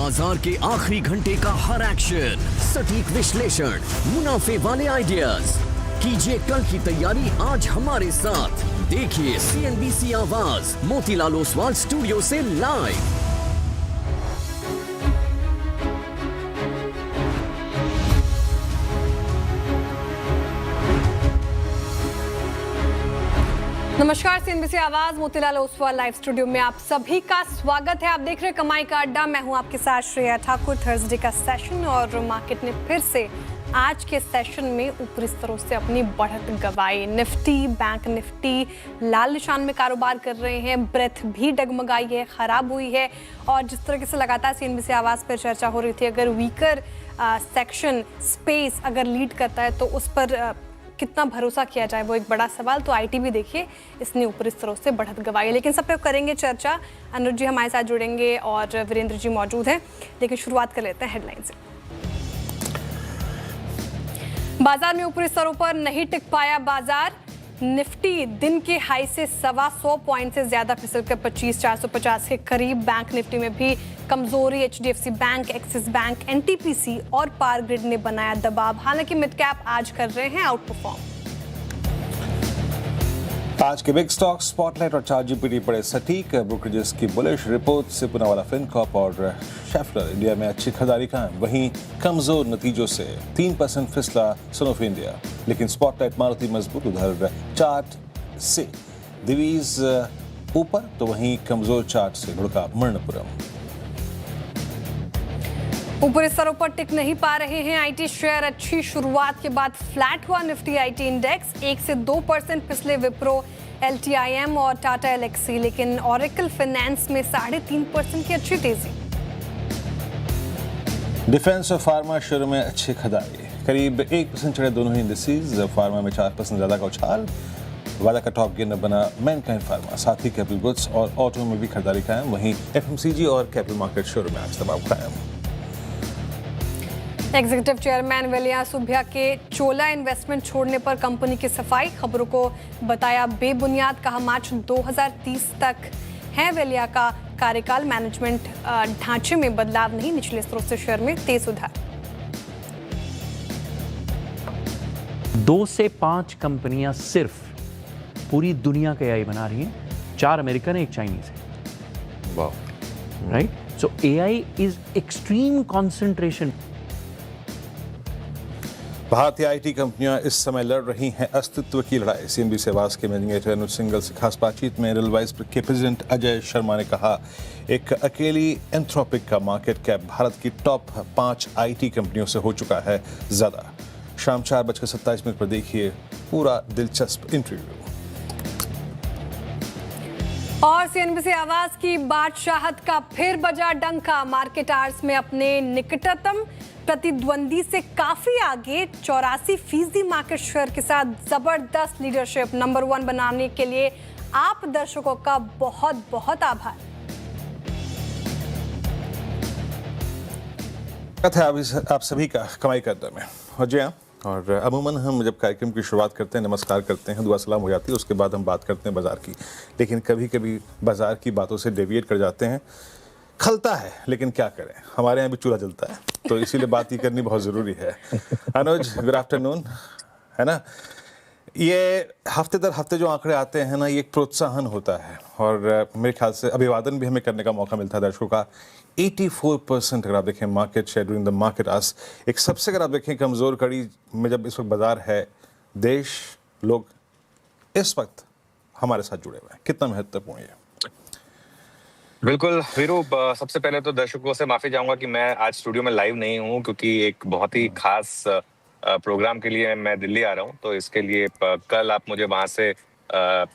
बाजार के आखिरी घंटे का हर एक्शन, सटीक विश्लेषण, मुनाफे वाले आइडियाज। कीजिए कल की तैयारी आज हमारे साथ। देखिए CNBC आवाज मोतीलाल ओसवाल स्टूडियो से लाइव। नमस्कार, CNBC आवाज मोतीलाल ओसवाल लाइव स्टूडियो में आप सभी का स्वागत है। आप देख रहे हैं कमाई का अड्डा। मैं हूं आपके साथ श्रेया ठाकुर। थर्सडे का सेशन और मार्केट ने फिर से आज के सेशन में ऊपरी स्तरों से अपनी बढ़त गंवाई। निफ्टी, बैंक निफ्टी लाल निशान में कारोबार कर रहे हैं। ब्रेथ भी डगमगाई है, खराब हुई है। और जिस तरीके से लगातार CNBC आवाज पर चर्चा हो रही थी, अगर वीकर सेक्शन स्पेस अगर लीड करता है तो उस पर कितना भरोसा किया जाए, वो एक बड़ा सवाल। तो IT भी देखिए, इसने ऊपरी स्तरों से बढ़त गंवाई। लेकिन सब पे करेंगे चर्चा। अनुज जी हमारे साथ जुड़ेंगे और वीरेंद्र जी मौजूद हैं। लेकिन शुरुआत कर लेते हैं हेडलाइन से। बाजार में ऊपरी स्तरों पर नहीं टिक पाया बाजार। निफ्टी दिन के हाई से 125 पॉइंट से ज्यादा फिसलकर 25,450 के करीब। बैंक निफ्टी में भी कमजोरी। HDFC bank, axis bank, NTPC और पावर ग्रिड ने बनाया दबाव। हालांकि मिड कैप आज कर रहे हैं आउट परफॉर्म। आज के बिग स्टॉक स्पॉटलाइट और ChatGPT पड़े सटीक। ब्रोकरेजेस की बुलिश रिपोर्ट से पूनावाला फिनकॉर्प और शेफलर इंडिया में अच्छी खरीदारी कायम। वहीं कमजोर नतीजों से 3% फिसला सनोफी इंडिया। लेकिन स्पॉटलाइट मारुति मजबूत। उधर चार्ट से दिवीज ऊपर तो वहीं कमजोर चार्ट से लुढ़का मणिपुरम। ऊपरी स्तरों पर टिक नहीं पा रहे हैं IT शेयर। अच्छी शुरुआत के बाद फ्लैट हुआ निफ्टी IT इंडेक्स। 1 से 2% फिसले विप्रो, LTIM और टाटा एलेक्सी। लेकिन ऑरेकल फाइनेंस में 3.5% की अच्छी तेजी। डिफेंस और फार्मा शेयरों में अच्छी खरीदारी। करीब 1% चढ़े दोनों ही इंडिसेज। फार्मा में 4% ज्यादा का उछाल। वादा का टॉप गेनर बना मैनकाइंड फार्मा। साथ ही कैपिटल गुड्स और ऑटो में भी खरीदारी कायम। वहीं FMCG और कैपिटल मार्केट शेयरों में आज दबाव कायम। एग्जीक्यूटिव चेयरमैन वेलिया सुब्बिया के चोला इन्वेस्टमेंट छोड़ने पर कंपनी की सफाई। खबरों को बताया बेबुनियाद। कहा मार्च 2030 तक है वेलिया का कार्यकाल। मैनेजमेंट ढांचे में बदलाव नहीं। निचले स्तरों से शेयर में तेज सुधार। 2 से 5 कंपनियां सिर्फ पूरी दुनिया का AI बना रही हैं। 4 अमेरिकन है, 1 चाइनीज है। वाह, right. So AI is extreme concentration. भारतीय IT कंपनियां इस समय लड़ रही हैं अस्तित्व की लड़ाई। CNBC आवाज के मैनेजिंग एडिटर अनुज सिंघल से खास बातचीत में रिलायंस के प्रेसिडेंट अजय शर्मा ने कहा, एक अकेली एंथ्रोपिक का मार्केट कैप भारत की टॉप 5 IT कंपनियों से हो चुका है ज्यादा। शाम 4:27 पर देखिए पूरा दिलचस्प इंटरव्यू। और CNBC आवाज की बादशाहत का फिर बजा डंका। मार्केट आवर्स में अपने निकटतम प्रतिद्वंदी से काफी आगे 84% मार्केट शेयर के साथ जबरदस्त लीडरशिप। नंबर 1 बनाने के लिए आप दर्शकों का बहुत बहुत आभार। आप सभी का कमाई का अड्डा में। और जी हाँ, और अमूमन हम जब कार्यक्रम की शुरुआत करते हैं, नमस्कार करते हैं, दुआ सलाम हो जाती है, उसके बाद हम बात करते हैं बाजार की। लेकिन कभी कभी बाजार की बातों से डेविएट कर जाते हैं। खलता है, लेकिन क्या करें, हमारे यहाँ भी चूल्हा जलता है, तो इसीलिए बात ही करनी बहुत ज़रूरी है। अनुज, गुड आफ्टरनून, है ना। ये हफ्ते दर हफ्ते जो आंकड़े आते हैं ना, ये एक प्रोत्साहन होता है। और मेरे ख्याल से अभिवादन भी हमें करने का मौका मिलता है दर्शकों का। 84% अगर आप देखें market share during the market hours. एक सबसे अगर आप देखें कमज़ोर कड़ी में जब इस वक्त बाजार है, देश, लोग इस वक्त हमारे साथ जुड़े हुए हैं, कितना महत्वपूर्ण है। बिल्कुल वीरू, सबसे पहले तो दर्शकों से माफी चाहूंगा कि मैं आज स्टूडियो में लाइव नहीं हूं, क्योंकि एक बहुत ही खास प्रोग्राम के लिए मैं दिल्ली आ रहा हूं। तो इसके लिए कल आप मुझे वहां से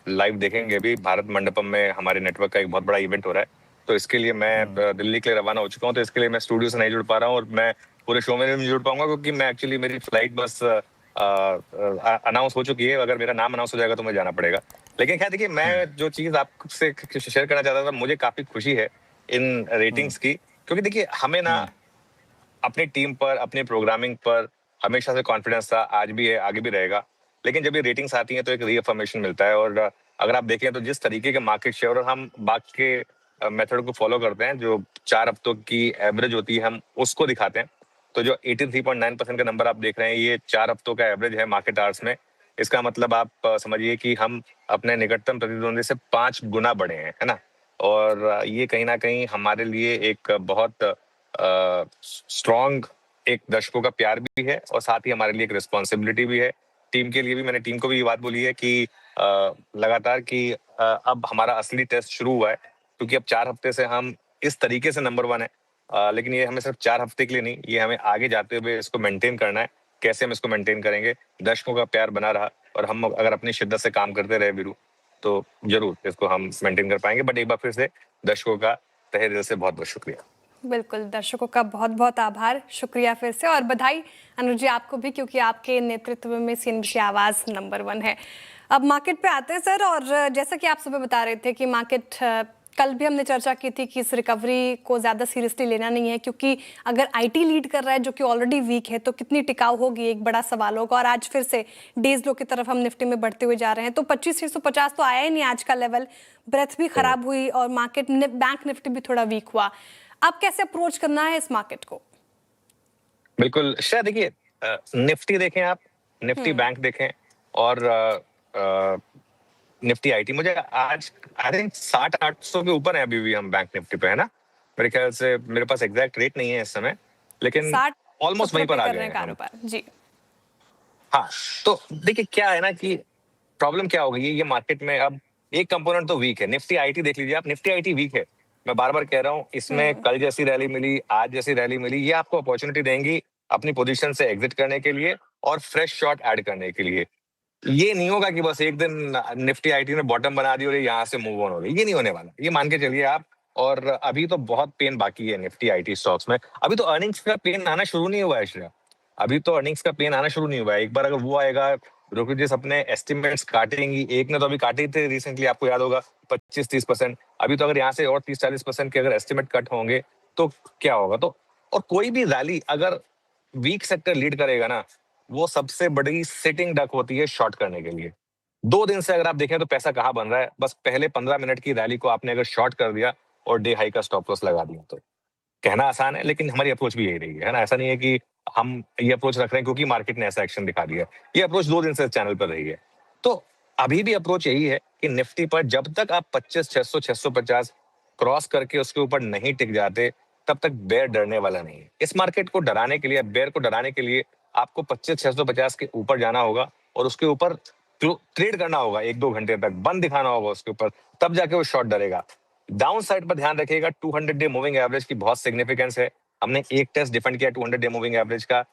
लाइव देखेंगे भी। भारत मंडपम में हमारे नेटवर्क का एक बहुत बड़ा इवेंट हो रहा है, तो इसके लिए मैं दिल्ली के लिए रवाना हो चुका हूं। तो इसके लिए मैं स्टूडियो से नहीं जुड़ पा रहा हूं और मैं पूरे शो में नहीं जुड़ पाऊंगा, क्योंकि मैं एक्चुअली मेरी फ्लाइट बस अनाउंस हो चुकी है। अगर मेरा नाम अनाउंस हो जाएगा तो मुझे जाना पड़ेगा। लेकिन क्या देखिए, मैं जो चीज आपसे शेयर करना चाहता था, मुझे काफी खुशी है इन रेटिंग्स की, क्योंकि देखिए हमें ना अपनी टीम पर, अपनी प्रोग्रामिंग पर हमेशा से कॉन्फिडेंस था, आज भी है, आगे भी रहेगा। लेकिन जब ये रेटिंग्स आती हैं तो एक रीअफर्मेशन मिलता है। और अगर आप देखें तो जिस तरीके के मार्केट शेयर और हम बाकी के मेथड को फॉलो करते हैं, जो 4 हफ्तों की एवरेज होती है हम उसको दिखाते हैं। तो जो 83.9% का नंबर आप देख रहे हैं, ये 4 हफ्तों का एवरेज है मार्केट आवर्स में। इसका मतलब आप समझिए कि हम अपने निकटतम प्रतिद्वंदी से 5 गुना बढ़े हैं, है ना। और ये कहीं ना कहीं हमारे लिए एक बहुत स्ट्रॉन्ग एक दर्शकों का प्यार भी है, और साथ ही हमारे लिए एक रिस्पॉन्सिबिलिटी भी है टीम के लिए भी। मैंने टीम को भी ये बात बोली है कि लगातार कि अब हमारा असली टेस्ट शुरू हुआ है, क्योंकि अब 4 हफ्ते से हम इस तरीके से नंबर 1 है। लेकिन ये हमें सिर्फ 4 हफ्ते के लिए नहीं, ये हमें आगे जाते हुए इसको मेंटेन करना है। कैसे हम इसको मेंटेन करेंगे? दर्शकों का प्यार बना रहा और हम अगर अपनी शिद्दत से काम करते रहे वीरू, तो जरूर इसको हम मेंटेन कर पाएंगे। बट एक बार फिर से दर्शकों का तहे दिल से बहुत बहुत शुक्रिया। बिल्कुल, दर्शकों का बहुत बहुत आभार, शुक्रिया फिर से, और बधाई अनुज जी आपको भी, क्योंकि आपके नेतृत्व में सीएनबीसी आवाज़ नंबर 1 है। अब मार्केट पे आते हैं सर, और जैसा कि आप सुबह बता रहे थे कि मार्केट, कल भी हमने चर्चा की थी कि इस रिकवरी को ज़्यादा सीरियसली लेना नहीं है, क्योंकि अगर आईटी लीड कर रहा है जो कि ऑलरेडी वीक है, तो कितनी टिकाऊ होगी, एक बड़ा सवाल होगा। और आज फिर से डेज लो की तरफ हम निफ्टी में बढ़ते हुए जा रहे हैं, तो 25,650 तो आया ही नहीं आज का लेवल, ब्रेथ भी खराब हुई और मार्केट बैंक निफ्टी भी थोड़ा वीक हुआ। अब कैसे अप्रोच करना है इस मार्केट को? बिल्कुल शायद देखिए, निफ्टी देखें आप, निफ्टी बैंक देखें, और निफ्टी आईटी, मुझे आज आई थिंक 60-800 के ऊपर है अभी भी हम बैंक निफ्टी पे, है ना। मेरे ख्याल से, मेरे पास एग्जैक्ट रेट नहीं है इस समय, लेकिन ऑलमोस्ट वहीं पर आ गए हैं जी। हाँ, तो देखिए क्या है ना कि प्रॉब्लम क्या हो गई है ये मार्केट में। अब एक कंपोनेंट तो वीक है, निफ्टी आईटी देख लीजिए आप, निफ्टी आईटी वीक है। मैं बार बार कह रहा हूँ, इसमें कल जैसी रैली मिली, आज जैसी रैली मिली, ये आपको अपॉर्चुनिटी देंगी अपनी पोजीशन से एग्जिट करने के लिए और फ्रेश शॉट ऐड करने के लिए। ये नहीं होगा कि बस एक दिन निफ्टी आईटी ने बॉटम बना दी और यहाँ से मूव ऑन हो गई, ये नहीं होने वाला, ये मान के चलिए आप। और अभी तो बहुत पेन बाकी है निफ्टी आईटी स्टॉक्स में। अभी तो अर्निंग्स का पेन आना शुरू नहीं हुआ है श्रेया, अभी तो अर्निंग्स का पेन आना शुरू नहीं हुआ है। एक बार अगर वो आएगा, ब्रोकरेजेस अपने एस्टिमेट्स काटेंगी, एक ने तो अभी काटे थे रिसेंटली, आपको याद होगा 25-30%। अभी तो अगर यहाँ से और 30-40% के अगर एस्टिमेट कट होंगे तो क्या होगा? तो और कोई भी रैली अगर वीक सेक्टर लीड करेगा ना, वो सबसे बड़ी सिटिंग डक होती है शॉर्ट करने के लिए। 2 दिन से अगर आप देखें तो पैसा कहाँ बन रहा है, बस पहले 15 मिनट की रैली को आपने अगर शॉर्ट कर दिया और डे हाई का स्टॉप लॉस लगा दिया। तो कहना आसान है, लेकिन हमारी अप्रोच भी यही रही है ना। ऐसा नहीं है कि हम ये अप्रोच रख रहे हैं क्योंकि मार्केट ने ऐसा एक्शन दिखा दिया, ये अप्रोच 2 दिन से चैनल पर रही है। तो अभी भी अप्रोच यही है कि निफ्टी पर जब तक आप 25,600 650 क्रॉस करके उसके ऊपर नहीं टिक जाते, तब तक बेयर डरने वाला नहीं है। इस मार्केट को डराने के लिए, बेयर को डराने के लिए आपको 25,650 के ऊपर जाना होगा और उसके ऊपर ट्रेड करना होगा 1-2 घंटे तक, बंद दिखाना होगा उसके ऊपर, तब जाके वो शॉर्ट डरेगा। डाउन साइड पर ध्यान रखिएगा, 200 डे मूविंग एवरेज की बहुत सिग्निफिकेंस है। हमने एक टेस्ट डिफेंड किया 200 डे मूविंग एवरेज का,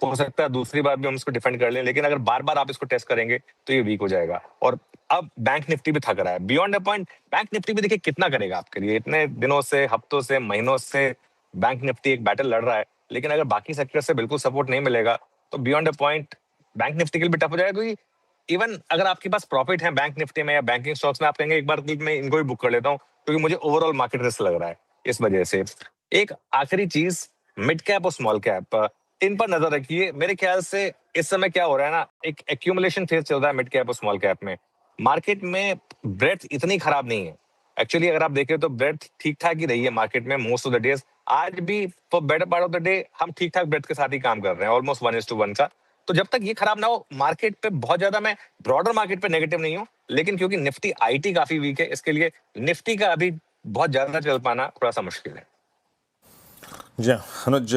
हो सकता है दूसरी बार भी हम इसको डिफेंड कर लें, लेकिन अगर बार बार आप इसको टेस्ट करेंगे तो ये वीक हो जाएगा। और अब बैंक निफ्टी भी थक रहा है beyond a point. Bank Nifty भी देखिए कितना करेगा आपके लिए, इतने दिनों से, हफ्तों से, महीनों से बैंक निफ्टी एक बैटल लड़ रहा है, लेकिन अगर बाकी सेक्टर से बिल्कुल सपोर्ट नहीं मिलेगा तो beyond a point bank Nifty के लिए भी टफ हो जाएगा। क्योंकि इवन अगर आपके पास प्रॉफिट है बैंक निफ्टी में या बैंकिंग स्टॉक्स में, आप कहेंगे एक बार मैं इनको भी बुक कर लेता हूँ क्योंकि मुझे ओवरऑल मार्केट रिस्क लग रहा है। इस वजह से एक आखिरी चीज, मिड कैप और स्मॉल कैप, इन पर नजर रखिए। मेरे ख्याल से इस समय क्या हो रहा है ना, एक एक्यूमुलेशन फेज चल रहा है मिड कैप और स्मॉल कैप में। मार्केट में ब्रेथ इतनी खराब नहीं है एक्चुअली, अगर आप देखें तो ब्रेथ ठीक ठाक ही रही है मार्केट में मोस्ट ऑफ द डेज। आज भी for better part of the day हम ठीक ठाक ब्रेथ के साथ ही काम कर रहे हैं, ऑलमोस्ट 1:1 का। तो जब तक ये खराब ना हो मार्केट पे, बहुत ज्यादा मैं ब्रॉडर मार्केट पे नेगेटिव नहीं हूं, लेकिन क्योंकि निफ्टी आईटी काफी वीक है, इसके लिए निफ्टी का अभी बहुत ज्यादा चल पाना थोड़ा सा मुश्किल है। जी अनुज,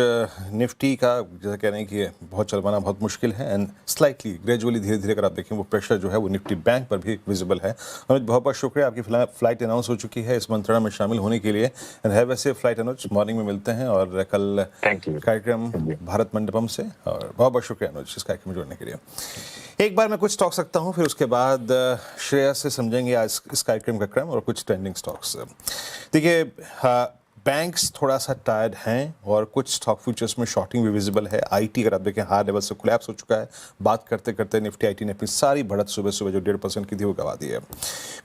निफ्टी का जैसा कह रहे हैं कि बहुत चल पाना बहुत मुश्किल है एंड स्लाइटली ग्रेजुअली धीरे धीरे अगर आप देखें वो प्रेशर जो है वो निफ्टी बैंक पर भी विजिबल है। अनुज बहुत बहुत शुक्रिया, आपकी फ्लाइट अनाउंस हो चुकी है इस मंत्रणा में शामिल होने के लिए and have a safe flight Anuj. Morning में मिलते हैं और कल कार्यक्रम भारत मंडपम से, और बहुत बहुत शुक्रिया अनुज इस कार्यक्रम में जुड़ने के लिए। एक बार मैं कुछ स्टॉक्स रखता हूँ, फिर उसके बाद श्रेया से समझेंगे आज इस कार्यक्रम का क्रम और कुछ ट्रेंडिंग स्टॉक्स। देखिए बैंक्स थोड़ा सा टायर्ड हैं और कुछ स्टॉक फ्यूचर्स में शॉर्टिंग भी विजिबल है। आईटी अगर आप देखें हाई लेवल से कोलैप्स हो चुका है। बात करते करते निफ्टी आईटी ने अपनी सारी बढ़त सुबह सुबह जो 1.5% की थी वो गवा दी है।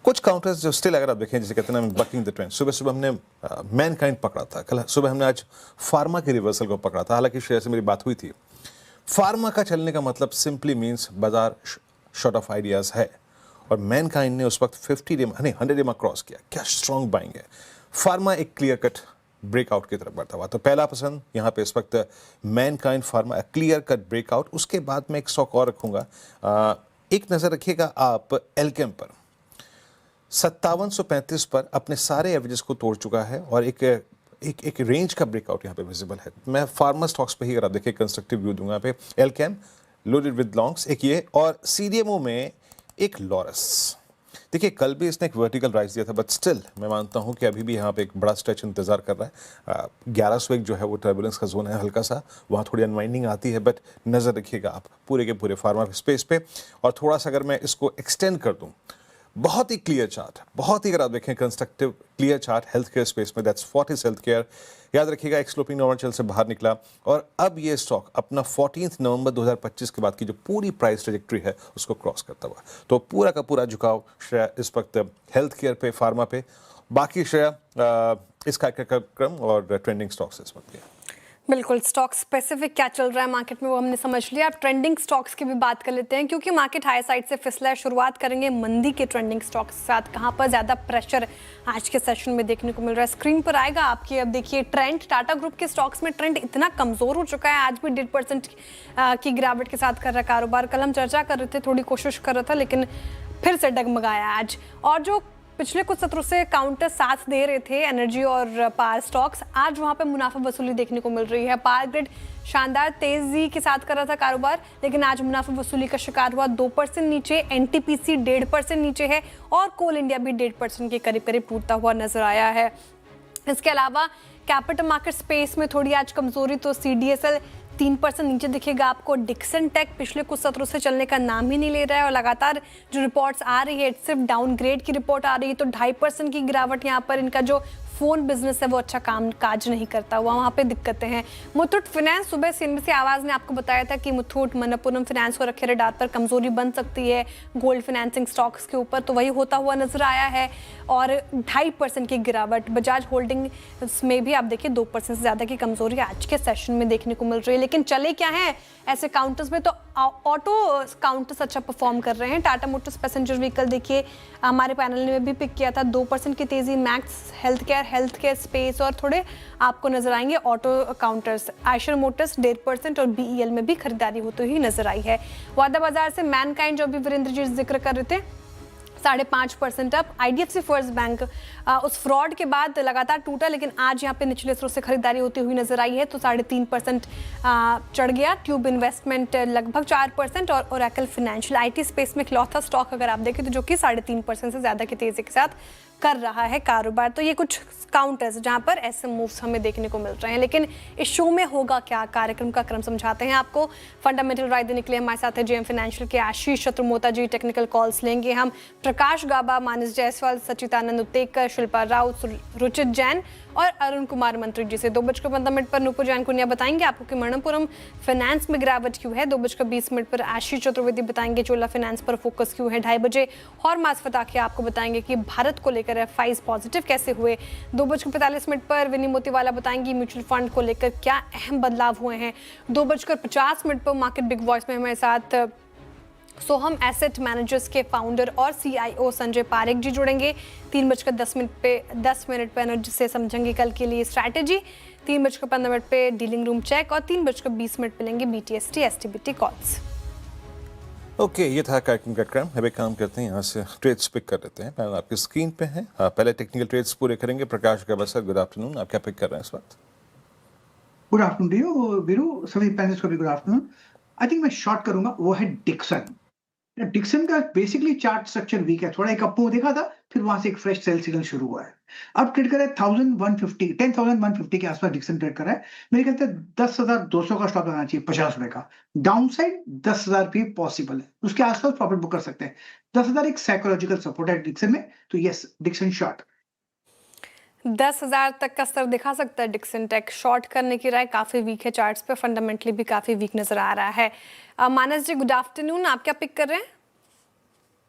कुछ काउंटर्स जो स्टिल अगर आप देखें, जैसे कहते हैं ना बकिंग द ट्रेंड, सुबह सुबह हमने मैनकाइंड पकड़ा था, कल सुबह हमने आज फार्मा के रिवर्सल को पकड़ा था। हालांकि शेयर से मेरी बात हुई थी, फार्मा का चलने का मतलब सिंपली मीन्स बाजार शॉर्ट ऑफ आइडियाज़ है और मैनकाइंड ने उस वक्त 100 डे क्रॉस किया। क्या स्ट्रॉन्ग बाइंग है। फार्मा एक क्लियर कट ब्रेकआउट की तरफ बढ़ता हुआ, तो पहला पसंद यहाँ पे इस वक्त Mankind pharma, clear cut breakout. उसके बाद मैं एक स्टॉक और रखूंगा, एक नज़र रखिएगा आप एल्केम पर। 5735 पर अपने सारे एवरेजेस को तोड़ चुका है और एक रेंज का ब्रेकआउट यहाँ पे विजिबल है। मैं फार्मा स्टॉक्स पे ही अगर आप देखिए कंस्ट्रक्टिव व्यू दूंगा यहाँ पे। एल्केम लोडेड विद लॉन्ग्स एक ये, और सीडीएमओ में एक लॉरस। देखिए कल भी इसने एक वर्टिकल राइज दिया था, बट स्टिल मैं मानता हूं कि अभी भी यहाँ पे एक बड़ा स्ट्रेच इंतजार कर रहा है। 1101 जो है वो टर्बुलेंस का जोन है हल्का सा, वहाँ थोड़ी अनवाइंडिंग आती है, बट नज़र रखिएगा आप पूरे के पूरे फार्मा स्पेस पे। और थोड़ा सा अगर मैं इसको एक्सटेंड कर दूँ, बहुत ही क्लियर चार्ट, बहुत ही अगर आप देखें constructive clear chart health care space में, दैट्स फोर्टिस हेल्थ केयर। याद रखिएगा एक स्लोपिंग नॉर्मल चैनल से बाहर निकला और अब ये स्टॉक अपना 14 नवंबर 2025 के बाद की जो पूरी प्राइस ट्रेजेक्ट्री है उसको क्रॉस करता हुआ, तो पूरा का पूरा झुकाव श्रेय इस वक्त हेल्थ केयर पे, फार्मा पे, बाकी श्रेय इस कार्यक्रम और ट्रेंडिंग स्टॉक्स इस वक्त। बिल्कुल, स्टॉक स्पेसिफिक क्या चल रहा है मार्केट में वो हमने समझ लिया। अब ट्रेंडिंग स्टॉक्स की भी बात कर लेते हैं, क्योंकि मार्केट हाई साइड से फिसला है। शुरुआत करेंगे मंदी के ट्रेंडिंग स्टॉक्स के साथ। कहां पर ज्यादा प्रेशर आज के सेशन में देखने को मिल रहा है, स्क्रीन पर आएगा आपकी। अब देखिए ट्रेंड, टाटा ग्रुप के स्टॉक्स में ट्रेंड इतना कमजोर हो चुका है, आज भी 1.5% की गिरावट के साथ कर रहा है कारोबार। कल हम चर्चा कर रहे थे, थोड़ी कोशिश कर रहा था, लेकिन फिर से डगमगाया आज। और जो पिछले कुछ सत्रों से काउंटर साथ दे रहे थे एनर्जी और पावर स्टॉक्स, आज वहां पे मुनाफा वसूली देखने को मिल रही है। पावर ग्रिड शानदार तेजी के साथ कर रहा था कारोबार, लेकिन आज मुनाफा वसूली का शिकार हुआ। 2% नीचे, एनटीपीसी 1.5% नीचे है और कोल इंडिया भी 1.5% के करीब करीब टूटता हुआ नजर आया है। इसके अलावा कैपिटल मार्केट स्पेस में थोड़ी आज कमजोरी, तो सीडीएसएल 3% नीचे दिखेगा आपको। डिक्सन टेक पिछले कुछ सत्रों से चलने का नाम ही नहीं ले रहा है और लगातार जो रिपोर्ट्स आ रही है, सिर्फ डाउनग्रेड की रिपोर्ट आ रही है, तो 2.5% की गिरावट यहाँ पर। इनका जो फोन बिजनेस है वो अच्छा काम काज नहीं करता हुआ, वहाँ पे दिक्कतें हैं। मुथूट फाइनेंस, सुबह सीएनबीसी आवाज ने आपको बताया था कि मुथूट मनप्पुरम फाइनेंस को रखे रडार पर, कमजोरी बन सकती है गोल्ड फाइनेंसिंग स्टॉक्स के ऊपर, तो वही होता हुआ नजर आया है। और 2.5% की गिरावट बजाज होल्डिंग में भी आप देखिए 2% से ज्यादा की कमजोरी आज के सेशन में देखने को मिल रही है। लेकिन चले क्या है ऐसे काउंटर्स में, तो ऑटो काउंटर्स अच्छा परफॉर्म कर रहे हैं। टाटा मोटर्स पैसेंजर व्हीकल देखिए हमारे पैनल ने भी पिक किया था, 2% की तेजी। मैक्स हेल्थ केयर स्पेस और थोड़े आपको नजर आएंगे ऑटो काउंटर्स। आयशर मोटर्स 1.5% और बीईएल में भी खरीदारी होती हुई नजर आई है। वादा बाजार से मैनकाइंड, जो भी वीरेंद्र जी जिक्र कर रहे थे, 5.5% अप। आईडीएफसी फर्स्ट बैंक उस फ्रॉड के बाद लगातार टूटा, लेकिन आज यहाँ पे निचले स्रोत से खरीदारी होती हुई नजर आई है, तो 3.5% चढ़ गया। ट्यूब इन्वेस्टमेंट लगभग 4% और ओरेकल फाइनेंशियल आईटी स्पेस में इकलौता स्टॉक अगर आप देखें तो जो कि 3.5% से ज्यादा की तेजी के साथ कर रहा है कारोबार। तो ये कुछ काउंटर्स जहां पर ऐसे मूव्स हमें देखने को मिल रहे हैं। लेकिन इस शो में होगा क्या, कार्यक्रम का क्रम समझाते हैं आपको। फंडामेंटल राय देने के लिए हमारे साथ है जेएम फाइनेंशियल के आशीष शत्रुमोता जी। टेक्निकल कॉल्स लेंगे हम प्रकाश गाबा, मानस जायसवाल, सचितानंद उत्तेकर, शिल्पा राउत, रुचित जैन और अरुण कुमार मंत्री जी से। 2:15 पर नुपुर जैन कुनिया बताएंगे आपको कि मनप्पुरम फाइनेंस में गिरावट क्यों है। 2:20 पर आशीष चतुर्वेदी बताएंगे चोला फाइनेंस पर फोकस क्यों है। 2:30 बजे और मास फताकिया आपको बताएंगे कि भारत को लेकर एफआईज पॉजिटिव कैसे हुए। 2:45 पर विनी मोतीवाला बताएंगी म्यूचुअल फंड को लेकर क्या अहम बदलाव हुए हैं। 2:50 पर मार्केट बिग वॉइस में हमारे साथ सोहम एसेट मैनेजर्स के फाउंडर और सीआईओ संजय पारेख जी जुड़ेंगे। 3:10 पे एनर्जी से समझेंगे कल के लिए स्ट्रैटेजी। 3:15 पे डीलिंग रूम चेक और 3:20 पे लेंगे बीटीएसटी एसटीबीटी कॉल्स। ओके, ये था कार्यक्रम का क्रम। अब एक काम करते हैं, यहाँ से ट्रेड्स पिक कर लेते हैं। पैनल आपकी स्क्रीन पे है। पहले टेक्निकल ट्रेड्स पूरे करेंगे। प्रकाश गाबा सर, गुड आफ्टरनून। आप क्या पिक कर रहे हैं इस वक्त? गुड आफ्टरनून वीरू, सभी पैनलिस्ट को भी गुड आफ्टरनून। आई थिंक मैं शॉर्ट करूंगा, वो है डिक्सन। डिक्सन का बेसिकली चार्ट स्ट्रक्चर वीक है, थोड़ा एक अप मूव देखा था, फिर वहां से एक फ्रेश सेल सिग्नल शुरू हुआ है। अब ट्रेड कर रहा है 10,150 के आसपास डिक्सन ट्रेड कर रहा है। मेरे ख्याल से 10,200 का स्टॉप लगाना चाहिए, 50 रुपए का। डाउन साइड 10,000 भी पॉसिबल है, उसके आसपास प्रॉफिट बुक कर सकते हैं। 10,000 एक साइकोलॉजिकल सपोर्ट है डिक्सन में, तो यस डिक्सन शॉर्ट। 10,000 तक का स्तर दिखा सकता है डिक्सन टेक। शॉर्ट करने की राय काफी वीक है, चार्ट्स पे फंडामेंटली भी काफी वीक नजर आ रहा है। मानस जी गुड आफ्टरनून, आप क्या पिक कर रहे हैं?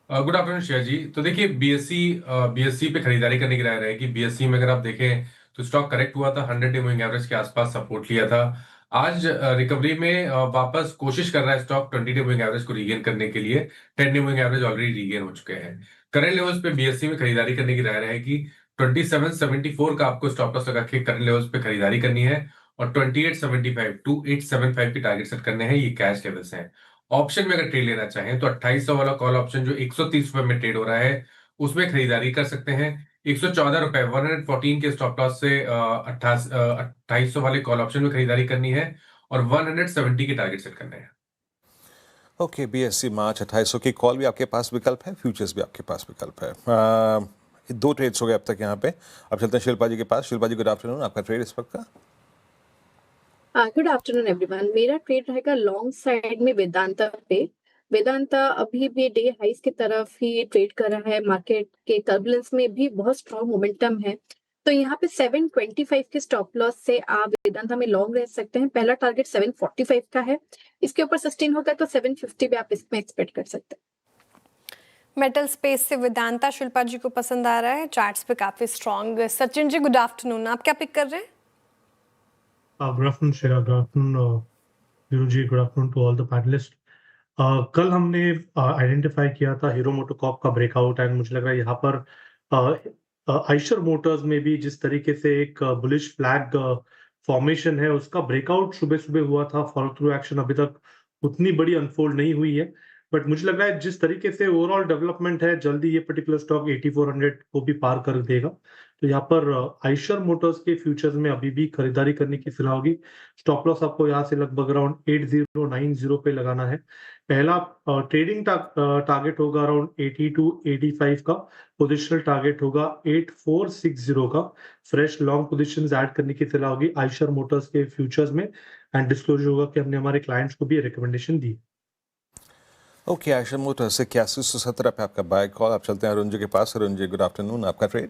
गुड आफ्टरनून श्रेया जी। तो देखिए बीएससी पे खरीदारी करने की राय रहेगी। बीएससी में अगर आप देखें तो स्टॉक करेक्ट हुआ था, 100 डे मूविंग एवरेज के आसपास सपोर्ट लिया था। आज रिकवरी में वापस कोशिश कर रहा है स्टॉक 20 डे मूविंग एवरेज को रीगेन करने के लिए। 10 day moving average already regain हो चुके हैं। करंट लेवल्स पे बीएससी में खरीदारी करने की राय रहेगी। 2774 का आपको स्टॉप लॉस लगा के करंट लेवल्स पे खरीदारी करनी है और 2875 टू 875 के टारगेट सेट करने हैं। ये कैश लेवल्स हैं। ऑप्शन में अगर ट्रेड लेना चाहें तो 2800 वाला कॉल ऑप्शन जो 130 रुपए में ट्रेड हो रहा है उसमें खरीदारी कर सकते हैं। 114 रुपए 114 के स्टॉप लॉस से 2800 वाले कॉल ऑप्शन में खरीदारी करनी है और 170 के टारगेट सेट करने हैं। ओके, बीएससी मार्च 2800 की कॉल भी आपके पास विकल्प है, फ्यूचर्स भी आपके पास विकल्प है। दो ट्रेड्स हो गए अब तक यहाँ पे। अब चलते हैं शिल्पा जी के पास। शिल्पा जी, गुड आफ्टरनून। आपका ट्रेड इस वक्त का? Good afternoon everyone. मेरा ट्रेड रहेगा लॉन्ग साइड में वेदांता पे। वेदांता अभी भी डे हाइस की तरफ ही ट्रेड कर रहा है। मार्केट के टर्बुलेंस में भी बहुत स्ट्रॉन्ग मोमेंटम है, तो यहाँ पे 725 के स्टॉप लॉस से आप वेदांता में लॉन्ग रह सकते हैं। पहला टारगेट 745 का है, इसके ऊपर सस्टेन होता है तो 750 भी आप इसमें एक्सपेक्ट कर सकते हैं। मेटल स्पेस से वेदांता शिल्पा जी को पसंद आ रहा है, चार्ट्स पे काफी strong. Sachin ji, good afternoon. आप क्या पिक कर रहे हैं? Good afternoon Shreya, good afternoon Veeru ji, good afternoon to all the panelist. कल हमने आइडेंटिफाई किया था हीरो मोटोकॉर्प का ब्रेकआउट, एंड मुझे लग रहा है यहाँ पर आइशर मोटर्स में भी जिस तरीके से एक बुलिश फ्लैग फॉर्मेशन है, उसका ब्रेकआउट सुबह सुबह हुआ था। फॉलो थ्रू एक्शन अभी तक उतनी बड़ी अनफोल्ड नहीं हुई है, बट मुझे लग रहा है जिस तरीके से ओवरऑल डेवलपमेंट है, जल्दी ये पर्टिकुलर स्टॉक 8400 को भी पार कर देगा। तो यहाँ पर आइशर मोटर्स के फ्यूचर्स में अभी भी खरीदारी करने की सलाह होगी। स्टॉप लॉस आपको यहाँ से लगभग अराउंड 8090 पे लगाना है। पहला ट्रेडिंग टारगेट होगा अराउंड 80 टू 85 का। पोजिशनल टारगेट होगा 8460 का। फ्रेश लॉन्ग पोजिशंस ऐड करने की सलाह होगी आइशर मोटर्स के फ्यूचर्स में, एंड डिस्क्लोजर होगा कि हमने हमारे क्लाइंट्स को भी रिकमेंडेशन दी। ओके, आइशर मोटर्स से 8117 पे आपका बाय कॉल। आप चलते हैं अरुण जी के पास। Arun ji, good afternoon. आपका trade?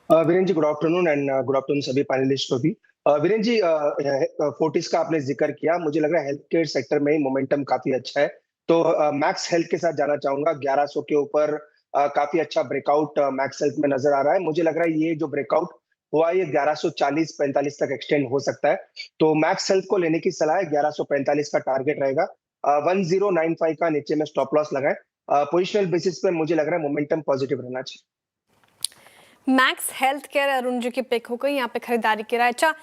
Viren ji, good afternoon and good afternoon सभी पैनलिस्ट को भी। वीरेन जी, फोर्टिस का आपने जिक्र किया, मुझे लग रहा है हेल्थ केयर सेक्टर में मोमेंटम काफी अच्छा है, तो मैक्स हेल्थ के साथ जाना चाहूंगा। 1100 के ऊपर काफी अच्छा ब्रेकआउट मैक्स हेल्थ में नजर आ रहा है। मुझे लग रहा है ये जो ब्रेकआउट हुआ ये 1140-45 तक एक्सटेंड हो सकता है, तो मैक्स हेल्थ को लेने की सलाह है। 1145 का टारगेट रहेगा। 1095 का नीचे में स्टॉप लॉस लगाए। पोजिशनल बेसिस पे मुझे लग रहा है मोमेंटम पॉजिटिव रहना चाहिए। Max health care Arun ji की पिक हो गई, यहाँ पे खरीदारी की रहा है। अच्छा,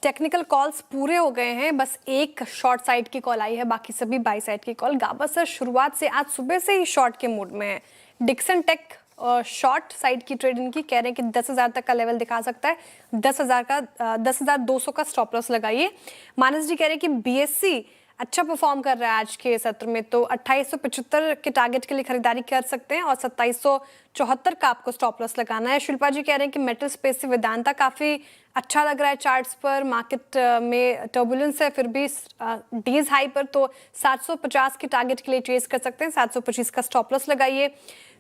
टेक्निकल कॉल्स पूरे हो गए हैं, बस एक शॉर्ट साइड की कॉल आई है, बाकी सभी बाई साइड की कॉल। गाबा सर शुरुआत से आज सुबह से ही शॉर्ट के मूड में है। डिक्सन टेक शॉर्ट साइड की ट्रेड इनकी, कह रहे हैं कि 10,000 तक का लेवल दिखा सकता है। 10,200 का स्टॉप लॉस लगाइए। मानस जी कह रहे हैं कि बीएससी अच्छा परफॉर्म कर रहा है आज के सत्र में, तो 2875 के टारगेट के लिए खरीदारी कर सकते हैं और 2774 का आपको स्टॉप लॉस लगाना है। शिल्पा जी कह रहे हैं कि मेटल स्पेस से वेदांता काफ़ी अच्छा लग रहा है चार्ट्स पर। मार्केट में टर्बुलेंस है, फिर भी डेज हाई पर, तो 750 के टारगेट के लिए चेज कर सकते हैं। 725 का स्टॉप लॉस लगाइए।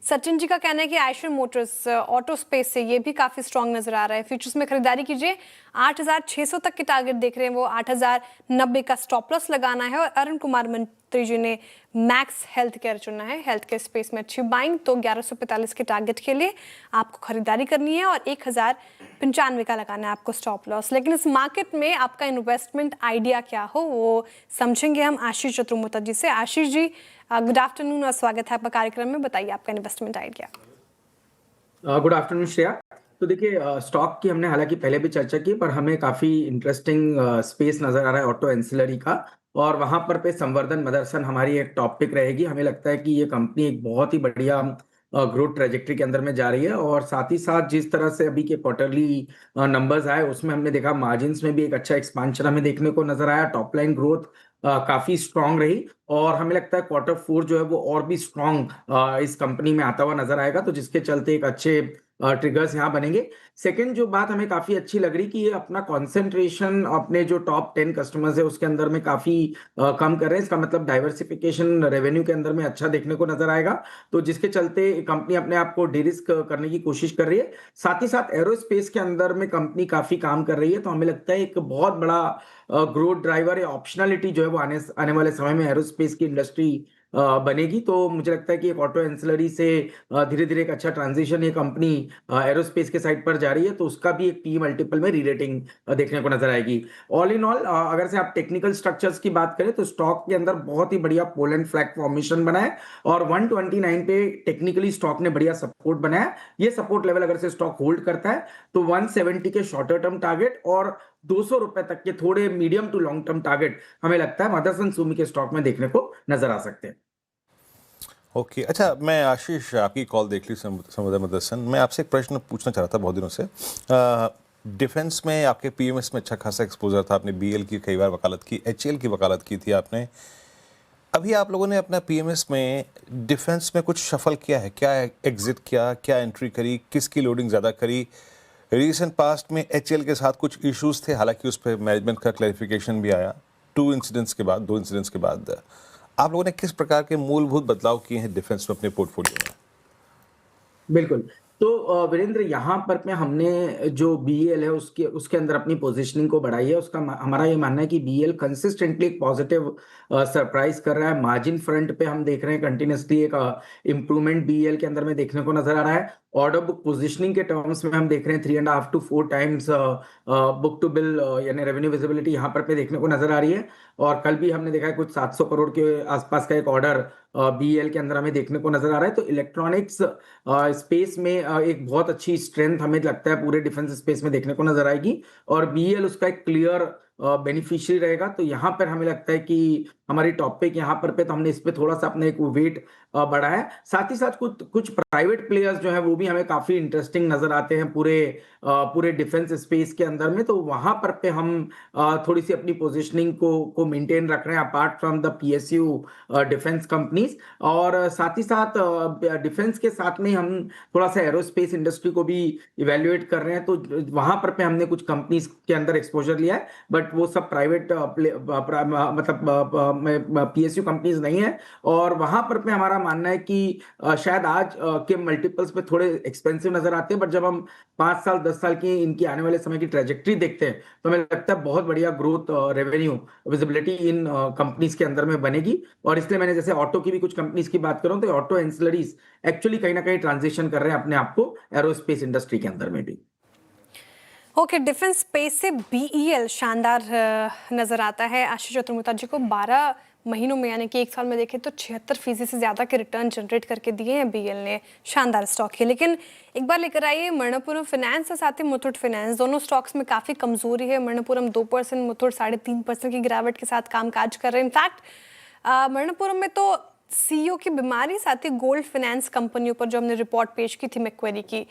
सचिन जी का कहना है कि आइशर मोटर्स ऑटो स्पेस से ये भी काफ़ी स्ट्रॉन्ग नजर आ रहा है, फ्यूचर्स में खरीदारी कीजिए। 8600 तक के टारगेट देख रहे हैं वो, 8090 का स्टॉप लॉस लगाना है। और अरुण कुमार मंत्री जी ने मैक्स हेल्थ केयर चुना है, हेल्थ केयर स्पेस में अच्छी बाइंग, तो 1145 के टारगेट के लिए आपको खरीदारी करनी है और 1095 का लगाना है आपको स्टॉप लॉस। लेकिन इस मार्केट में आपका इन्वेस्टमेंट आइडिया क्या हो वो समझेंगे हम आशीष चतुर्मुता जी से। आशीष जी, गुड आफ्टरनून और स्वागत है आपका कार्यक्रम में। बताइए आपका investment idea. Good afternoon Shreya. तो देखिए, स्टॉक की हमने हालांकि पहले भी चर्चा की, पर हमें काफी इंटरेस्टिंग स्पेस नजर आ रहा है ऑटो एंसिलरी का, और वहां पर पे संवर्धन मदरसन हमारी एक टॉपिक रहेगी। हमें लगता है कि ये कंपनी एक बहुत ही बढ़िया ग्रोथ ट्रेजेक्ट्री के अंदर में जा रही है, और साथ ही साथ जिस तरह से अभी के क्वार्टरली नंबर्स आए उसमें हमने देखा मार्जिन्स में भी एक अच्छा एक्सपांशन हमें देखने को नजर आया। टॉप लाइन ग्रोथ काफी स्ट्रांग रही, और हमें लगता है Q4 जो है वो और भी स्ट्रांग इस कंपनी में आता हुआ नजर आएगा, तो जिसके चलते एक अच्छे ट्रिगर्स यहाँ बनेंगे। सेकंड जो बात हमें काफी अच्छी लग रही कि ये अपना कंसंट्रेशन अपने जो टॉप 10 कस्टमर्स है उसके अंदर में काफी कम कर रहे हैं। इसका मतलब डाइवर्सिफिकेशन रेवेन्यू के अंदर में अच्छा देखने को नजर आएगा, तो जिसके चलते कंपनी अपने आप को डिरिस्क करने की कोशिश कर रही है। साथ ही साथ एरोस्पेस के अंदर में कंपनी काफी काम कर रही है, तो हमें लगता है एक बहुत बड़ा ग्रोथ ड्राइवर या ऑप्शनलिटी जो है वो आने वाले समय में एरोस्पेस की इंडस्ट्री बनेगी। तो मुझे लगता है कि एक ऑटो एंसिलरी से धीरे धीरे एक अच्छा ट्रांजिशन ये कंपनी एरोस्पेस के साइड पर जा रही है, तो उसका भी एक पी मल्टीपल में रीरेटिंग देखने को नजर आएगी। ऑल इन ऑल अगर से आप टेक्निकल स्ट्रक्चर्स की बात करें तो स्टॉक के अंदर बहुत ही बढ़िया पोल एंड फ्लैग फॉर्मेशन बना है और 129 पे टेक्निकली स्टॉक ने बढ़िया सपोर्ट बनाया। ये सपोर्ट लेवल अगर से स्टॉक होल्ड करता है तो 170 के शॉर्टर टर्म टारगेट और 200 रुपए तक के थोड़े medium to long term target हमें लगता है मदरसन सुमी के स्टॉक में देखने को नजर आ सकते हैं। ओके अच्छा, मैं आशीष आपकी कॉल देख ली समुदय मदरसन। मैं आपसे एक प्रश्न पूछना चाह रहा था बहुत दिनों से। डिफेंस में आपके पीएमएस में अच्छा खासा एक्सपोजर था, आपने बीएल की कई बार वकालत की, एचएल की वकालत की थी आपने। अभी आप लोगों ने अपना पीएमएस में डिफेंस में कुछ शफल किया है क्या? एग्जिट किया, क्या एंट्री करी, किसकी लोडिंग ज़्यादा करी? रिसेंट पास्ट में एचएल के साथ कुछ इश्यूज थे, हालांकि उस पर मैनेजमेंट का क्लैरिफिकेशन भी आया 2 इंसिडेंट्स के बाद। आप लोगों ने किस प्रकार के मूलभूत बदलाव किए हैं डिफेंस में अपने पोर्टफोलियो में? बिल्कुल। तो वीरेंद्र, यहाँ पर में हमने जो बीएल है उसके अंदर अपनी पोजीशनिंग को बढ़ाई है। उसका हमारा ये मानना है कि बीएल कंसिस्टेंटली एक पॉजिटिव सरप्राइज कर रहा है। मार्जिन फ्रंट पे हम देख रहे हैं कंटिन्यूसली एक इम्प्रूवमेंट बीएल के अंदर में देखने को नजर आ रहा है। ऑर्डर बुक पोजीशनिंग के टर्म्स में हम देख रहे हैं 3.5 to 4 times book to bill यानी रेवेन्यू विजिबिलिटी यहाँ पर पे देखने को नजर आ रही है। और कल भी हमने देखा है कुछ 700 करोड़ के आसपास का एक ऑर्डर बीएल के अंदर हमें देखने को नजर आ रहा है। तो इलेक्ट्रॉनिक्स स्पेस में एक बहुत अच्छी स्ट्रेंथ हमें लगता है पूरे डिफेंस स्पेस में देखने को नजर आएगी और बीएल उसका एक क्लियर बेनिफिशियरी रहेगा। तो यहाँ पर हमें लगता है कि हमारी टॉपिक यहाँ पर पे तो हमने इस पे थोड़ा सा अपने एक वेट बढ़ा है। साथ ही साथ कुछ प्राइवेट प्लेयर्स जो हैं वो भी हमें काफी इंटरेस्टिंग नजर आते हैं पूरे डिफेंस स्पेस के अंदर में। तो वहां पर पे हम थोड़ी सी अपनी पोजीशनिंग को मेंटेन रख रहे हैं apart from the PSU defence companies. और साथ ही साथ डिफेंस के साथ में हम थोड़ा सा एरोस्पेस इंडस्ट्री को भी इवेल्युएट कर रहे हैं। तो वहां पर पे हमने कुछ कंपनीज के अंदर एक्सपोजर लिया है, बट वो सब प्राइवेट मतलब पीएसयू कंपनीज नहीं है। और वहां पर पे हमारा मानना है कि शायद आज के मल्टीपल्स पे थोड़े एक्सपेंसिव नजर आते हैं, बट जब हम 5 साल 10 साल की इनकी आने वाले समय की ट्रेजेक्ट्री देखते हैं तो हमें लगता है बहुत बढ़िया ग्रोथ रेवेन्यू विजिबिलिटी इन कंपनीज के अंदर में बनेगी। और इसलिए मैंने जैसे ऑटो की भी कुछ कंपनीज की बात करूं तो ऑटो एंसिलरीज एक्चुअली कहीं ना कहीं ट्रांजिशन कर रहे हैं अपने आप को एरोस्पेस इंडस्ट्री के अंदर में भी। ओके, डिफेंस स्पेस से बीईएल शानदार नजर आता है। आशीष चतुर्मुता जी को 12 महीनों में यानी कि 1 साल में देखें तो 76% से ज़्यादा के रिटर्न जनरेट करके दिए हैं बीएल ने। शानदार स्टॉक है। लेकिन एक बार लेकर आइए मणप्पुरम फाइनेंस और साथ ही मुथूट फाइनेंस, दोनों स्टॉक्स में काफ़ी कमजोरी है। मणप्पुरम 2%, मुथूट 3.5% की गिरावट के साथ कामकाज कर रहे हैं। इनफैक्ट मणप्पुरम में तो सीईओ की बीमारी, साथ ही गोल्ड फाइनेंस कंपनियों पर जो हमने रिपोर्ट पेश की थी मैक्वेरी की,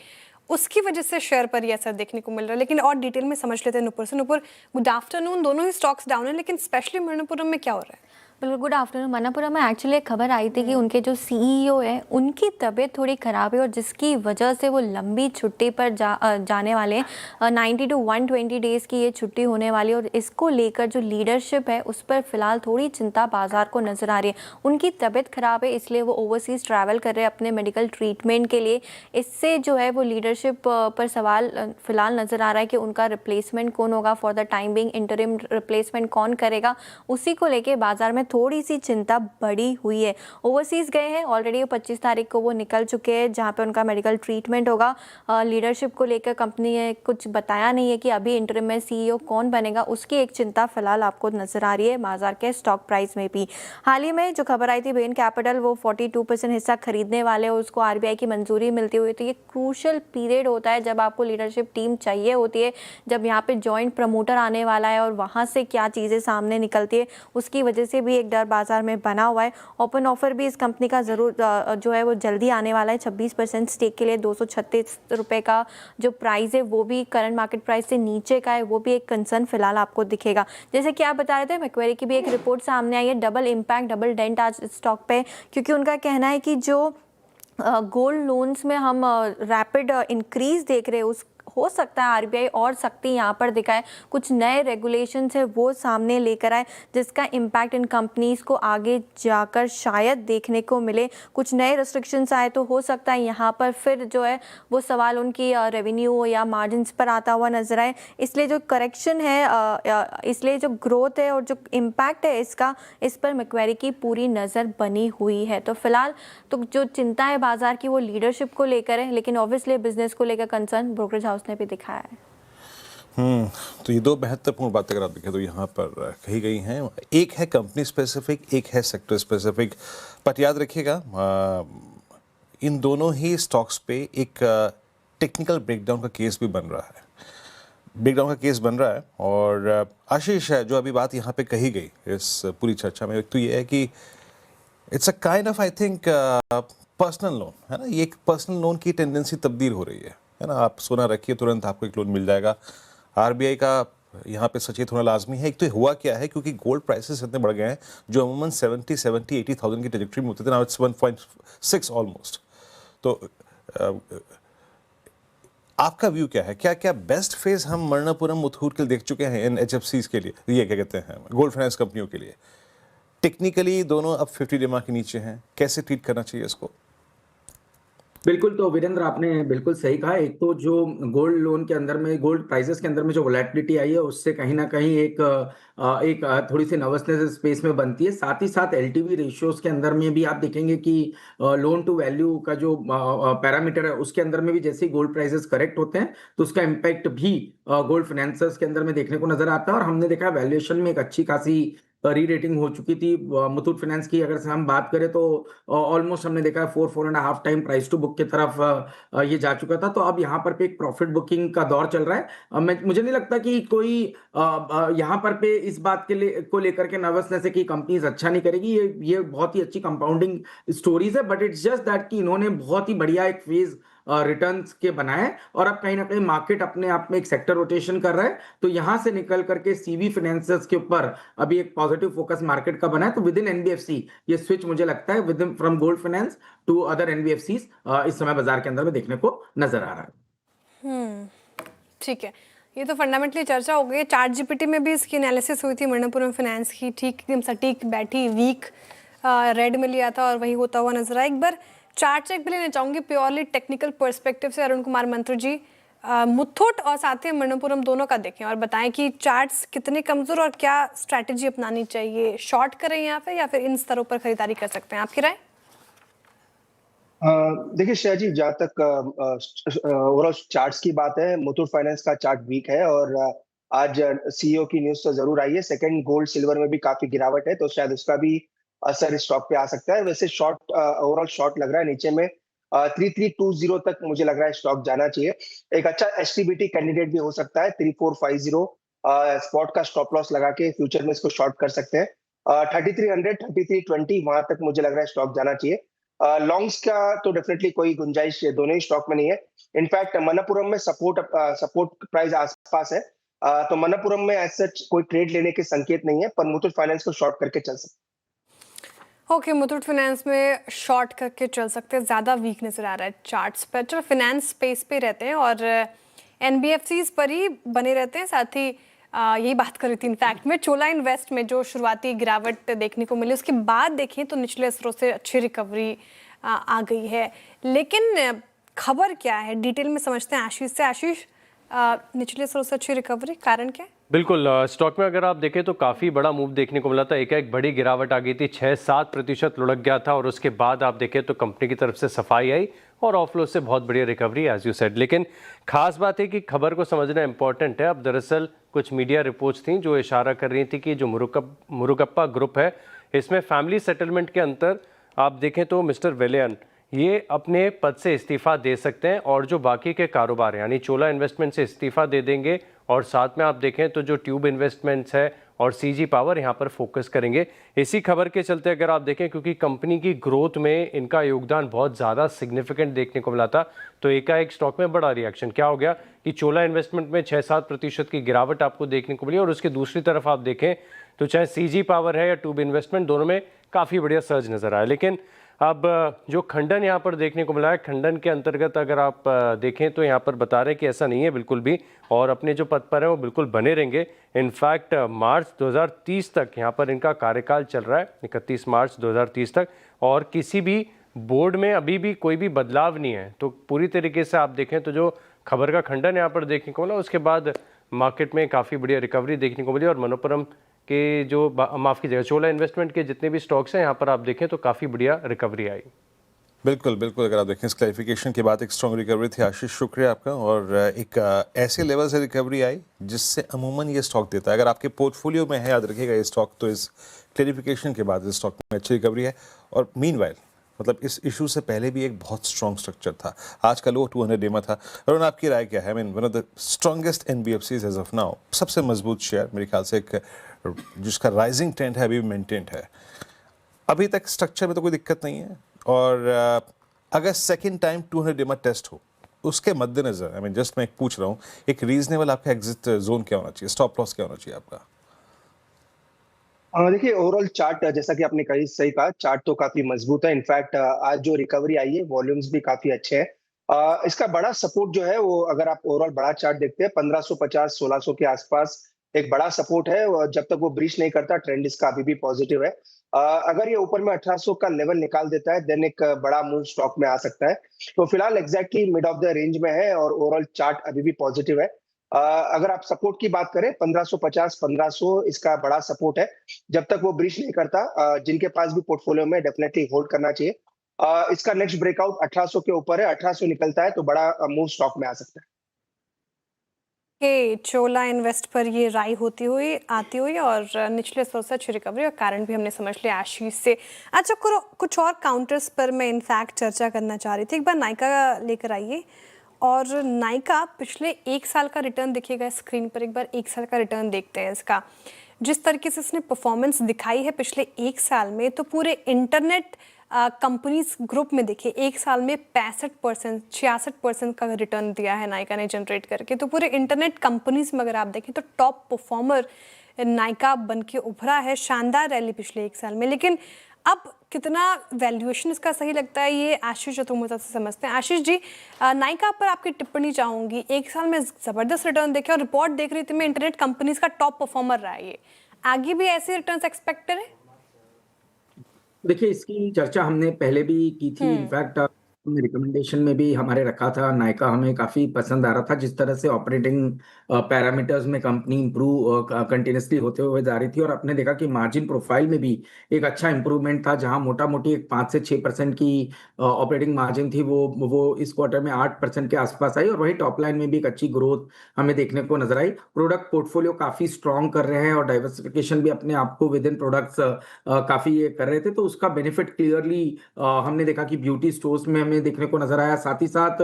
उसकी वजह से शेयर पर ये असर देखने को मिल रहा है। लेकिन और डिटेल में समझ लेते हैं नुपुर से। Nupur, good afternoon. दोनों ही स्टॉक्स डाउन है, लेकिन स्पेशली मणप्पुरम में क्या हो रहा है? बिल्कुल, गुड आफ्टरनून। मणप्पुरम में एक्चुअली एक खबर आई थी कि उनके जो सीईओ है उनकी तबीयत थोड़ी ख़राब है और जिसकी वजह से वो लंबी छुट्टी पर जाने वाले हैं। 90 to 120 डेज़ की ये छुट्टी होने वाली है और इसको लेकर जो लीडरशिप है उस पर फिलहाल थोड़ी चिंता बाजार को नज़र आ रही है। उनकी तबीयत ख़राब है, इसलिए वो ओवरसीज़ ट्रैवल कर रहे हैं अपने मेडिकल ट्रीटमेंट के लिए। इससे जो है वो लीडरशिप पर सवाल फिलहाल नज़र आ रहा है कि उनका रिप्लेसमेंट कौन होगा, for the time being interim replacement कौन करेगा, उसी को लेके बाजार में थोड़ी सी चिंता बढ़ी हुई है। ओवरसीज़ गए हैं ऑलरेडी, 25 तारीख को वो निकल चुके हैं जहां पे उनका मेडिकल ट्रीटमेंट होगा। लीडरशिप को लेकर कंपनी ने कुछ बताया नहीं है कि अभी इंटरिम में सीईओ कौन बनेगा, उसकी एक चिंता फिलहाल आपको नजर आ रही है बाजार के स्टॉक प्राइस में भी। हाल ही में जो खबर आई थी बेन कैपिटल वो 42% हिस्सा खरीदने वाले और उसको आरबीआई की मंजूरी मिलती हुई। तो ये क्रूशल पीरियड होता है जब आपको लीडरशिप टीम चाहिए होती है, जब यहाँ पे जॉइंट प्रमोटर आने वाला है और वहाँ से क्या चीज़ें सामने निकलती है उसकी वजह से भी एक डर बाजार में बना हुआ है। ओपन ऑफर भी इस कंपनी का ज़रूर जो है वो जल्दी आने वाला है। 26% स्टेक के लिए 236 रुपये का जो प्राइस है वो भी करंट मार्केट प्राइस से नीचे का है, वो भी एक कंसर्न फिलहाल आपको दिखेगा। जैसे कि आप बता रहे थे मैक्वेरी की भी एक रिपोर्ट सामने आई है, डबल इम्पैक्ट डबल डेंट आज स्टॉक पे, क्योंकि उनका कहना है कि जो गोल्ड लोन्स में हम रैपिड इंक्रीज देख रहे हैं उस हो सकता है आरबीआई और सख्ती यहाँ पर दिखाए, कुछ नए रेगुलेशंस है वो सामने लेकर आए जिसका इम्पैक्ट इन कंपनीज को आगे जाकर शायद देखने को मिले। कुछ नए रेस्ट्रिक्शंस आए तो हो सकता है यहाँ पर फिर जो है वो सवाल उनकी रेवेन्यू या मार्जिन्स पर आता हुआ नजर आए। इसलिए जो करेक्शन है, इसलिए जो ग्रोथ है और जो इम्पैक्ट है इसका, इस पर मैक्वेरी की पूरी नज़र बनी हुई है। तो फिलहाल तो जो चिंता है बाजार की वो लीडरशिप को लेकर है, लेकिन ऑब्वियसली बिजनेस को लेकर कंसर्न ब्रोकरेज हाउस ने भी दिखाया है। तो ये दो महत्वपूर्ण बातें अगर आप देखें तो यहाँ पर कही गई हैं। एक है कंपनी स्पेसिफिक, एक है सेक्टर स्पेसिफिक। बट याद रखिएगा इन दोनों ही स्टॉक्स पे एक टेक्निकल ब्रेकडाउन का केस भी बन रहा है। और आशीष है जो अभी बात यहाँ पे कही गई इस पूरी चर्चा में, एक तो ये है कि it's a kind of I think personal loan है ना, ये एक पर्सनल लोन की टेंडेंसी तब्दील हो रही है ना। आप सोना रखिए तुरंत आपको एक लोन मिल जाएगा। आरबीआई का यहाँ पे सचेत होना लाजमी है। एक तो हुआ क्या है, क्योंकि गोल्ड प्राइसेस इतने बढ़ गए हैं जो अमूमन 80,000 की ट्रेजेक्टरी में होते थे, नाउ इट्स 1.6 ऑलमोस्ट। तो आपका व्यू क्या है? क्या बेस्ट फेज हम मणप्पुरम मुथूट के देख चुके हैं इन एचएफसीज के लिए, ये क्या कहते हैं गोल्ड फाइनेंस कंपनियों के लिए? टेक्निकली दोनों अब 50 DMA के नीचे हैं, कैसे ट्रीट करना चाहिए इसको? बिल्कुल, तो वीरेंद्र आपने बिल्कुल सही कहा। एक तो जो गोल्ड लोन के अंदर में, गोल्ड प्राइसेस के अंदर में जो वोलेटिलिटी आई है उससे कहीं ना कहीं एक थोड़ी सी नर्वसनेस स्पेस में बनती है। साथ ही साथ एलटीवी रेशियोज के अंदर में भी आप देखेंगे कि लोन टू वैल्यू का जो पैरामीटर है उसके अंदर में भी जैसे ही गोल्ड प्राइसेस करेक्ट होते हैं तो उसका इम्पैक्ट भी गोल्ड फाइनेंसर्स के अंदर में देखने को नजर आता है। और हमने देखा वैल्यूएशन में एक अच्छी खासी री रेटिंग हो चुकी थी मुथूट फाइनेंस की। अगर से हम बात करें तो ऑलमोस्ट हमने देखा है 4.5 टाइम प्राइस टू बुक की तरफ ये जा चुका था। तो अब यहाँ पर पे एक प्रॉफिट बुकिंग का दौर चल रहा है। मुझे नहीं लगता कि कोई यहाँ पर पे इस बात को लेकर के नर्वसनेस है कि कंपनीज अच्छा नहीं करेगी। ये बहुत ही अच्छी कंपाउंडिंग स्टोरीज है, बट इट्स जस्ट दैट कि इन्होंने बहुत ही बढ़िया एक फेज रिटर्न्स के बनाए और अब कहीं ना कहीं मार्केट अपने आप में एक सेक्टर रोटेशन कर रहा है। तो यहां से निकल करके सीवी फाइनेंसर्स के ऊपर अभी एक पॉजिटिव फोकस मार्केट का बना है। तो विद इन एनबीएफसी ये स्विच मुझे लगता है within from gold finance to other NBFCs इस समय बाजार के अंदर में देखने को नजर आ रहा है। ठीक है, ये तो फंडामेंटली चर्चा हो गई। चार्ट जीपीटी में भी इसकी एनालिसिस हुई थी मणप्पुरम फाइनेंस की, ठीक एकदम सटीक बैठी, वीक रेड में लिया था और वही होता हुआ नजर आया। एक बार चार्ट चेक भी लेना चाहूंगी प्योरली टेक्निकल पर्सपेक्टिव से। अरुण कुमार मंत्री जी, मुथूट और साथ ही मणप्पुरम दोनों का देखें और बताएं कि चार्ट्स कितने कमजोर और क्या स्ट्रैटेजी अपनानी चाहिए, शॉर्ट करें यहाँ पे या फिर इन स्तरों पर खरीदारी कर सकते हैं, आपकी राय? देखिए श्रेया जी, जहाँ तक ओवरऑल चार्ट्स की बात है, मुथूट फाइनेंस का चार्ट वीक है और आज सीईओ की न्यूज तो जरूर आई है। सेकंड गोल्ड सिल्वर में भी काफी गिरावट है, तो शायद उसका भी असर इस स्टॉक पे आ सकता है। वैसे शॉर्ट ओवरऑल शॉर्ट लग रहा है नीचे में 3320 तक मुझे लग रहा है स्टॉक जाना चाहिए। एक अच्छा एचटीबीटी कैंडिडेट भी हो सकता है 3450 स्पॉट का स्टॉप लॉस लगा के फ्यूचर में इसको शॉर्ट कर सकते हैं। 3300 3320 वहां तक मुझे लग रहा है स्टॉक जाना चाहिए। लॉन्ग्स का तो डेफिनेटली कोई गुंजाइश दोनों ही स्टॉक में नहीं है। इनफैक्ट मणप्पुरम में सपोर्ट प्राइस आसपास है, तो मणप्पुरम में एज सच कोई ट्रेड लेने के संकेत नहीं है, पर मुथूट फाइनेंस को शॉर्ट करके चल सकते। ओके, मुथूट फाइनेंस में शॉर्ट करके चल सकते हैं, ज़्यादा वीक नजर आ रहा है चार्ट्स पर। चलो फाइनेंस स्पेस पे रहते हैं और एनबीएफसीज पर ही बने रहते हैं। साथ ही यही बात कर रही थी इनफैक्ट में चोला इन्वेस्ट में जो शुरुआती गिरावट देखने को मिली, उसके बाद देखें तो निचले स्तरों से अच्छी रिकवरी आ गई है। लेकिन खबर क्या है, डिटेल में समझते हैं आशीष से। आशीष, निचले स्तरों से अच्छी रिकवरी, कारण क्या है? बिल्कुल, स्टॉक में अगर आप देखें तो काफ़ी बड़ा मूव देखने को मिला था। एक बड़ी गिरावट आ गई थी, 6-7% लुढ़क गया था और उसके बाद आप देखें तो कंपनी की तरफ से सफाई आई और ऑफलो से बहुत बढ़िया रिकवरी एज यू सेड। लेकिन खास बात है कि खबर को समझना इंपॉर्टेंट है। अब दरअसल कुछ मीडिया रिपोर्ट्स थी जो इशारा कर रही थी कि जो मुरुगप्पा ग्रुप है इसमें फैमिली सेटलमेंट के अंतर आप देखें तो मिस्टर वेलियन ये अपने पद से इस्तीफा दे सकते हैं और जो बाकी के कारोबार हैं यानी चोला इन्वेस्टमेंट से इस्तीफा दे देंगे और साथ में आप देखें तो जो ट्यूब इन्वेस्टमेंट्स है और सीजी पावर यहाँ पर फोकस करेंगे। इसी खबर के चलते अगर आप देखें क्योंकि कंपनी की ग्रोथ में इनका योगदान बहुत ज़्यादा सिग्निफिकेंट देखने को मिला था, तो एकाएक स्टॉक में बड़ा रिएक्शन क्या हो गया कि चोला इन्वेस्टमेंट में 6-7% की गिरावट आपको देखने को मिली और उसकी दूसरी तरफ आप देखें तो चाहे सीजी पावर है या ट्यूब इन्वेस्टमेंट दोनों में काफ़ी बढ़िया सर्ज नज़र आया। लेकिन अब जो खंडन यहाँ पर देखने को मिला है, खंडन के अंतर्गत अगर आप देखें तो यहाँ पर बता रहे हैं कि ऐसा नहीं है बिल्कुल भी, और अपने जो पद पर हैं वो बिल्कुल बने रहेंगे। इनफैक्ट मार्च 2030 तक यहाँ पर इनका कार्यकाल चल रहा है, 31 मार्च 2030 तक, और किसी भी बोर्ड में अभी भी कोई भी बदलाव नहीं है। तो पूरी तरीके से आप देखें तो जो खबर का खंडन यहाँ पर देखने को मिला, उसके बाद मार्केट में काफ़ी बढ़िया रिकवरी देखने को मिली, और मनोपुरम के जो माफ़ कीजिएगा चोला इन्वेस्टमेंट के जितने भी स्टॉक्स हैं यहाँ पर आप देखें तो काफ़ी बढ़िया रिकवरी आई। बिल्कुल बिल्कुल, अगर आप देखें इस क्लैरिफिकेशन के बाद एक स्ट्रॉन्ग रिकवरी थी। आशीष, शुक्रिया आपका। और एक ऐसे लेवल से रिकवरी आई जिससे अमूमन ये स्टॉक देता है। अगर आपके पोर्टफोलियो में है, याद रखिएगा ये स्टॉक, तो इस क्लैरिफिकेशन के बाद इस स्टॉक में अच्छी रिकवरी है। और मीनवाइल मतलब इस इशू से पहले भी एक बहुत स्ट्रॉन्ग स्ट्रक्चर था। आज का लो 200 डे में था। और आपकी राय क्या है? I mean one of the strongest NBFCs as of now, सबसे मजबूत शेयर मेरे ख्याल से, एक जिसका राइजिंग ट्रेंड है अभी भी मेंटेन्ड है। अभी तक स्ट्रक्चर में तो कोई दिक्कत नहीं है, और अगर सेकंड टाइम 200 डे में टेस्ट हो उसके मद्देनजर, आई मीन जस्ट मैं पूछ रहा हूँ, एक रीजनेबल आपका एग्जिट जोन क्या होना चाहिए, स्टॉप लॉस क्या होना चाहिए आपका? देखिए, ओवरऑल चार्ट जैसा कि आपने सही कहा, चार्ट तो काफी मजबूत है। इनफैक्ट आज जो रिकवरी आई है, वॉल्यूम्स भी काफी अच्छे हैं। इसका बड़ा सपोर्ट जो है वो, अगर आप ओवरऑल बड़ा चार्ट देखते हैं, 1550-1600 के आसपास एक बड़ा सपोर्ट है। और जब तक वो ब्रीच नहीं करता, ट्रेंड इसका अभी भी पॉजिटिव है। अगर ये ऊपर में 1800 का लेवल निकाल देता है, देन एक बड़ा मूव स्टॉक में आ सकता है। तो फिलहाल exactly mid of the range में है, और ओवरऑल चार्ट अभी भी पॉजिटिव है। अगर आप सपोर्ट की बात करें, 1550-1500 इसका बड़ा सपोर्ट है। जब तक वो ब्रीच नहीं करता, जिनके पास भी पोर्टफोलियो में डेफिनेटली होल्ड करना चाहिए। इसका नेक्स्ट ब्रेकआउट 1800 के ऊपर है, 1800 निकलता है तो बड़ा मूव स्टॉक में आ सकता है। कि चोला इन्वेस्ट पर ये राय होती हुई आती हुई, और निचले स्तर से अच्छी रिकवरी, और कारण भी हमने समझ लिया आशीष से। अच्छा, कुछ और काउंटर्स पर मैं इनफैक्ट चर्चा करना चाह रही थी। एक बार नायका लेकर आइए, और नायका पिछले 1 साल का रिटर्न देखिएगा स्क्रीन पर। एक बार 1 साल का रिटर्न देखते हैं इसका। जिस तरीके से इसने परफॉर्मेंस दिखाई है पिछले 1 साल में, तो पूरे इंटरनेट कंपनीज ग्रुप में देखिए 1 साल में 65%, 66% का रिटर्न दिया है नायका ने जनरेट करके। तो पूरे इंटरनेट कंपनीज में अगर आप देखें तो टॉप परफॉर्मर नायका बन के उभरा है। शानदार रैली पिछले 1 साल में। लेकिन अब कितना वैल्यूएशन इसका सही लगता है, ये आशीष चतुर्वेदी से समझते हैं। आशीष जी, नायका पर आपकी टिप्पणी चाहूंगी। 1 साल में जबरदस्त रिटर्न देखे, और रिपोर्ट देख रही थी मैं, इंटरनेट कंपनीज का टॉप परफॉर्मर रहा है ये। आगे भी ऐसे रिटर्न्स एक्सपेक्टेड है? देखिए, इसकी चर्चा हमने पहले भी की थी। इनफैक्ट रिकमेंडेशन में भी हमारे रखा था। नायका हमें काफी पसंद आ रहा था, जिस तरह से ऑपरेटिंग पैरामीटर्स में कंपनी इंप्रूव कंटिन्यूसली होते हुए जा रही थी। और आपने देखा कि मार्जिन प्रोफाइल में भी एक अच्छा इंप्रूवमेंट था, जहां मोटा मोटी एक 5 से 6% की ऑपरेटिंग मार्जिन थी, वो इस क्वार्टर में 8% के आसपास आई। और वही टॉप लाइन में भी एक अच्छी ग्रोथ हमें देखने को नजर आई। प्रोडक्ट पोर्टफोलियो काफी स्ट्रॉन्ग कर रहे हैं, और डाइवर्सिफिकेशन भी अपने आप को विद इन प्रोडक्ट्स काफी ये कर रहे थे। तो उसका बेनिफिट क्लियरली हमने देखा कि ब्यूटी स्टोर्स में हमें देखने को नजर आया। साथ ही साथ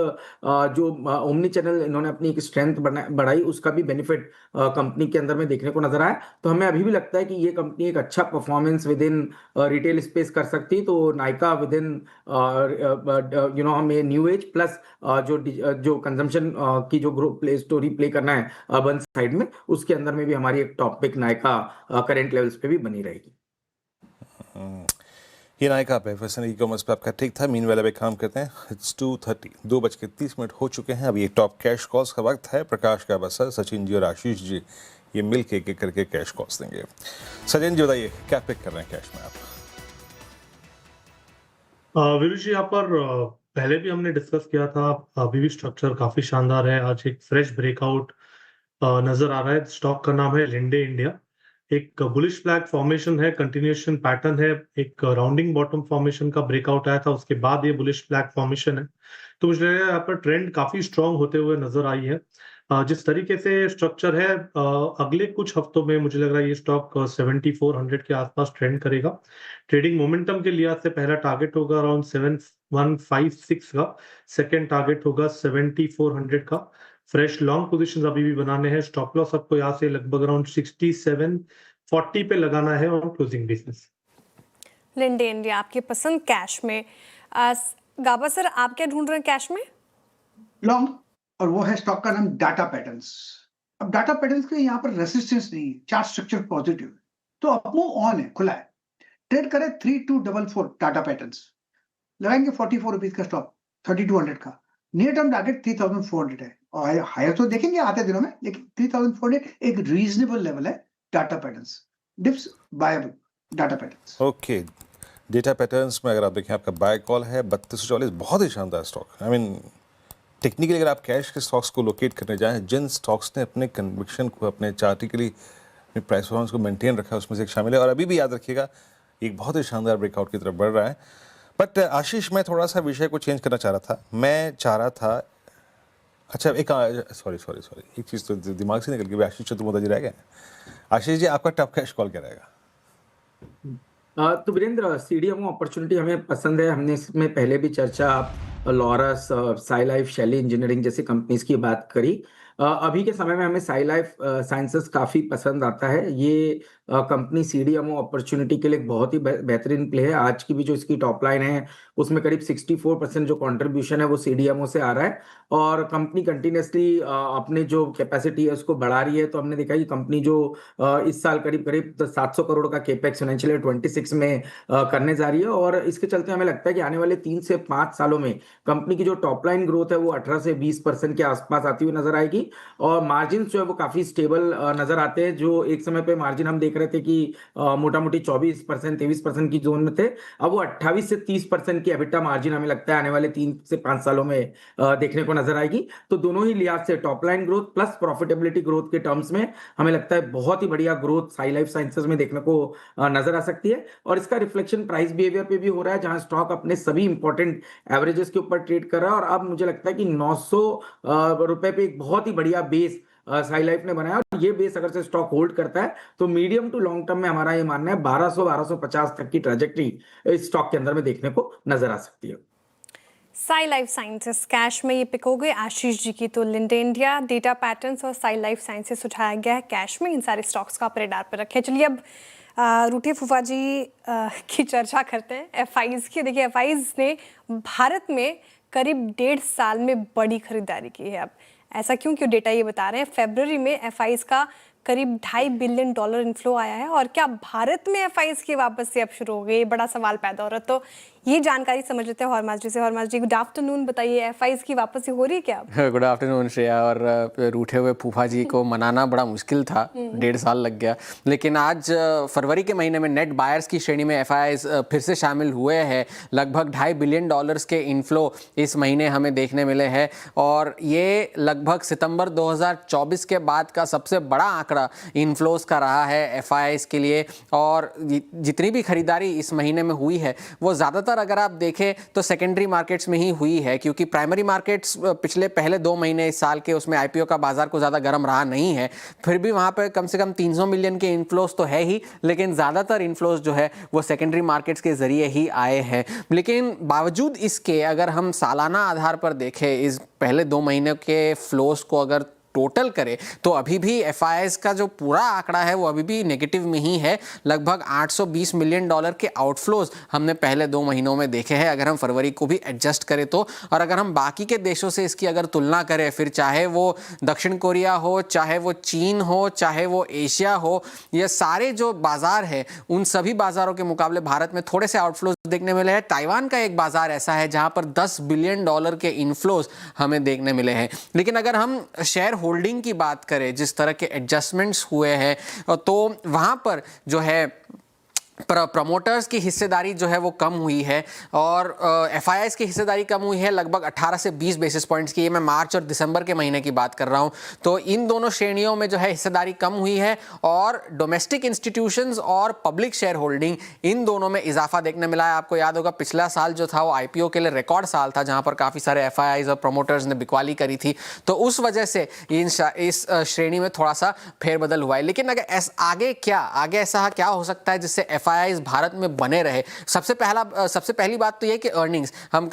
जो ओमनी चैनल इन्होंने अपनी एक स्ट्रेंथ बढ़ाई, उसका भी बेनिफिट कंपनी के अंदर में देखने को नजर आया। तो हमें अभी भी लगता है कि ये कंपनी एक अच्छा performance with in retail space कर सकती है। तो नायका विद इन हमें न्यू एज प्लस जो कंजम्पशन की जो ग्रोथ प्ले स्टोरी प्ले करना है अर्बन साइड में, उसके अंदर में भी हमारी एक top pick Nykaa current levels पे भी बनी रहेगी। ये नायका पे फैशन ई कॉमर्स पे आपका ठीक था। मीन वाले पे काम करते हैं। इट्स 2:30, 2:30 हो चुके हैं। अभी एक टॉप कैश कॉल्स का वक्त है। प्रकाश का बसर, सचिन जी और आशीष जी ये मिल के एक करके कैश कॉल्स देंगे। सचिन जी बताइए, क्या पिक कर रहे हैं कैश में आप? वीरू जी, यहाँ पर पहले भी हमने डिस्कस किया था। अभी भी स्ट्रक्चर काफी शानदार है। आज एक फ्रेश ब्रेकआउट नजर आ रहा है। स्टॉक का नाम है लिंडे इंडिया। एक बुलिश फ्लैग फॉर्मेशन है, कंटिन्यूएशन पैटर्न है। एक राउंडिंग बॉटम फॉर्मेशन का ब्रेकआउट आया था, उसके बाद ये बुलिश फ्लैग फॉर्मेशन है। तो मुझे लग रहा है यहाँ पर ट्रेंड काफी स्ट्रांग होते हुए नजर आई है। जिस तरीके से स्ट्रक्चर है, अगले कुछ हफ्तों में मुझे लग रहा है ये स्टॉक 7400 के आसपास ट्रेंड करेगा। ट्रेडिंग मोमेंटम के लिहाज से पहला टारगेट होगा अराउंड 7156 का, सेकेंड टारगेट होगा 7400 का। फ्रेश लॉन्ग पोजीशंस अभी भी बनाने हैं। स्टॉप लॉस आपको यहाँ से लगभग अराउंड 6740 पे लगाना है on closing business. Linde India आपकी पसंद कैश में। गाबा सर, आप क्या ढूंढ रहे हैं कैश में? लॉन्ग, और वो है स्टॉक का नाम डाटा पैटर्न्स। अब डाटा पैटर्न्स के यहाँ पर रेसिस्टेंस नहीं है, चार्ट स्ट्रक्चर पॉजिटिव है, तो अपमूव ऑन है, खुला है। ट्रेड करें 3244 डाटा पैटर्न्स। लगाएंगे 44 रुपीज का स्टॉप 3200 का। नियर टर्म टारगेट 3400 है और हायर तो देखेंगे आते दिनों में, लेकिन 3400 एक रीजनेबल लेवल है। Data patterns dips Bible data patterns. Okay, data patterns में अगर आप देखें आपका बाय कॉल है 3240, बहुत ही शानदार स्टॉक। आई मीन टेक्निकली अगर आप कैश के स्टॉक्स को लोकेट करने जाएं, जिन स्टॉक्स ने अपने कन्विक्शन को, अपने चार्टिकली अपने प्राइस परफॉर्मेंस को मेंटेन रखा है, उसमें से एक शामिल है और अभी भी याद रखिएगा एक बहुत ही शानदार ब्रेकआउट की तरफ बढ़ रहा है। बट आशीष, मैं थोड़ा सा विषय को चेंज करना चाह रहा था। मैं चाह रहा था, अच्छा एक सॉरी एक चीज़ तो दिमाग से निकल गई, आशीष चतुर्वेदी जी रह गए। आशीष जी, आपका टॉप कैश कॉल क्या रहेगा? तो वीरेंद्र, सीडीएमओ अपॉर्चुनिटी हमें पसंद है। हमने इसमें पहले भी चर्चा लॉरस, साई लाइफ, शैली इंजीनियरिंग जैसी कंपनीज की बात करी। अभी के समय में हमें साई लाइफ साइंसेस काफी पसंद आता है। ये कंपनी सीडीएमओ अपॉर्चुनिटी के लिए एक बहुत ही बेहतरीन प्ले है। आज की भी जो इसकी टॉप लाइन है उसमें करीब 64% जो कंट्रीब्यूशन है वो सीडीएमओ से आ रहा है और कंपनी कंटिन्यूसली अपने जो कैपेसिटी है उसको बढ़ा रही है। तो हमने देखा कि कंपनी जो इस साल करीब 700 करोड़ का केपेक्स फाइनेंशियल ईयर 26 में करने जा रही है और इसके चलते हमें लगता है कि आने वाले 3 से 5 सालों में कंपनी की जो टॉप लाइन ग्रोथ है वो 18 से 20% के आसपास आती हुई नजर आएगी और मार्जिन जो है वो काफी स्टेबल नजर आते हैं। जो एक समय पे मार्जिन हम देख रहे थे कि मोटा मोटी 24% 23% की जोन में थे, अब वो 28 से 30% की एबिटा मार्जिन हमें लगता है आने वाले 3 से 5 सालों में देखने को नजर आएगी। तो दोनों ही लिहाज से top line growth plus profitability growth के टर्म्स में हमें लगता है बहुत ही बढ़िया ग्रोथ साई लाइफ साइंसेस में देखने को नजर आ सकती है और इसका रिफ्लेक्शन प्राइस बिहेवियर पे भी हो रहा है, जहां स्टॉक अपने सभी इंपॉर्टेंट एवरेजेस के ऊपर ट्रेड कर रहा है और अब मुझे लगता है कि 900 रुपए पे एक बहुत ही बढ़िया बेस साई लाइफ ने बनाया और ये बेस अगर से स्टॉक होल्ड करता है तो मीडियम टू लॉन्ग टर्म में हमारा ये मानना है 1200-1250 तक की ट्रैजेक्टरी इस स्टॉक के अंदर में देखने को नजर आ सकती है। साई लाइफ साइंसेस कैश में ये पिक हो गए आशीष जी की। तो लिंडे इंडिया, डेटा पैटर्न्स और साई लाइफ साइंसेस उठाया गया है कैश में। इन सारे स्टॉक्स का आप रेडार पर रखें। चलिए अब रूठे फूफा जी की चर्चा करते हैं एफआईज की। देखिए एफआईज ने भारत में करीब 1.5 साल में बड़ी खरीदारी की है। अब ऐसा क्यों डेटा ये बता रहे हैं। फरवरी में एफआईज का करीब $2.5 बिलियन इनफ्लो आया है और क्या भारत में एफआईज की वापस से अब शुरू हो गई, बड़ा सवाल पैदा हो रहा है। तो ये जानकारी समझ लेते हैं हरमास जी से। हरमास जी, गुड आफ्टरनून। बताइए एफआईज की वापसी हो रही है क्या? Good afternoon Shreya. और रूठे हुए फूफा जी को मनाना बड़ा मुश्किल था, 1.5 साल लग गया, लेकिन आज फरवरी के महीने में नेट बायर्स की श्रेणी में एफआईज फिर से शामिल हुए हैं। लगभग $2.5 बिलियन के इनफ्लो इस महीने हमें देखने मिले हैं और ये लगभग सितंबर 2024 के बाद का सबसे बड़ा आंकड़ा इनफ्लोज का रहा है एफआईज के लिए। और जितनी भी खरीदारी इस महीने में हुई है वो ज़्यादातर अगर आप देखें तो सेकेंडरी मार्केट्स में ही हुई है, क्योंकि प्राइमरी मार्केट्स पहले 2 महीने इस साल के उसमें आईपीओ का बाजार को ज़्यादा गर्म रहा नहीं है। फिर भी वहाँ पर कम से कम 300 मिलियन के इनफ्लोज तो है ही, लेकिन ज़्यादातर इनफ्लोज जो है वो सेकेंडरी मार्केट्स के जरिए ही आए हैं। लेकिन बावजूद इसके अगर हम सालाना आधार पर देखें इस पहले 2 महीने के फ्लोज को अगर टोटल करें तो अभी भी एफआईएस का जो पूरा आंकड़ा है वो अभी भी नेगेटिव में ही है। लगभग $820 मिलियन के आउटफ्लोज हमने पहले 2 महीनों में देखे हैं अगर हम फरवरी को भी एडजस्ट करें तो। और अगर हम बाकी के देशों से इसकी अगर तुलना करें, फिर चाहे वो दक्षिण कोरिया हो, चाहे वो चीन हो, चाहे वो एशिया हो, ये सारे जो बाजार है उन सभी बाजारों के मुकाबले भारत में थोड़े से आउटफ्लोज देखने मिले हैं। ताइवान का एक बाजार ऐसा है जहां पर $10 बिलियन के इनफ्लोज हमें देखने मिले हैं। लेकिन अगर हम शेयर होल्डिंग की बात करें, जिस तरह के एडजस्टमेंट्स हुए हैं, तो वहां पर जो है प्रमोटर्स की हिस्सेदारी जो है वो कम हुई है और एफआईआईज की हिस्सेदारी कम हुई है लगभग 18 से 20 बेसिस पॉइंट्स की। ये मैं मार्च और दिसंबर के महीने की बात कर रहा हूं। तो इन दोनों श्रेणियों में जो है हिस्सेदारी कम हुई है और डोमेस्टिक इंस्टीट्यूशंस और पब्लिक शेयर होल्डिंग इन दोनों में इजाफा देखने मिला है। आपको याद होगा पिछला साल जो था वो आईपीओ के लिए रिकॉर्ड साल था, जहां पर काफ़ी सारे एफआईआईज और प्रमोटर्स ने बिकवाली करी थी। तो उस वजह से इस श्रेणी में थोड़ा सा फेरबदल हुआ है। लेकिन अगर आगे ऐसा क्या हो सकता है जिससे एफआईआईज भारत में बने रहे? सबसे पहली बात तो ये कि अर्निंग्स, हम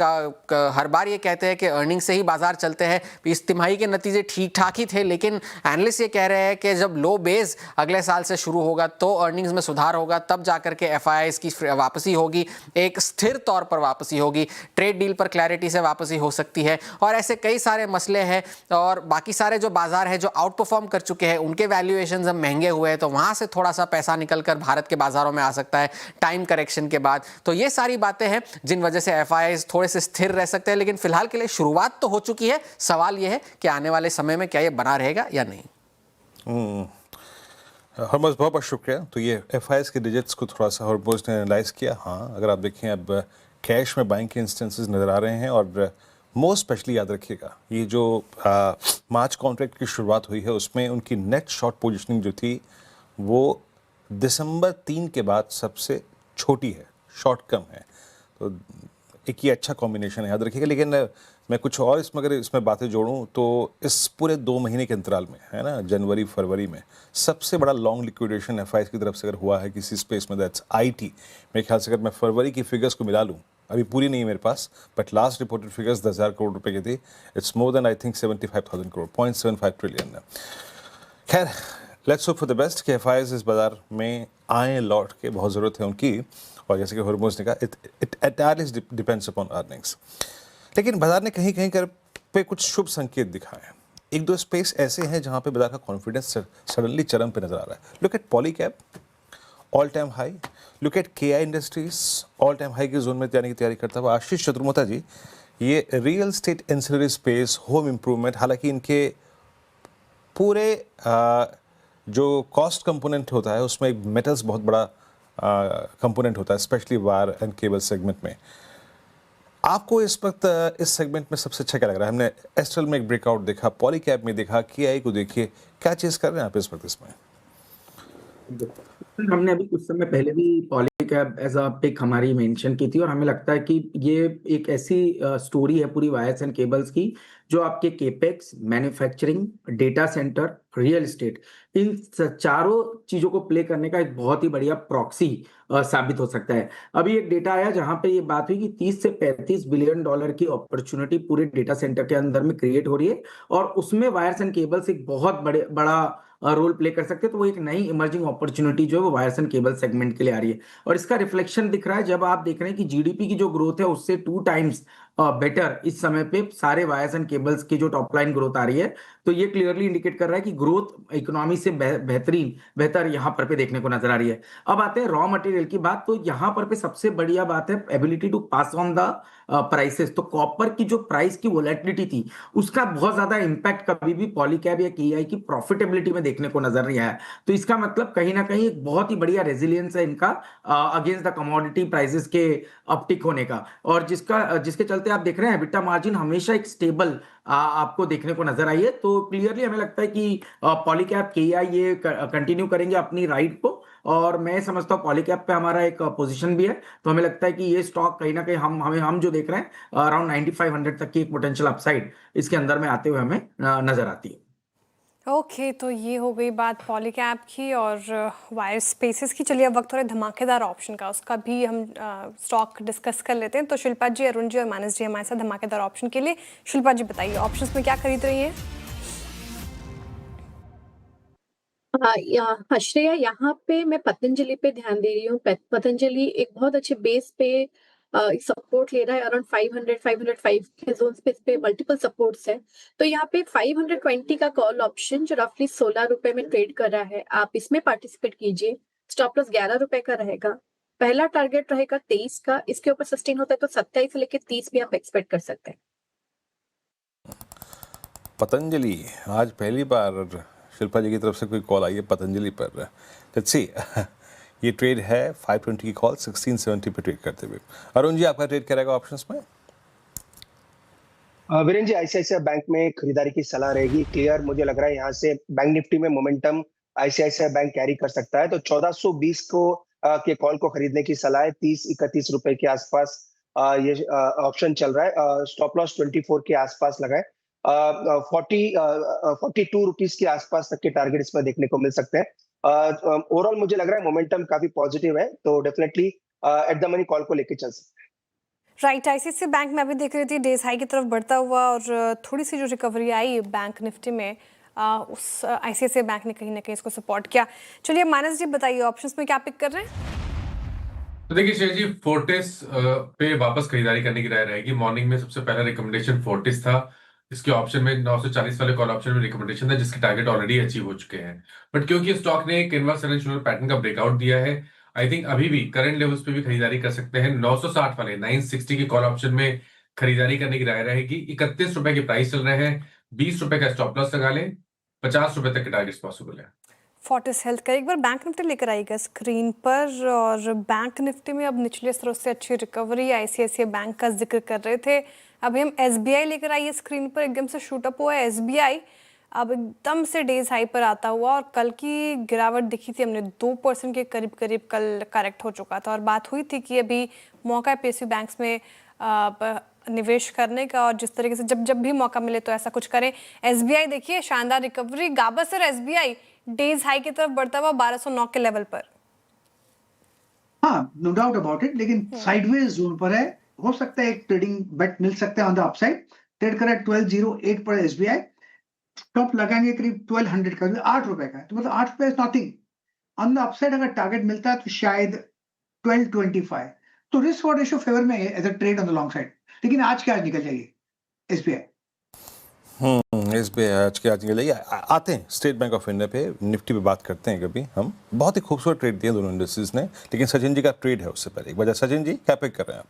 हर बार ये कहते हैं कि अर्निंग्स से ही बाजार चलते हैं। इस तिमाही के नतीजे ठीक ठाक ही थे, लेकिन एनालिस्ट ये कह रहे हैं कि जब लो बेस अगले साल से शुरू होगा तो अर्निंग्स में सुधार होगा, तब जाकर के एफआईआईज की वापसी होगी, एक स्थिर तौर पर वापसी होगी, ट्रेड डील पर क्लैरिटी से वापसी हो सकती है। और ऐसे कई सारे मसले हैं और बाकी सारे जो बाजार है जो आउट परफॉर्म कर चुके हैं उनके वैल्यूएशंस अब महंगे हुए हैं, तो वहां से थोड़ा सा पैसा निकल कर भारत के बाजारों में आ सकता है टाइम करेक्शन के बाद। तो ये सारी बातें हैं जिन वजह से एफआईआईज थोड़े से स्थिर रह सकते हैं, लेकिन फिलहाल के लिए शुरुआत तो हो चुकी है। सवाल ये है कि आने वाले समय में क्या ये बना रहेगा या नहीं। हरमज बहुत बहुत शुक्रिया। तो ये एफआईआईज के डिजिट्स को थोड़ा सा हरमज ने एनालाइज किया। हाँ, अगर आप देखें अब कैश में बाइंग के इंस्टेंसेस नज़र आ रहे हैं, और मोस्ट स्पेशली याद रखिएगा ये जो मार्च कॉन्ट्रैक्ट की शुरुआत हुई है उसमें उनकी नेट शॉर्ट पोजीशनिंग जो थी वो दिसंबर 3 के बाद सबसे छोटी है, शॉर्ट कम है। तो एक ये अच्छा कॉम्बिनेशन है, याद रखिएगा। लेकिन मैं कुछ और इसमें अगर इसमें बातें जोड़ूं तो इस पूरे 2 महीने के अंतराल में, है ना, जनवरी फरवरी में सबसे बड़ा लॉन्ग लिक्विडेशन एफआईआईज की तरफ से अगर हुआ है किसी स्पेस में, दैट्स आईटी। मेरे ख्याल से अगर मैं फरवरी की फिगर्स को मिला लूं, अभी पूरी नहीं है मेरे पास, but last reported figures 10,000 crore रुपए की थी। It's more than I think 75,000 crore, 0.75 trillion. खैर, let's hope for the best कि एफआईआईज इस बाजार में आए लौट के, बहुत ज़रूरत है उनकी। और जैसे कि हरमज ने कहा, it at least depends upon earnings. लेकिन बाजार ने कहीं कहीं कर पे कुछ शुभ संकेत दिखाए हैं। एक दो स्पेस ऐसे हैं जहां पे बाजार का कॉन्फिडेंस सडनली चरम पे नजर आ रहा है। Look at Polycab, all time high. Look at KEI industries, all time high के जोन में जाने की तैयारी करता हुआ। आशीष चतुर्मोता जी, ये real estate ancillary space, home improvement, हालांकि इनके पूरे जो कॉस्ट कंपोनेंट होता है उसमें एक मेटल्स बहुत बड़ा कंपोनेंट होता है, specially wire and cable segment में। आपको इस वक्त इस सेगमेंट में सबसे अच्छा क्या लग रहा है? हमने एस्ट्रल में एक ब्रेकआउट देखा, पॉलीकैब में देखा, केआई को देखिए, क्या चीज कर रहे हैं आप इस वक्त इसमें? हमने अभी कुछ समय पहले भी पॉलीकैब एज अ पिक हमारी मेंशन की थी, और हमें लगता है कि ये एक ऐसी स्टोरी है पूरी वायर्स एंड केबल्स की जो आपके capex, manufacturing, data centre, real estate, इन चारों चीजों को प्ले करने का एक बहुत ही बढ़िया प्रॉक्सी साबित हो सकता है। अभी एक डेटा आया जहां पे ये बात हुई कि 30 से 35 बिलियन डॉलर की अपॉर्चुनिटी पूरे डेटा सेंटर के अंदर में क्रिएट हो रही है, और उसमें वायर्स एंड केबल्स एक बहुत बड़ा रोल प्ले कर सकते हैं। तो वो एक नई इमर्जिंग अपॉर्चुनिटी जो है वो वायर्स एंड केबल सेगमेंट के लिए आ रही है, और इसका रिफ्लेक्शन दिख रहा है जब आप देख रहे हैं कि जीडीपी की जो ग्रोथ है उससे 2 टाइम्स बेटर इस समय पे सारे वायर्स एंड केबल्स की जो टॉप लाइन ग्रोथ आ रही है। तो ये क्लियरली इंडिकेट कर रहा है कि ग्रोथ इकोनॉमी से बेहतर यहाँ पर पे देखने को नजर आ रही है। अब आते हैं रॉ मटेरियल की बात। तो यहाँ पर पे सबसे बढ़िया बात है ability to pass on the prices. तो कॉपर की जो प्राइस की वोलेटिलिटी थी उसका बहुत ज्यादा इंपैक्ट कभी भी पॉलीकैब या केआई की प्रॉफिटेबिलिटी में देखने को नजर नहीं आया। तो इसका मतलब कहीं ना कहीं एक बहुत ही बढ़िया रेजिलियंस है इनका अगेंस्ट द कमोडिटी प्राइसेस के अपटिक होने का, और जिसके चलते आप देख रहे हैं एबिटा मार्जिन हमेशा एक स्टेबल आपको देखने को नजर आई है। तो क्लियरली हमें लगता है कि पॉलीकैब केआई ये कंटिन्यू करेंगे अपनी राइड को, और मैं समझता हूँ पॉलीकैब पे हमारा एक पोजीशन भी है। तो हमें लगता है कि ये स्टॉक कहीं ना कहीं हम जो देख रहे हैं अराउंड 9500 तक की एक पोटेंशियल अपसाइड इसके अंदर में आते हुए हमें नजर आती है। ओके, तो ये हो गई बात पॉलीकैब की और वायर स्पेसेस की। चलिए अब वक्त हो रहा है धमाकेदार ऑप्शन का, उसका भी हम स्टॉक डिस्कस कर लेते हैं। तो शिल्पा जी, अरुण जी और मानस जी हमारे साथ धमाकेदार ऑप्शन के लिए। शिल्पा जी बताइए, ऑप्शंस में क्या खरीद रही हैं? श्रेया, यहाँ पे मैं पतंजलि पे ध्यान दे रही हूँ। पतंजलि एक बहुत अच्छे बेस पे सपोर्ट ले रहा है अराउंड 500 505 के जोन पे, इस पे मल्टीपल सपोर्ट्स है। तो यहाँ पे 520 का कॉल ऑप्शन जो रफली 16 रुपए में ट्रेड कर रहा है, आप इसमें पार्टिसिपेट कीजिए। स्टॉप लॉस 11 रुपए का रहेगा। पहला टारगेट रहेगा 23 का, इसके ऊपर सस्टेन होता है तो 27 से लेकर 30 भी आप एक्सपेक्ट कर सकते हैं। पतंजलि, आज पहली बार शिल्पा जी की तरफ से कोई कॉल आई है पतंजलि पर। लेट्स सी, ये ट्रेड है 520 की कॉल 1670 पे ट्रेड करते हुए। अरुण जी, आपका ट्रेड क्या रहेगा ऑप्शंस में? वीरेन जी, आईसीआईसीआई बैंक में खरीदारी की सलाह रहेगी। क्लियर मुझे लग रहा है यहाँ से बैंक निफ्टी में मोमेंटम आईसीआईसीआई बैंक कैरी कर सकता है। तो 1420 को के कॉल को खरीदने की सलाह है। 30-31 रुपए के आसपास ये ऑप्शन चल रहा है। स्टॉप लॉस 24 के आसपास लगाए। 42 रुपीस के आसपास तक के टारगेट इसमें देखने को मिल सकते हैं। ओवरऑल मुझे लग रहा है मोमेंटम काफी पॉजिटिव है, तो definitely at the money call को लेके चल सकते हैं। राइट, आईसीआईसीआई बैंक में अभी देख रही थी डेज हाई की तरफ बढ़ता हुआ, और थोड़ी सी जो रिकवरी आई बैंक निफ्टी में उस आईसीआईसीआई बैंक ने कहीं ना कहीं इसको सपोर्ट किया। चलिए मानस जी बताइए, ऑप्शंस में क्या पिक कर रहे हैं? तो देखिए शेर जी, फोर्टिस पे वापस खरीदारी करने की राय रहेगी। मॉर्निंग में सबसे पहला रिकमेंडेशन फोर्टिस था। इसके ऑप्शन में 940 वाले कॉल ऑप्शन में रिकमेंडेशन था जिसके टारगेट ऑलरेडी अचीव हो चुके हैं। बट क्योंकि स्टॉक ने एक इनवर्स पैटर्न का ब्रेकआउट दिया है, आई थिंक अभी भी करंट लेवल्स पे भी खरीदारी कर सकते हैं। 960 वाले 960 की कॉल ऑप्शन में खरीदारी करने की राय रहेगी। 31 रुपए के प्राइस चल रहे हैं, 20 रुपए का स्टॉप लॉस लगा लें, 50 रुपए तक के टारगेट्स पॉसिबल है। फोर्टिस हेल्थ का एक बार बैंक निफ्टी लेकर आएगा स्क्रीन पर, और बैंक निफ्टी में अब निचले स्रोत से अच्छी रिकवरी। आईसीआईसीआई बैंक का जिक्र कर रहे थे, अभी हम एसबीआई लेकर आइए स्क्रीन पर। एकदम से शूट अप हुआ है एसबीआई, अब एकदम से डेज हाई पर आता हुआ, और कल की गिरावट दिखी थी हमने 2% के करीब करीब कल करेक्ट हो चुका था, और बात हुई थी कि अभी मौका है पीएसयू बैंक्स में निवेश करने का, और जिस तरीके से जब भी मौका मिले तो ऐसा कुछ करें। एसबीआई देखिए शानदार रिकवरी, गाबसर एसबीआई डेज हाई की तरफ बढ़ता हुआ 1209 के लेवल पर। हाँ, नो डाउट अबाउट इट, लेकिन साइडवेज जोन पर है, हो सकता है एक ट्रेडिंग बेट मिल सकता है ऑन द अपसाइड। ट्रेड करा 1208 पर एसबीआई, स्टॉप लगाएंगे करीब 1200 का, 8 रुपए का, तो मतलब 8 रुपए is nothing. On the upside अगर टारगेट मिलता है तो शायद 1225, तो रिस्क और रेशियो फेवर में as a trade on the long side. लेकिन आज के आज निकल जाएगी एसबीआई। एसबीआई आज निकल जाएगी। आते हैं स्टेट बैंक ऑफ इंडिया पे, निफ्टी पे बात करते हैं कभी हम। बहुत ही खूबसूरत ट्रेड दिए दोनों इंडस्ट्रीज ने, लेकिन सचिन जी का ट्रेड है उससे पहले एक वजह। सचिन जी क्या पिक कर रहे हैं आप?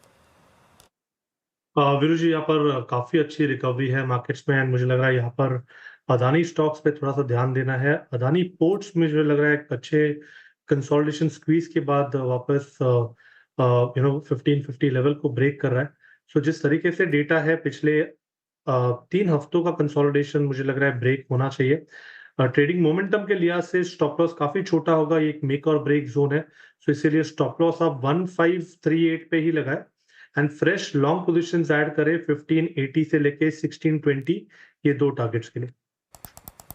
वीरू जी, यहाँ पर काफी अच्छी रिकवरी है मार्केट्स में, एंड मुझे लग रहा है यहाँ पर अदानी स्टॉक्स पे थोड़ा सा ध्यान देना है। अदानी पोर्ट्स में मुझे लग रहा है एक अच्छे कंसोलिडेशन स्क्वीज के बाद वापस 1550 लेवल को ब्रेक कर रहा है। सो जिस तरीके से डेटा है पिछले 3 हफ्तों का कंसोलिडेशन मुझे लग रहा है ब्रेक होना चाहिए। ट्रेडिंग मोमेंटम के लिहाज से स्टॉप लॉस काफी छोटा होगा, ये एक मेक और ब्रेक जोन है, सो इसीलिए स्टॉप लॉस आप 1538 पे ही लगाए, and fresh long positions add करें 1580 से लेके 1620, ये 2 टारगेट्स के लिए।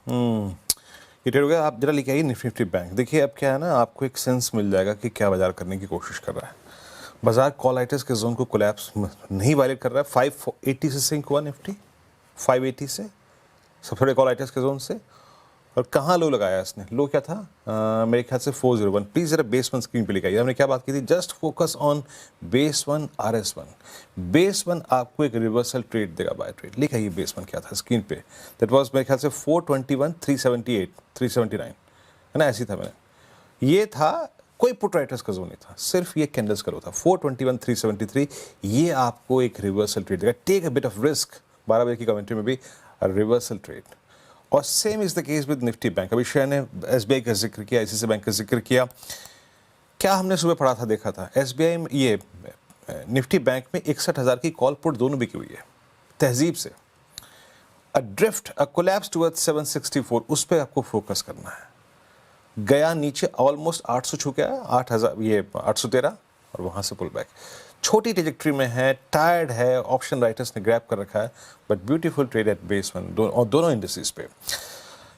ये ट्रेड हो गया। आप जरा लेके आइए निफ्टी बैंक। देखिए अब क्या है ना, आपको एक सेंस मिल जाएगा कि क्या बाजार करने की कोशिश कर रहा है। बाजार कॉलाइटिस के जोन को कोलैप्स नहीं वायलेट कर रहा है। 580 से सिंक हुआ निफ्टी, 580 से सबसे बड़े कॉलाइटिस के जोन से। और कहाँ लो लगाया इसने? लो क्या था? मेरे ख्याल से 401। प्लीज़ जरा बेस 1 स्क्रीन पे लिखाइए। हमने क्या बात की थी? Just focus on base 1 RS1। Base 1 आपको एक रिवर्सल ट्रेड देगा, बाय ट्रेड। लिखाइए बेस 1 क्या था स्क्रीन पे। दैट वाज मेरे ख्याल से 421 378 379 है ना, ऐसी था। मैंने ये था, कोई पुट राइटर्स का जोन नहीं था, सिर्फ ये कैंडल्स का लो था। 421 373, ये आपको एक रिवर्सल ट्रेड देगा। Take a bit of risk. 12 बजे की कमेंट्री में भी रिवर्सल ट्रेड। और same is the case with Nifty bank. अभी शेयर ने एसबीआई का जिक्र किया, आईसीआईसीआई बैंक का जिक्र किया। क्या हमने सुबह पढ़ा था, देखा था? एसबीआई में, ये निफ्टी बैंक में 61,000 की कॉल पुट दोनों बिकी हुई है तहजीब से। अ ड्रिफ्ट, अ कोलैप्स टुवर्ड्स 764, उस पर आपको फोकस करना है। गया नीचे ऑलमोस्ट 800 छू गया, 8000, ये 813, और वहाँ से पुल बैक। छोटी ट्रेजेक्ट्री में है, टायर्ड है, ऑप्शन राइटर्स ने ग्रैब कर रखा है, but beautiful trade at base 1 और दोनों इंडस्ट्रीज पे।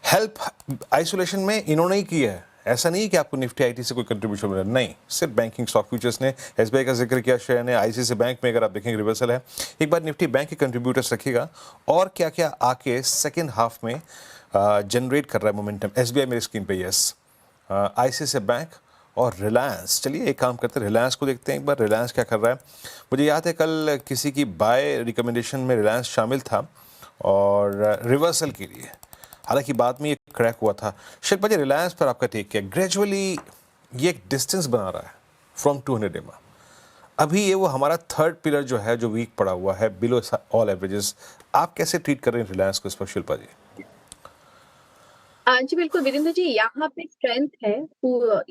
हेल्प आइसोलेशन में इन्होंने ही की है, ऐसा नहीं कि आपको निफ्टी आईटी से कोई कंट्रीब्यूशन मिला, नहीं, सिर्फ बैंकिंग स्टॉक फ्यूचर्स ने। एसबीआई का जिक्र किया शेयर ने, आईसीआईसीआई बैंक में अगर आप देखेंगे रिवर्सल है। एक बार निफ्टी बैंक के कंट्रीब्यूटर्स रखिएगा, और क्या क्या आके सेकेंड हाफ में जनरेट कर रहा है मोमेंटम। एसबीआई मेरी स्क्रीन पे, यस, आईसीआईसीआई बैंक और रिलायंस। चलिए एक काम करते हैं, रिलायंस को देखते हैं एक बार, रिलायंस क्या कर रहा है। मुझे याद है कल किसी की बाय रिकमेंडेशन में रिलायंस शामिल था, और रिवर्सल के लिए, हालांकि बाद में ये क्रैक हुआ था। शिल्पा जी, रिलायंस पर आपका टेक क्या? ग्रेजुअली ये एक डिस्टेंस बना रहा है फ्रॉम 200 EMA। अभी ये वो हमारा थर्ड पिलर जो है, जो वीक पड़ा हुआ है बिलो ऑल एवरेजेस। आप कैसे ट्रीट कर रहे हैं रिलायंस को इस पर शिल्पा जी? जी बिल्कुल वीरेंद्र जी, यहाँ पे स्ट्रेंथ है।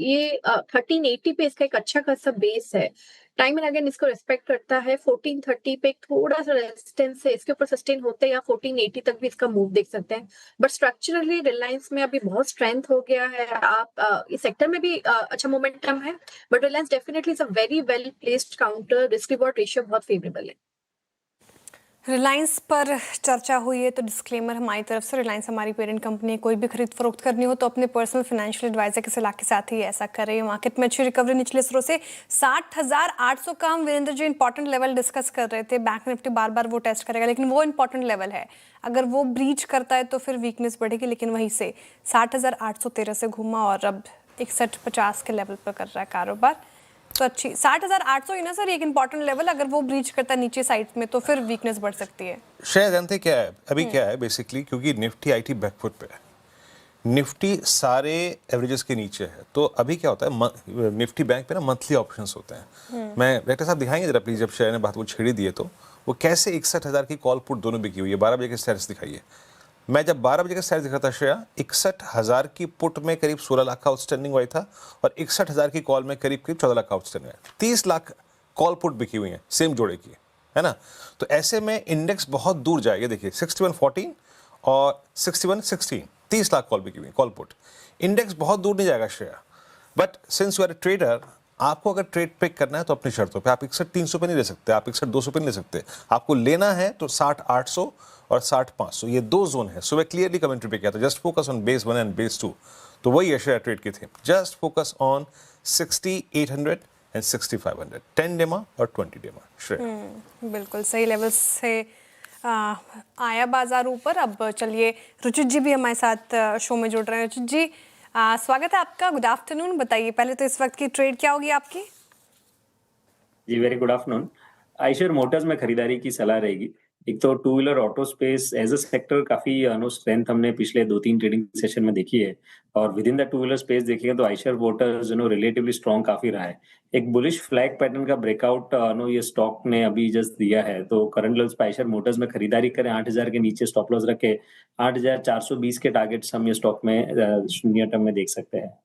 ये 1380 पे इसका एक अच्छा खासा बेस है। टाइम एंड अगेन इसको रिस्पेक्ट करता है। 1430 पे एक थोड़ा सा रेजिस्टेंस है, इसके ऊपर सस्टेन होते हैं या 1480 तक भी इसका मूव देख सकते हैं। बट स्ट्रक्चरली रिलायंस में अभी बहुत स्ट्रेंथ हो गया है। आप इस सेक्टर में भी अच्छा मोमेंटम है, but Reliance definitely is a very well placed counter. Risk reward ratio बहुत फेवरेबल है। रिलायंस पर चर्चा हुई है तो डिस्क्लेमर हमारी तरफ से, रिलायंस हमारी पेरेंट कंपनी है। कोई भी खरीद फरोख्त करनी हो तो अपने पर्सनल फाइनेंशियल एडवाइजर की सलाह के साथ ही ऐसा करें। मार्केट में अच्छी रिकवरी निचले स्रोत से 60,800 का हम Virendra ji important level discuss कर रहे थे। बैंक निफ्टी बार बार वो टेस्ट करेगा, लेकिन वो इंपॉर्टेंट लेवल है, अगर वो ब्रीच करता है तो फिर वीकनेस बढ़ेगी। लेकिन वहीं से 60,813 से घूमा और अब 6150 के लेवल पर कर रहा है कारोबार, तो अच्छी 60,800 ही ना सर, एक इंपॉर्टेंट लेवल। अगर वो ब्रीच करता है नीचे साइड में तो फिर वीकनेस बढ़ सकती है। शायद जानते क्या है अभी, क्या है बेसिकली, क्योंकि निफ्टी आईटी बैकफुट पे है। निफ्टी सारे एवरेजेस के नीचे है। तो अभी क्या होता है, निफ्टी बैंक पे ना मंथली ऑप्शंस होते हैं। मैं डायरेक्टर साहब दिखाएंगे जरा प्लीज, जब शेयर ने बात को छेड़ी दिए तो वो कैसे 61,000 की कॉल पुट दोनों बिकी हुई है। 12 बजे के स्टेटस दिखाइए। मैं जब 12 बजे का स्टेटस दिखा था श्रेया, 61,000 की पुट में करीब 16 लाख का आउटस्टैंडिंग हुआ था और 61,000 की कॉल में करीब 14 लाख का आउटस्टैंडिंग है। 30 लाख कॉल पुट बिकी हुई है सेम जोड़े की, है ना। तो ऐसे में इंडेक्स बहुत दूर जाएगा। देखिए 61-14 और 61-16, 30 लाख कॉल बिकी हुई कॉल पुट। इंडेक्स बहुत दूर नहीं जाएगा Shreya, but since you are a trader, आपको अगर ट्रेड पिक करना है तो अपनी शर्तों पे। आप 61-300 पे नहीं ले सकते, आप 61-200 पे नहीं ले सकते। आपको लेना है तो 60-800 और 60-500, ये दो जोन है। सो मैं क्लियरली कमेंट्री पे किया था, just focus on base 1 and base 2। तो वही है शेयर ट्रेड की थी, जस्ट फोकस ऑन 60-800 एंड 60-500, 10 डेमा और 20 डेमा। श्रेया बिल्कुल सही लेवल से आया बाजार ऊपर। अब चलिए रुचित जी भी हमारे साथ शो में जुड़ रहे हैं। रुचित जी स्वागत है आपका, गुड आफ्टरनून। बताइए पहले तो इस वक्त की ट्रेड क्या होगी आपकी? जी very good afternoon. Eicher Motors में खरीदारी की सलाह रहेगी। एक तो two wheeler auto space as a sector काफी स्ट्रेंथ हमने पिछले 2-3 ट्रेडिंग सेशन में देखी है, और with in the two wheeler space देखिएगा तो आइशर मोटर्स रिलेटिवली स्ट्रॉन्ग काफी रहा है। एक बुलिश फ्लैग पैटर्न का ब्रेकआउट ये स्टॉक ने अभी जस्ट दिया है। तो करंट लेवल्स पे आइशर मोटर्स में खरीदारी करें, 8,000 के नीचे स्टॉप लॉस रखे, 8,420 के टारगेट्स हम ये स्टॉक में नियर टर्म में देख सकते हैं।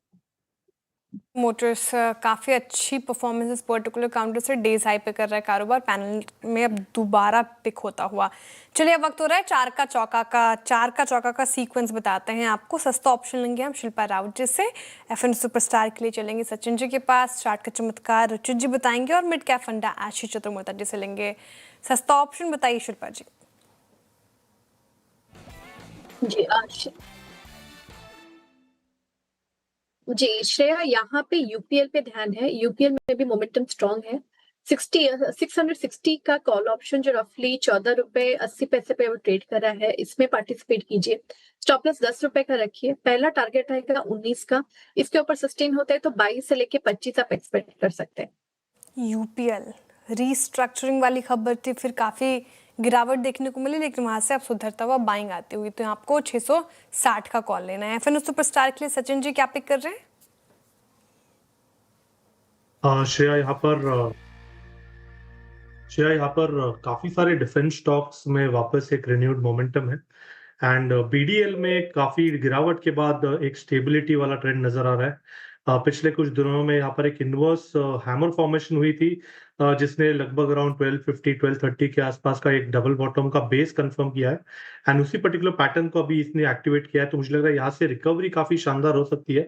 मोटर्स काफ़ी अच्छी परफॉर्मेंस इस पर्टिकुलर काउंटर से डेज हाई पे कर रहा है कारोबार, पैनल में अब दोबारा पिक होता हुआ। चलिए अब वक्त हो रहा है चार का चौका का सीक्वेंस बताते हैं आपको। सस्ता ऑप्शन लेंगे हम शिल्पा राउत जी से, FN सुपरस्टार के लिए चलेंगे सचिन जी के पास, चार्ट का चमत्कार रुचित जी बताएंगे, और मिड कैप फंडा आशीष चतुर्वेदी जी से लेंगे सस्ता ऑप्शन। बताइए शिल्पा जी। जी श्रेया, यहाँ पे यूपीएल पे ध्यान है। यूपीएल में भी मोमेंटम स्ट्रॉन्ग है। 660 का कॉल ऑप्शन जो रफली 14 रुपए 80 पैसे पे वो ट्रेड कर रहा है, इसमें पार्टिसिपेट कीजिए। स्टॉप लॉस 10 रुपए का रखिए। पहला टारगेट रहेगा 19 का, इसके ऊपर सस्टेन होता है तो 22 से लेके 25 आप एक्सपेक्ट कर सकते हैं। यूपीएल रीस्ट्रक्चरिंग वाली खबर थी, फिर काफी गिरावट देखने को मिली, लेकिन वहां से अब सुधरता हुआ बाइंग आती हुई। तो आपको 660 का कॉल लेना है। FN सुपरस्टार के लिए सचिन जी क्या पिक कर रहे हैं? श्रेया यहाँ पर काफी सारे डिफेंस स्टॉक्स में वापस एक रिन्यूड मोमेंटम है, एंड BDL में काफी गिरावट के बाद एक स्टेबिलिटी वाला ट्रेंड नजर आ रहा है। पिछले कुछ दिनों में यहाँ पर एक इनवर्स हैमर फॉर्मेशन हुई थी, जिसने लगभग अराउंड 1250-1230 के आसपास का एक डबल बॉटम का बेस कंफर्म किया है, एंड उसी पर्टिकुलर पैटर्न को अभी इसने एक्टिवेट किया है। तो मुझे लग रहा है यहाँ से रिकवरी काफी शानदार हो सकती है।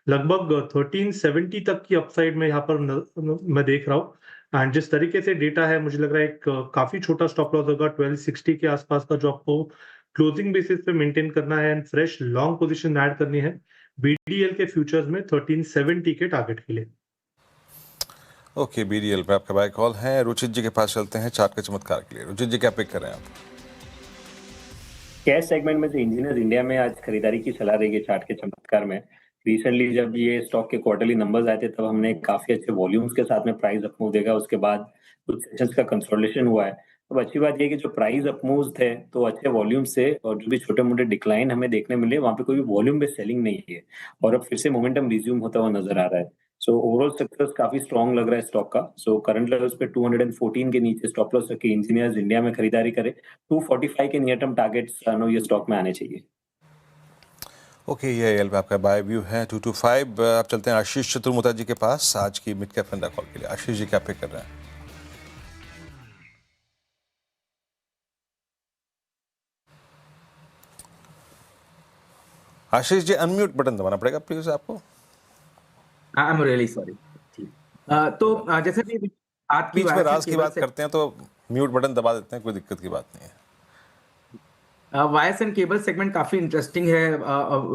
लगभग 1370 तक की अपसाइड में यहाँ पर मैं देख रहा हूँ, एंड जिस तरीके से डेटा है मुझे लग रहा है एक काफी छोटा स्टॉप लॉस होगा 1260 के आसपास का, जो आपको क्लोजिंग बेसिस पे मेंटेन करना है, and fresh long position add करनी है BDL के फ्यूचर्स में 1370 के टारगेट के लिए। ओके, BDL पे आपका बाय कॉल है। रुचित जी के पास चलते हैं चार्ट के चमत्कार के लिए। रुचित जी क्या पिक कर रहे हैं आप? कैश सेगमेंट में से इंजीनियर्स इंडिया में आज खरीदारी की सलाह देगी चार्ट के चमत्कार में। रिसेंटली जब ये स्टॉक के क्वार्टरली नंबर्स आए थे तब हमने काफी अच्छे वॉल्यूम्स के साथ में प्राइस अप मूव देखा। उसके बाद कुछ सेशंस का कंसोलिडेशन हुआ है। अब अच्छी बात ये है कि जो प्राइस अप मूव्स थे तो अच्छे वॉल्यूम से, और जो भी छोटे मोटे डिक्लाइन हमें देखने मिले वहां पे कोई भी वॉल्यूम बेस्ड सेलिंग नहीं है, और अब फिर से मोमेंटम रिज्यूम होता हुआ नजर आ रहा है। सो ओवरऑल सक्सेस काफी स्ट्रॉन्ग लग रहा है स्टॉक का। सो करंट लेवल्स पे 214 के नीचे स्टॉप लॉस रखे इंजीनियर्स इंडिया में खरीदारी करे। 245 के नियर टर्म टारगेट्स ये स्टॉक में आने चाहिए। ओके, ये एल पे आपका बाय व्यू है 225। आप चलते हैं आशीष चतुर्वेदी जी के पास आज की मिड कैप फंडा कॉल के लिए। आशीष जी क्या पिक कर रहे हैं? आशीष जी अनम्यूट बटन दबाना पड़ेगा प्लीज आपको। I am really sorry. तो जैसे कि बीच में राज की बात करते हैं तो म्यूट बटन दबा देते हैं, कोई दिक्कत की बात नहीं है। वायर्स एंड केबल सेगमेंट काफी इंटरेस्टिंग है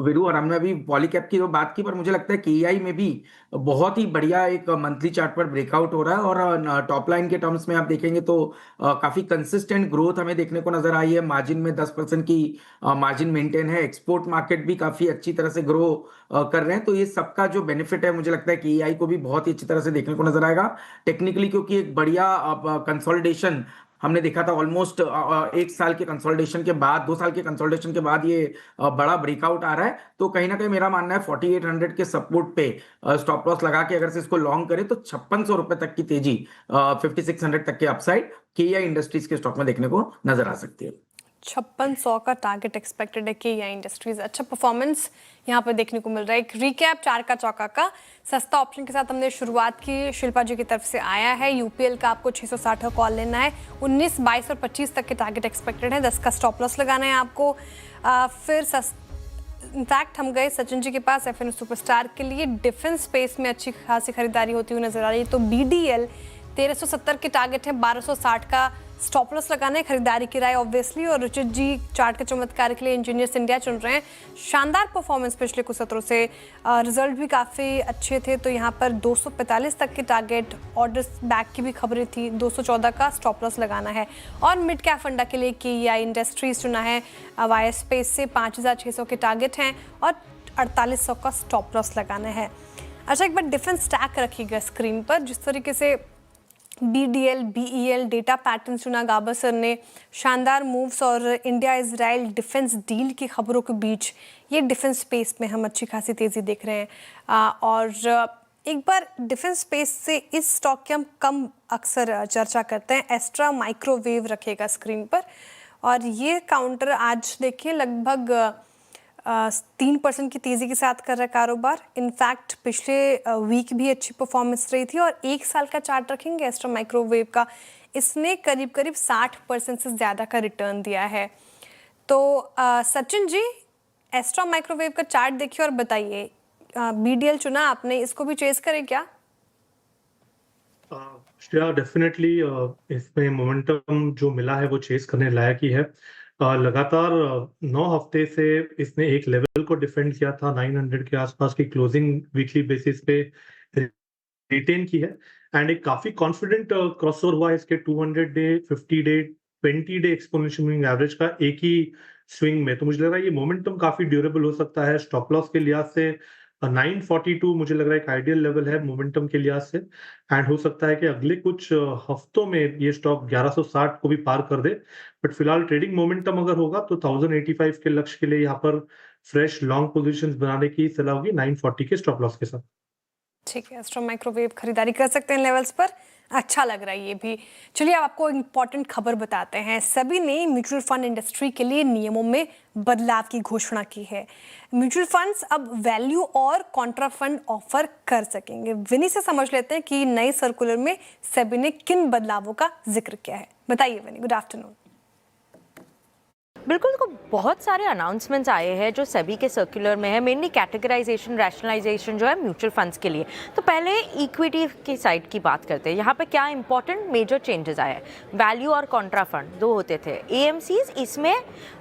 वीरू, और हमने अभी पॉलीकैप की तो बात की, पर मुझे लगता है KEI में भी बहुत ही बढ़िया एक मंथली चार्ट पर ब्रेकआउट हो रहा है, और टॉप लाइन के टर्म्स में आप देखेंगे तो काफी कंसिस्टेंट ग्रोथ हमें देखने को नजर आई है। मार्जिन में 10% की मार्जिन मेंटेन है। एक्सपोर्ट मार्केट भी काफी अच्छी तरह से ग्रो कर रहे हैं। तो ये सबका जो बेनिफिट है मुझे लगता है KEI को भी बहुत ही अच्छी तरह से देखने को नजर आएगा टेक्निकली, क्योंकि एक बढ़िया कंसोलिडेशन हमने देखा था ऑलमोस्ट 1 साल के कंसोलिडेशन के बाद, 2 साल के कंसोलिडेशन के बाद ये बड़ा ब्रेकआउट आ रहा है। तो कहीं ना कहीं मेरा मानना है 4800 के सपोर्ट पे स्टॉप लॉस लगा के अगर से इसको लॉन्ग करे तो 5600 रुपए तक की तेजी, 5600 तक के अपसाइड KEI इंडस्ट्रीज के स्टॉक में देखने को नजर आ सकती है। 5600 का टारगेट एक्सपेक्टेड है KEI इंडस्ट्रीज। अच्छा परफॉर्मेंस यहाँ पे देखने को मिल रहा है। एक रिकैप चार का चौका का सस्ता ऑप्शन के साथ हमने शुरुआत की, शिल्पा जी की तरफ से आया है। UPL का आपको 660 का कॉल लेना है, 19, 22 और 25 तक के टारगेट एक्सपेक्टेड है, 10 का स्टॉप लॉस लगाना है आपको। फिर इनफैक्ट हम गए सचिन जी के पास FN सुपरस्टार के लिए, डिफेंस स्पेस में अच्छी खासी खरीदारी होती हुई नजर आ रही है। तो BDL 1370 के टारगेट है, 1260 का स्टॉप लॉस लगाना है, खरीदारी की राय ऑब्वियसली। और रुचित जी चार्ट के चमत्कार के लिए इंजीनियर्स इंडिया चुन रहे हैं। शानदार परफॉर्मेंस पिछले कुछ सत्रों से, रिजल्ट भी काफ़ी अच्छे थे। तो यहाँ पर 245 तक के टारगेट, ऑर्डर्स बैक की भी खबरें थी, 214 का स्टॉप लॉस लगाना है। और मिड कैप फंडा के लिए KEI इंडस्ट्रीज चुना है, वाई स्पेस से 5600 के टारगेट हैं और 4800 का स्टॉप लॉस लगाना है। अच्छा एक बार डिफेंस स्टैक रखिएगा स्क्रीन पर। जिस तरीके से BDL, BEL डेटा पैटर्न चुना गाबा सर ने, शानदार मूव्स और इंडिया इजराइल डिफेंस डील की खबरों के बीच ये डिफेंस स्पेस में हम अच्छी खासी तेज़ी देख रहे हैं। और एक बार डिफेंस स्पेस से इस स्टॉक की हम कम अक्सर चर्चा करते हैं। एस्ट्रा माइक्रोवेव रखेगा स्क्रीन पर और ये काउंटर आज देखिए लगभग 3% की तेज़ी के साथ कर रहा है कारोबार। इनफैक्ट पिछले वीक भी अच्छी परफॉर्मेंस रही थी। और 1 साल का चार्ट रखेंगे एस्ट्रा माइक्रोवेव का, इसने करीब करीब 60% से ज़्यादा का रिटर्न दिया है। तो सचिन जी एस्ट्रा माइक्रोवेव का चार्ट देखिए और बताइए, BDL चुना आपने, इसको भी चेस करें क्या? श्रेया डेफिनेटली इसमें मोमेंटम जो मिला है वो चेस करने लायक ही है। लगातार 9 हफ्ते से इसने एक लेवल को डिफेंड किया था, 900 के आसपास की क्लोजिंग वीकली बेसिस पे रिटेन की है एंड एक काफी कॉन्फिडेंट क्रॉसओवर हुआ है इसके 200 day, 50 day, 20 day exponential moving average का एक ही स्विंग में। तो मुझे लग रहा है ये मोमेंटम काफी ड्यूरेबल हो सकता है। स्टॉप लॉस के लिहाज से 942 मुझे लग रहा है एक आइडियल लेवल है मोमेंटम के लिहाज से एंड हो सकता है कि अगले कुछ हफ्तों में ये स्टॉक 1160 को भी पार कर दे। बट फिलहाल ट्रेडिंग मोमेंटम अगर होगा तो 1085 के लक्ष्य के लिए यहाँ पर फ्रेश लॉन्ग पोजीशंस बनाने की सलाह होगी 940 के स्टॉप लॉस के साथ। ठीक है, एस्ट्रा माइक्रोवेव खरीदारी कर सकते हैं लेवल्स पर, अच्छा लग रहा है ये भी। चलिए आपको इंपॉर्टेंट खबर बताते हैं। सभी ने म्यूचुअल फंड इंडस्ट्री के लिए नियमों में बदलाव की घोषणा की है। म्यूचुअल फंड्स अब वैल्यू और कॉन्ट्रा फंड ऑफर कर सकेंगे। विनी से समझ लेते हैं कि नए सर्कुलर में सभी ने किन बदलावों का जिक्र किया है। बताइए विनी, गुड आफ्टरनून। बिल्कुल, तो बहुत सारे अनाउंसमेंट्स आए हैं जो सेबी के सर्कुलर में है, मेनली कैटेगराइजेशन, रैशनलाइजेशन जो है म्यूचुअल फंड्स के लिए। तो पहले इक्विटी की साइड की बात करते हैं। यहाँ पे क्या इंपॉर्टेंट मेजर चेंजेस आए हैं। वैल्यू और कॉन्ट्रा फंड दो होते थे। AMCs इसमें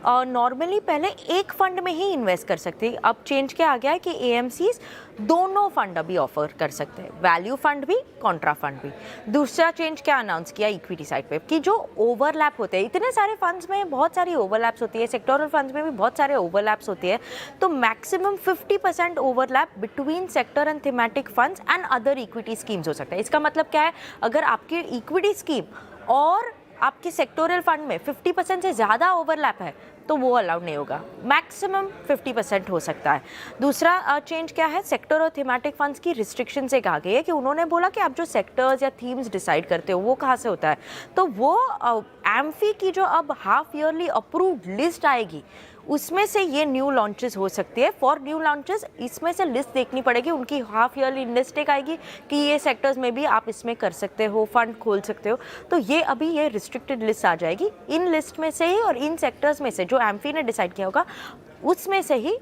नॉर्मली पहले एक फंड में ही इन्वेस्ट कर सकते हैं, अब चेंज क्या आ गया है कि AMCs दोनों फंड अभी ऑफर कर सकते हैं, वैल्यू फंड भी, कॉन्ट्रा फंड भी। दूसरा चेंज क्या अनाउंस किया इक्विटी साइड पे कि जो ओवरलैप होते हैं, इतने सारे फंड्स में बहुत सारी ओवरलैप्स होती है, सेक्टोरल फंड्स में भी बहुत सारे ओवरलैप्स होती है, तो maximum 50% overlap between sector and thematic funds and other equity schemes हो सकता है। इसका मतलब क्या है, अगर आपकी इक्विटी स्कीम और आपके सेक्टोरल फंड में 50% से ज़्यादा ओवरलैप है तो वो अलाउड नहीं होगा, मैक्सिमम 50% हो सकता है। दूसरा चेंज क्या है, सेक्टर और थीमेटिक फंड्स की रिस्ट्रिक्शन से कहा गया है कि उन्होंने बोला कि आप जो सेक्टर्स या थीम्स डिसाइड करते हो वो कहाँ से होता है, तो वो एम्फी की जो अब हाफ ईयरली अप्रूव्ड लिस्ट आएगी उसमें से ये न्यू लॉन्चेस हो सकती है। फॉर न्यू लॉन्चेस इसमें से लिस्ट देखनी पड़ेगी, उनकी हाफ ईयरली लिस्ट एक आएगी कि ये सेक्टर्स में भी आप इसमें कर सकते हो, फंड खोल सकते हो, तो ये अभी ये रिस्ट्रिक्टेड लिस्ट आ जाएगी। इन लिस्ट में से ही और इन सेक्टर्स में से जो एम्फी ने डिसाइड किया होगा उसमें से ही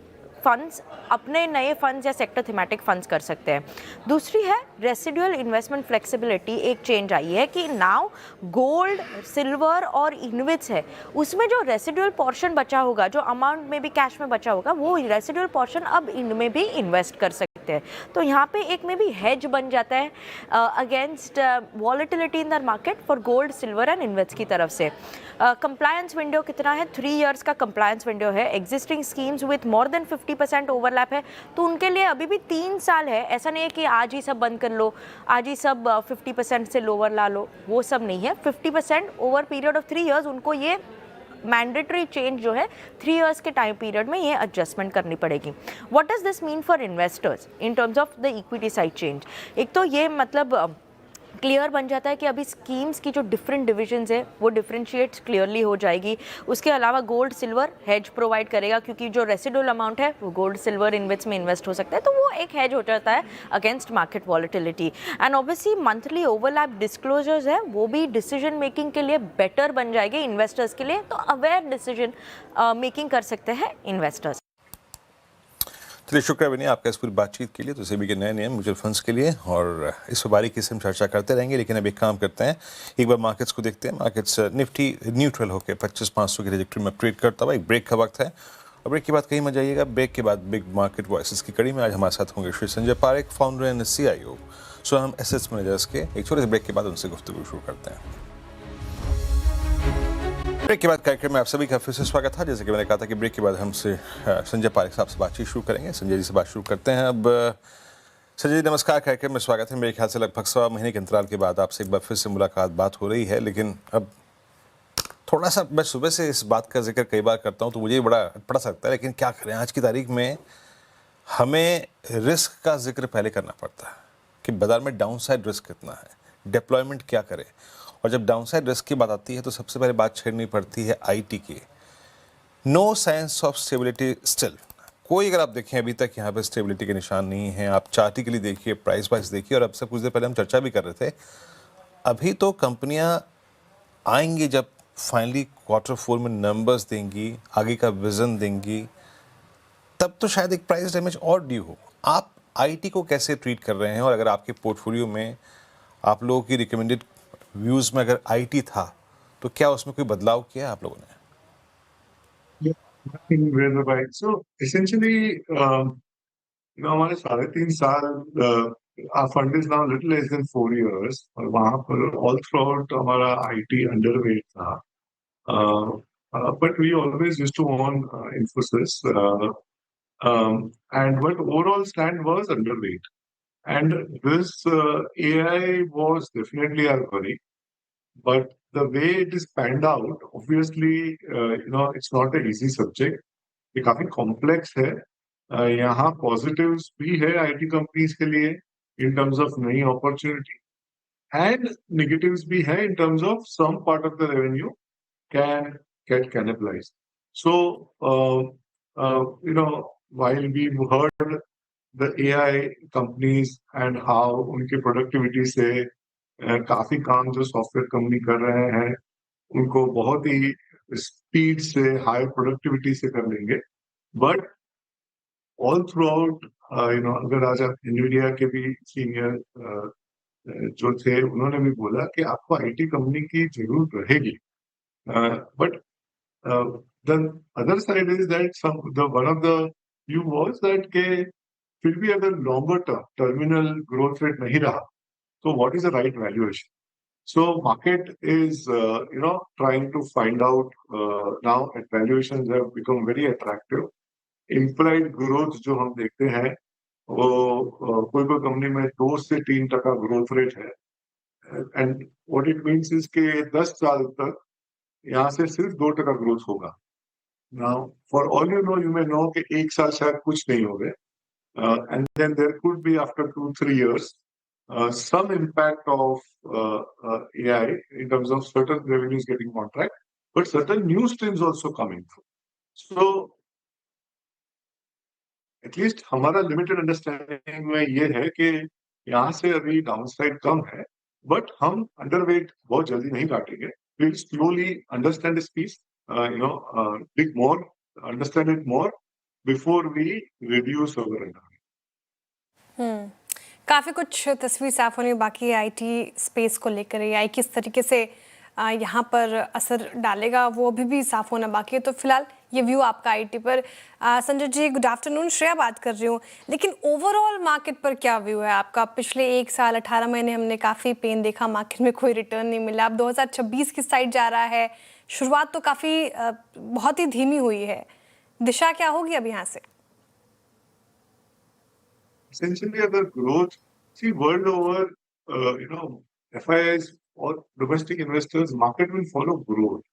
फंड्स अपने नए फंड्स या सेक्टर थीमेटिक फंड्स कर सकते हैं। दूसरी है रेसिडुअल इन्वेस्टमेंट फ्लेक्सिबिलिटी, एक चेंज आई है कि नाउ गोल्ड, सिल्वर और इन्विट्स है, उसमें जो रेसिडुअल पोर्शन बचा होगा, जो अमाउंट में भी कैश में बचा होगा, वो रेसिडुअल पोर्शन अब इनमें भी इन्वेस्ट कर सकते हैं। तो यहाँ पे एक में भी हेज बन जाता है against volatility in the market for gold, silver and InvITs की तरफ से। कंप्लायंस विंडो कितना है, 3 इयर्स का कंप्लायंस विंडो है। Existing schemes with more than 50 50% overlap है, तो उनके लिए अभी भी 3 साल है। ऐसा नहीं है कि आज ही सब बंद कर लो, आज ही सब 50% से लोअर ला लो, वो सब नहीं है। 50% ओवर पीरियड ऑफ 3 इयर्स उनको ये मैंडेटरी चेंज जो है 3 इयर्स के टाइम पीरियड में ये एडजस्टमेंट करनी पड़ेगी। What does this mean for investors in terms of the equity side change? एक तो ये मतलब क्लियर बन जाता है कि अभी स्कीम्स की जो डिफरेंट डिविजन्स है वो डिफरेंशिएट क्लियरली हो जाएगी। उसके अलावा गोल्ड सिल्वर हेज प्रोवाइड करेगा, क्योंकि जो रेसिडुअल अमाउंट है वो गोल्ड सिल्वर इन्वेस्ट में इन्वेस्ट हो सकता है, तो वो एक हेज हो जाता है against market volatility. And obviously monthly overlap disclosures है वो भी डिसीजन मेकिंग के लिए बेटर बन जाएगी इन्वेस्टर्स के लिए, तो अवेयर डिसीजन मेकिंग कर सकते हैं इन्वेस्टर्स। चलिए, शुक्रिया विनय आपका इस पूरी बातचीत के लिए, तो सेबी के नए नियम म्यूचुअल फंड्स के लिए, और इस पर बारीकी से हम चर्चा करते रहेंगे। लेकिन अब एक काम करते हैं, एक बार मार्केट्स को देखते हैं। मार्केट्स निफ्टी न्यूट्रल होकर 25,500 की ट्रेजेक्टरी में ट्रेड करता हुआ। एक ब्रेक का वक्त है और ब्रेक के बाद कहीं मत जाइएगा। ब्रेक के बाद बिग मार्केट वॉइसेस की कड़ी में आज हमारे साथ होंगे Shri Sanjay Parekh, founder and CIO Soham assets managers के। एक छोटे से ब्रेक के बाद उनसे गुफ्तगू शुरू करते हैं। ब्रेक के बाद कार्यक्रम में आप सभी का फिर से स्वागत था। जैसे कि मैंने कहा था कि ब्रेक के बाद हमसे संजय पारेख साहब से बातचीत शुरू करेंगे। संजय जी से बात शुरू करते हैं। अब संजय जी नमस्कार, कार्यक्रम में स्वागत है। मेरे ख्याल से लगभग 1.25 महीने के अंतराल के बाद आपसे एक बार फिर से मुलाकात बात हो रही है। लेकिन अब थोड़ा सा मैं सुबह से इस बात का जिक्र कई बार करता हूँ तो मुझे बड़ा अटपटा सा लगता है, लेकिन क्या करें, आज की तारीख में हमें रिस्क का जिक्र पहले करना पड़ता है कि बाजार में डाउन साइड रिस्क कितना है, डिप्लॉयमेंट क्या करें। और जब डाउनसाइड रिस्क की बात आती है तो सबसे पहले बात छेड़नी पड़ती है IT की। No signs of stability still. कोई अगर आप देखें अभी तक यहाँ पे स्टेबिलिटी के निशान नहीं है। आप चार्टिकली देखिए, प्राइस वाइज देखिए, और अब से कुछ देर पहले हम चर्चा भी कर रहे थे, अभी तो कंपनियाँ आएंगी जब फाइनली Q4 में नंबर्स देंगी, आगे का विजन देंगी, तब तो शायद एक प्राइस डैमेज और ड्यू हो। आप IT को कैसे ट्रीट कर रहे हैं, और अगर आपके पोर्टफोलियो में आप लोगों की रिकमेंडेड व्यूज में अगर IT था तो क्या उसमें कोई बदलाव किया है आप लोगों ने? So essentially, हमारे 3.5 साल our fund is now little less than 4 years, और वहाँ पर all throughout हमारा IT underweight था, but we always used to own Infosys, and but overall stand was underweight. And this AI was definitely our worry, but the way it is panned out, obviously, it's not an easy subject. ये काफी complex है। यहाँ positives भी है IT companies के लिए in terms of नई opportunity, and negatives भी है in terms of some part of the revenue can get cannibalized. So, while we heard the AI companies and how उनके productivity से काफी काम जो सॉफ्टवेयर कंपनी कर रहे हैं उनको बहुत ही स्पीड से, हाई प्रोडक्टिविटी से कर लेंगे, बट ऑल थ्रू आउट अगर आज आप एनवीडिया के भी सीनियर जो थे उन्होंने भी बोला कि आपको IT कंपनी की जरूरत रहेगी, but the other side is that one of the view was that के फिर भी अगर longer term terminal growth rate नहीं रहा तो what is the right valuation? So market is trying to find out now at valuations have become very attractive. Implied growth जो हम देखते हैं वो कोई कंपनी में 2 से 3% ग्रोथ रेट है, and what it means is कि 10 साल तक यहाँ से सिर्फ 2% ग्रोथ होगा। Now for all you may know कि 1 साल शायद कुछ नहीं होगा, and then there could be after 2-3 years some impact of AI in terms of certain revenues getting contract, but certain new streams also coming through. So at least हमारा limited understanding में ये है कि यहाँ से अभी downside कम है, but हम underweight बहुत जल्दी नहीं काटेंगे. We'll slowly understand this piece, dig more, understand it more before we reduce our underweight. काफ़ी कुछ तस्वीर साफ होने बाकी है IT स्पेस को लेकर। AI किस तरीके से यहाँ पर असर डालेगा वो अभी भी साफ होना बाकी है। तो फिलहाल ये व्यू आपका IT पर। संजय जी गुड आफ्टरनून, श्रेया बात कर रही हूँ। लेकिन ओवरऑल मार्केट पर क्या व्यू है आपका? पिछले 1 साल 18 महीने हमने काफ़ी पेन देखा, मार्केट में कोई रिटर्न नहीं मिला। अब 2026 की साइड जा रहा है, शुरुआत तो काफ़ी बहुत ही धीमी हुई है। दिशा क्या होगी अब यहाँ से? essentially अगर growth, see world over, FIIs और domestic investors market will follow growth,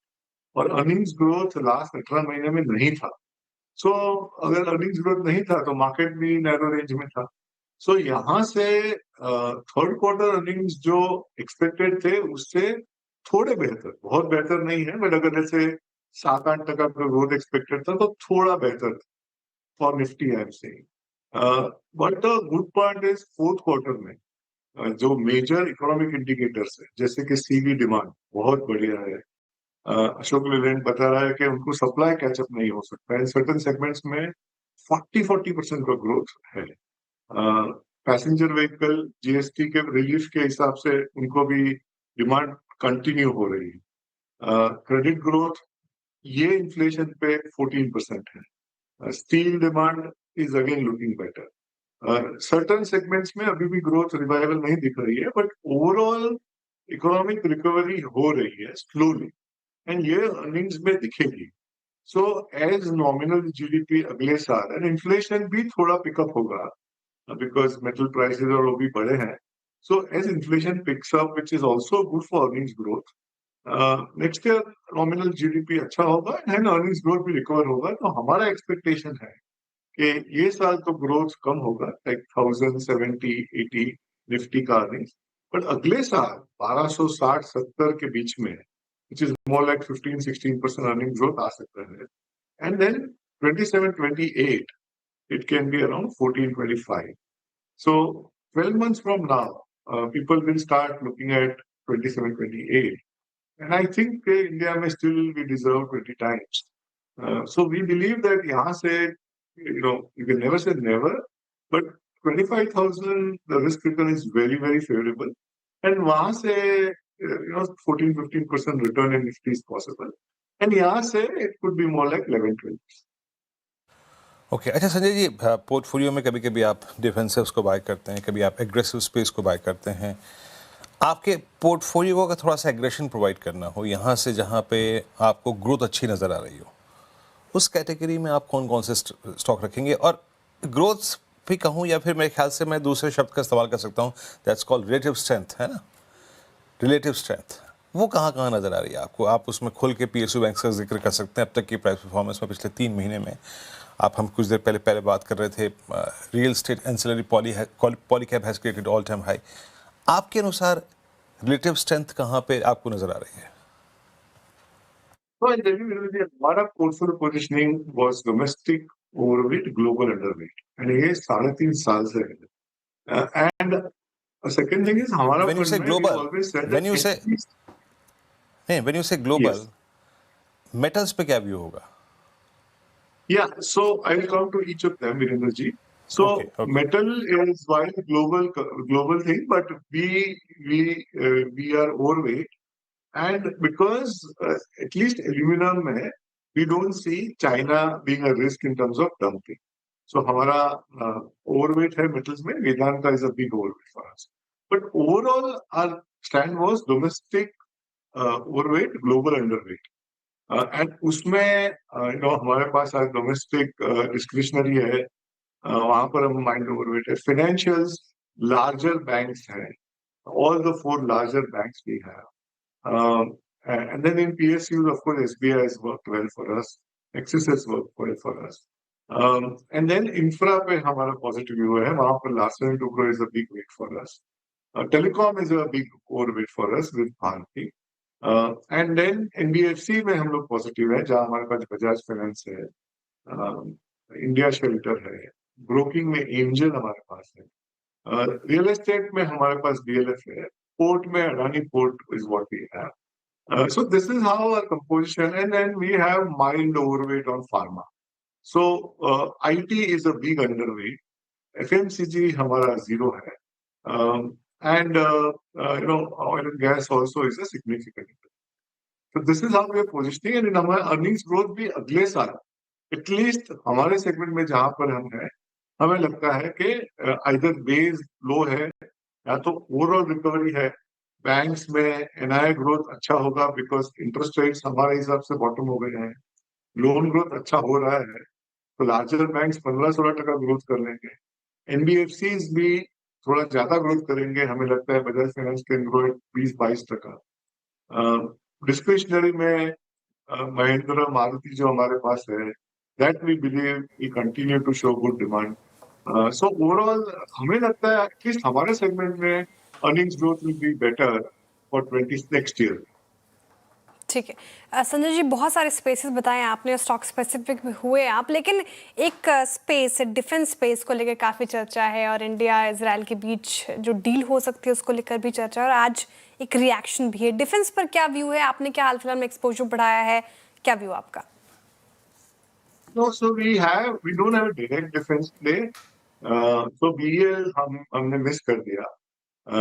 और earnings growth last 18 महीने में नहीं था. So अगर earnings growth नहीं था तो market भी narrow range में था. So यहाँ से थर्ड क्वार्टर अर्निंग्स जो एक्सपेक्टेड थे उससे थोड़े बेहतर, बहुत बेहतर नहीं है, बट अगर जैसे 7-8% का ग्रोथ एक्सपेक्टेड था तो थोड़ा बेहतर for Nifty I am saying. But the good part is fourth quarter में जो मेजर इकोनॉमिक इंडिकेटर्स है जैसे कि सीवी डिमांड बहुत बढ़िया है. अशोक लेलैंड बता रहा है कि उनको सप्लाई कैचअप नहीं हो सकता है. सर्टेन सेगमेंट्स में 40% का ग्रोथ है. पैसेंजर व्हीकल जीएसटी के रिलीफ के हिसाब से उनको भी डिमांड कंटिन्यू हो रही है. क्रेडिट ग्रोथ ये इन्फ्लेशन पे 14% है. Steel demand is again looking better. Certain segments में अभी भी ग्रोथ रिवाइवल नहीं दिख रही है, बट ओवरऑल इकोनॉमिक रिकवरी हो रही है स्लोली, एंड ये अर्निंग्स में दिखेगी. सो एज नॉमिनल जीडीपी अगले साल एंड इन्फ्लेशन भी थोड़ा पिकअप होगा because metal prices और वो भी बढ़े हैं. So as inflation picks up, which is also good for earnings growth, next year nominal GDP अच्छा होगा and earnings growth भी recover होगा. तो हमारा expectation है कि ये साल तो growth कम होगा, like 1070-80 निफ्टी का earnings, but अगले साल 1260-70 के बीच में, which is more like 15-16% earnings growth आ सकता है. And then 27-28 it can be around 14-25. So 12 months from now, people will start looking at 27-28. And I think India may still be deserved 20 times. So we believe that यहाँ से, you can never say never, but 25,000, the risk return is very, very favorable. And वहाँ से, 14-15% return in Nifty is possible. And यहाँ से it could be more like 11-12%. Okay अच्छा Sanjay ji, portfolio में कभी कभी आप डिफेंसिव्स को बाय करते हैं, कभी आप एग्रेसिव स्पेस को बाय करते हैं. आपके पोर्टफोलियो को अगर थोड़ा सा एग्रेशन प्रोवाइड करना हो यहाँ से जहाँ पे आपको ग्रोथ अच्छी नज़र आ रही हो, उस कैटेगरी में आप कौन कौन से स्टॉक रखेंगे? और ग्रोथ भी कहूँ या फिर मेरे ख्याल से मैं दूसरे शब्द का इस्तेमाल कर सकता हूँ, दैट्स कॉल्ड रिलेटिव स्ट्रेंथ, है ना? रिलेटिव स्ट्रेंथ वो कहाँ कहाँ नज़र आ रही है आपको? आप उसमें खुल के पीएसयू बैंक का जिक्र कर सकते हैं. अब तक की प्राइस परफॉर्मेंस में पिछले 3 महीने में हम कुछ देर पहले बात कर रहे थे, real estate ancillary Polycab has created all time high. आपके अनुसार रिलेटिव स्ट्रेंथ कहाँ पे आपको नजर आ रही है? हमारा portfolio positioning was domestic overweight global underweight, and ये 3.5 साल से है. एंड सेकंड थिंग इज हमारा व्हेन यू से ग्लोबल मेटल्स पे क्या व्यू होगा? Yeah, so I will come to each of them, Virendra ji. So okay. Metal is while global thing, but we are overweight, and because at least aluminum में we don't see China being a risk in terms of dumping. So हमारा overweight है metals में. Vedanta is a big overweight for us. But overall our stand was domestic overweight, global underweight. And उसमें हमारे पास आज domestic discretionary है, वहां पर हम माइंड ओवरवेट है. फाइनेंशियल्स लार्जर बैंक्स हैं, all the 4 larger banks we have. And then in PSU of course SBI has worked well for us, Axis has worked well for us. And then infra पे हमारा positive view है, वहां पर Larsen Toubro is a big weight for us. Telecom is a big overweight for us with Bharti. And then NBFC में हम लोग positive है, जहां हमारे पास बजाज फाइनेंस है, इंडिया शेल्टर है, ब्रोकिंग में एंजल हमारे पास है, रियल एस्टेट में हमारे पास डीएलएफ है, पोर्ट में Adani port is what we have. So this is how our composition, and then we have mild overweight on pharma. So IT is a big underweight. FMCG हमारा 0 है. And oil and gas also is a significant. So this is how we are positioning, and in हमारा earnings growth भी अगले साल at least हमारे segment में जहां पर हम हैं, हमें लगता है कि either base low है या तो ओवरऑल रिकवरी है. बैंक्स में एनआई ग्रोथ अच्छा होगा बिकॉज इंटरेस्ट रेट्स हमारे हिसाब से बॉटम हो गए हैं. लोन ग्रोथ अच्छा हो रहा है, तो लार्जर बैंक्स 15-16% ग्रोथ कर लेंगे. एनबीएफसीज भी थोड़ा ज्यादा ग्रोथ करेंगे, हमें लगता है Bajaj finance can grow 20-22%। Discretionary में महिंद्रा मारुति जो हमारे पास है, that we believe we continue to show good demand. So overall हमें लगता है एटलीस्ट हमारे सेगमेंट में earnings growth will be better for 20 next year. ठीक है संजय जी, बहुत सारे स्पेसेस बताए आपने, स्टॉक स्पेसिफिक भी हुए आप, लेकिन एक स्पेस डिफेंस स्पेस को लेकर काफ़ी चर्चा है और इंडिया इजराइल के बीच जो डील हो सकती है उसको लेकर भी चर्चा है और आज एक रिएक्शन भी है। डिफेंस पर क्या व्यू है, आपने क्या हाल फिलहाल में एक्सपोजर बढ़ाया है, क्या व्यू आपका? No, so we don't have a direct defense play. So BEL हमने मिस कर दिया.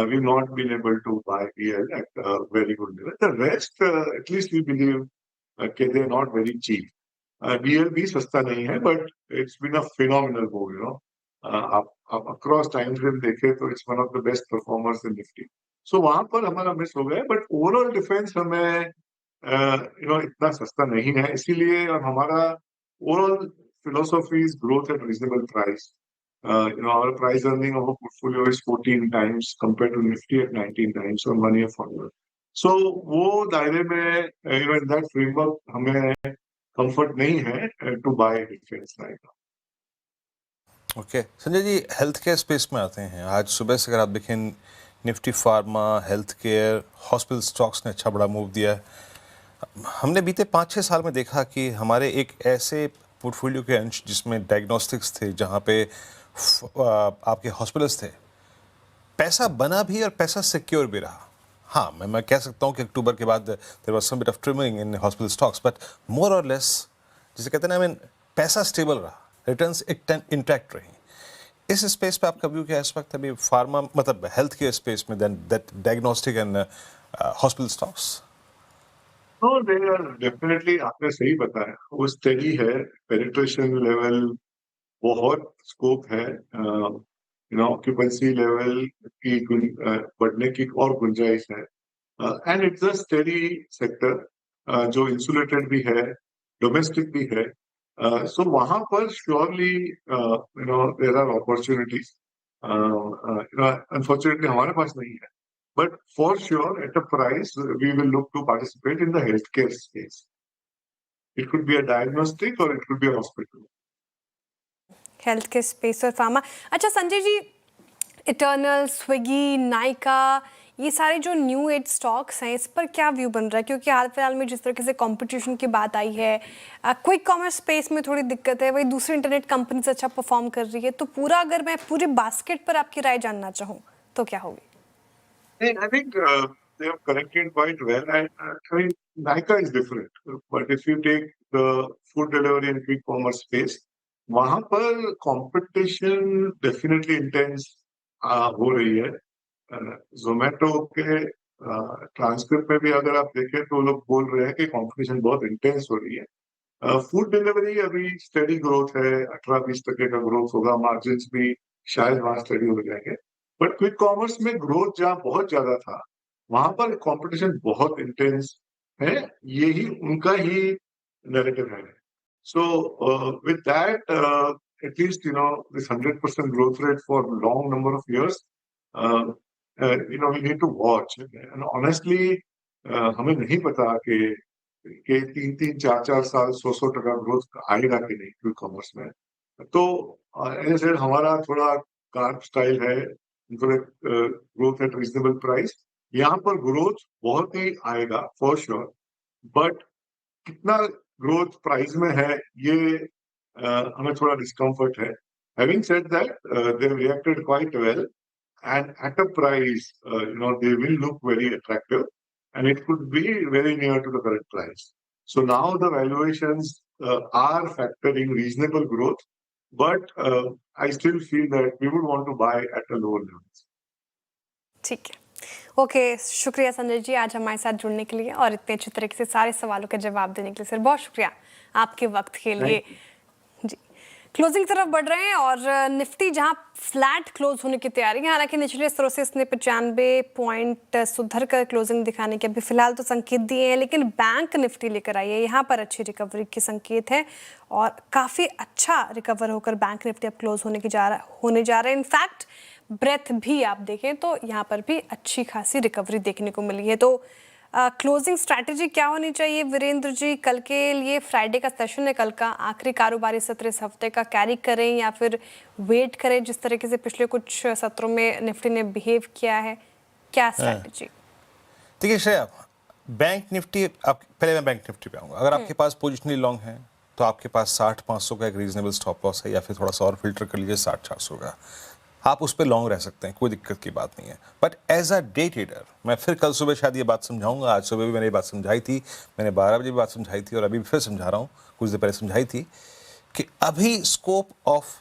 We've not been able to buy BEL at a very good level. The rest, at least we believe, they're not very cheap. BEL भी सस्ता नहीं है, but it's been a phenomenal move, you know. आप across time frame देखें तो it's one of the best performers in Nifty. So वहाँ पर हमारा मिस हो गया, but overall defense हमें इतना सस्ता नहीं है, इसीलिए और हमारा overall philosophy is growth at reasonable price. Our price earning of a portfolio is 14 times compared to Nifty at 19 times on 1 year forward. So वो दायरे में in that framework हमें comfort नहीं है to buy defense right now. Okay Sanjay ji, health care space में आते हैं। आज सुबह से अगर आप देखें Nifty pharma, health care, hospital stocks ने अच्छा बड़ा मूव दिया है। हमने बीते 5-6 साल में देखा कि हमारे एक ऐसे पोर्टफोलियो के अंश जिसमें डायग्नोस्टिक्स थे, जहाँ पे आपके हॉस्पिटल्स थे, पैसा बना भी और पैसा सिक्योर भी रहा। हाँ, मैं कह सकता हूँ कि अक्टूबर के बाद there was some bit of trimming in hospital stocks, but more or less जिसे कहते हैं ना, पैसा स्टेबल रहा, रिटर्न्स इंटैक्ट रही। इस स्पेस पे आपका व्यू क्या है इस वक्त? अभी फार्मा मतलब हेल्थ केयर स्पेस में then that diagnostic and hospital stocks? No, they are definitely, आपने सही बताया, वो स्टेडी है, पेनिट्रेशन लेवल बहुत स्कोप है, ऑक्यूपेंसी लेवल की बढ़ने की और गुंजाइश है, and it's a steady sector जो इंसुलेटेड भी है, डोमेस्टिक भी है, सो वहां पर surely there are opportunities, unfortunately हमारे पास नहीं है, but for sure at a price we will look to participate in the healthcare space. It could be a diagnostic or it could be a hospital. Health care space और pharma. अच्छा Sanjay ji, eternal, Swiggy, Nykaa, ये सारे जो new age stocks हैं, इस पर क्या view बन रहा है? क्योंकि हाल फिलहाल में जिस तरीके से कंपटीशन की बात आई है, क्विक कॉमर्स स्पेस में थोड़ी दिक्कत है, वही दूसरी इंटरनेट कंपनीज अच्छा परफॉर्म कर रही है, तो पूरा अगर मैं पूरे बास्केट पर आपकी राय जानना चाहूँ तो क्या होगी? I think they have corrected quite well. I mean, Nykaa is different, but if you take the food delivery and quick commerce space, वहाँ पर competition definitely intense हो रही है। Zomato के ट्रांसक्रिप्ट में भी अगर आप देखें तो लोग बोल रहे हैं कि कंपटीशन बहुत इंटेंस हो रही है। फूड डिलीवरी अभी स्टेडी ग्रोथ है, 18-20% का ग्रोथ होगा, मार्जिन भी शायद वहाँ स्टेडी हो जाएंगे, बट क्विक कॉमर्स में ग्रोथ जहाँ बहुत ज्यादा था, वहां पर कंपटीशन बहुत इंटेंस है, यही उनका ही नैरेटिव है। So with that at least this 100% growth rate for long number of years, we need to watch and honestly हमें नहीं पता कि 3-3, 4-4 साल 100% ग्रोथ आएगा कि नहीं क्विक कॉमर्स में। तो ऐसे हमारा थोड़ा कार्प स्टाइल है, ग्रोथ एट रीजनेबल प्राइस, यहाँ पर ग्रोथ बहुत ही आएगा फॉर श्योर, बट कितना ग्रोथ प्राइस में है ये हमें थोड़ा डिस्कम्फर्ट है। Having said that, they reacted quite well and at a price they will look very attractive and it could be very near to the current price. So now the valuations are factoring reasonable growth, but I still feel that we would want to buy at a lower level. ठीक है, okay, शुक्रिया संजय जी आज हमारे साथ जुड़ने के लिए और इतने अच्छे तरीके से सारे सवालों के जवाब देने के लिए। सर बहुत शुक्रिया आपके वक्त के लिए जी। क्लोजिंग की तरफ बढ़ रहे हैं और निफ्टी जहां फ्लैट क्लोज होने की तैयारी है, हालांकि निचले स्तरों से इसने 95 पॉइंट सुधर कर क्लोजिंग दिखाने के अभी फिलहाल तो संकेत दिए हैं, लेकिन बैंक निफ्टी लेकर आई है, यहाँ पर अच्छी रिकवरी के संकेत है और काफ़ी अच्छा रिकवर होकर बैंक निफ्टी अब क्लोज होने जा रहा है। इनफैक्ट ब्रेथ भी आप देखें तो यहाँ पर भी अच्छी खासी रिकवरी देखने को मिली है। तो क्लोजिंग स्ट्रैटेजी क्या होनी चाहिए वीरेंद्र जी? कल के लिए फ्राइडे का सेशन है, कल का आखिरी कारोबारी सत्र इस हफ्ते का, कैरी करें या फिर वेट करें जिस तरीके से पिछले कुछ सत्रों में निफ्टी ने बिहेव किया है, क्या स्ट्रैटेजी? देखिए श्रेया, बैंक निफ्टी, आप पहले मैं बैंक निफ्टी पे आऊँगा। अगर आपके पास पोजिशनली लॉन्ग है तो आपके पास 60-500 का एक रीजनेबल स्टॉप लॉस है, या फिर थोड़ा सा और फिल्टर कर लीजिए 60-400 का, आप उस पर लॉन्ग रह सकते हैं, कोई दिक्कत की बात नहीं है। But as a day trader, मैं फिर कल सुबह शायद ये बात समझाऊंगा, आज सुबह भी मैंने ये बात समझाई थी, मैंने 12 बजे भी बात समझाई थी और अभी भी फिर समझा रहा हूँ, कुछ देर पहले समझाई थी कि अभी स्कोप ऑफ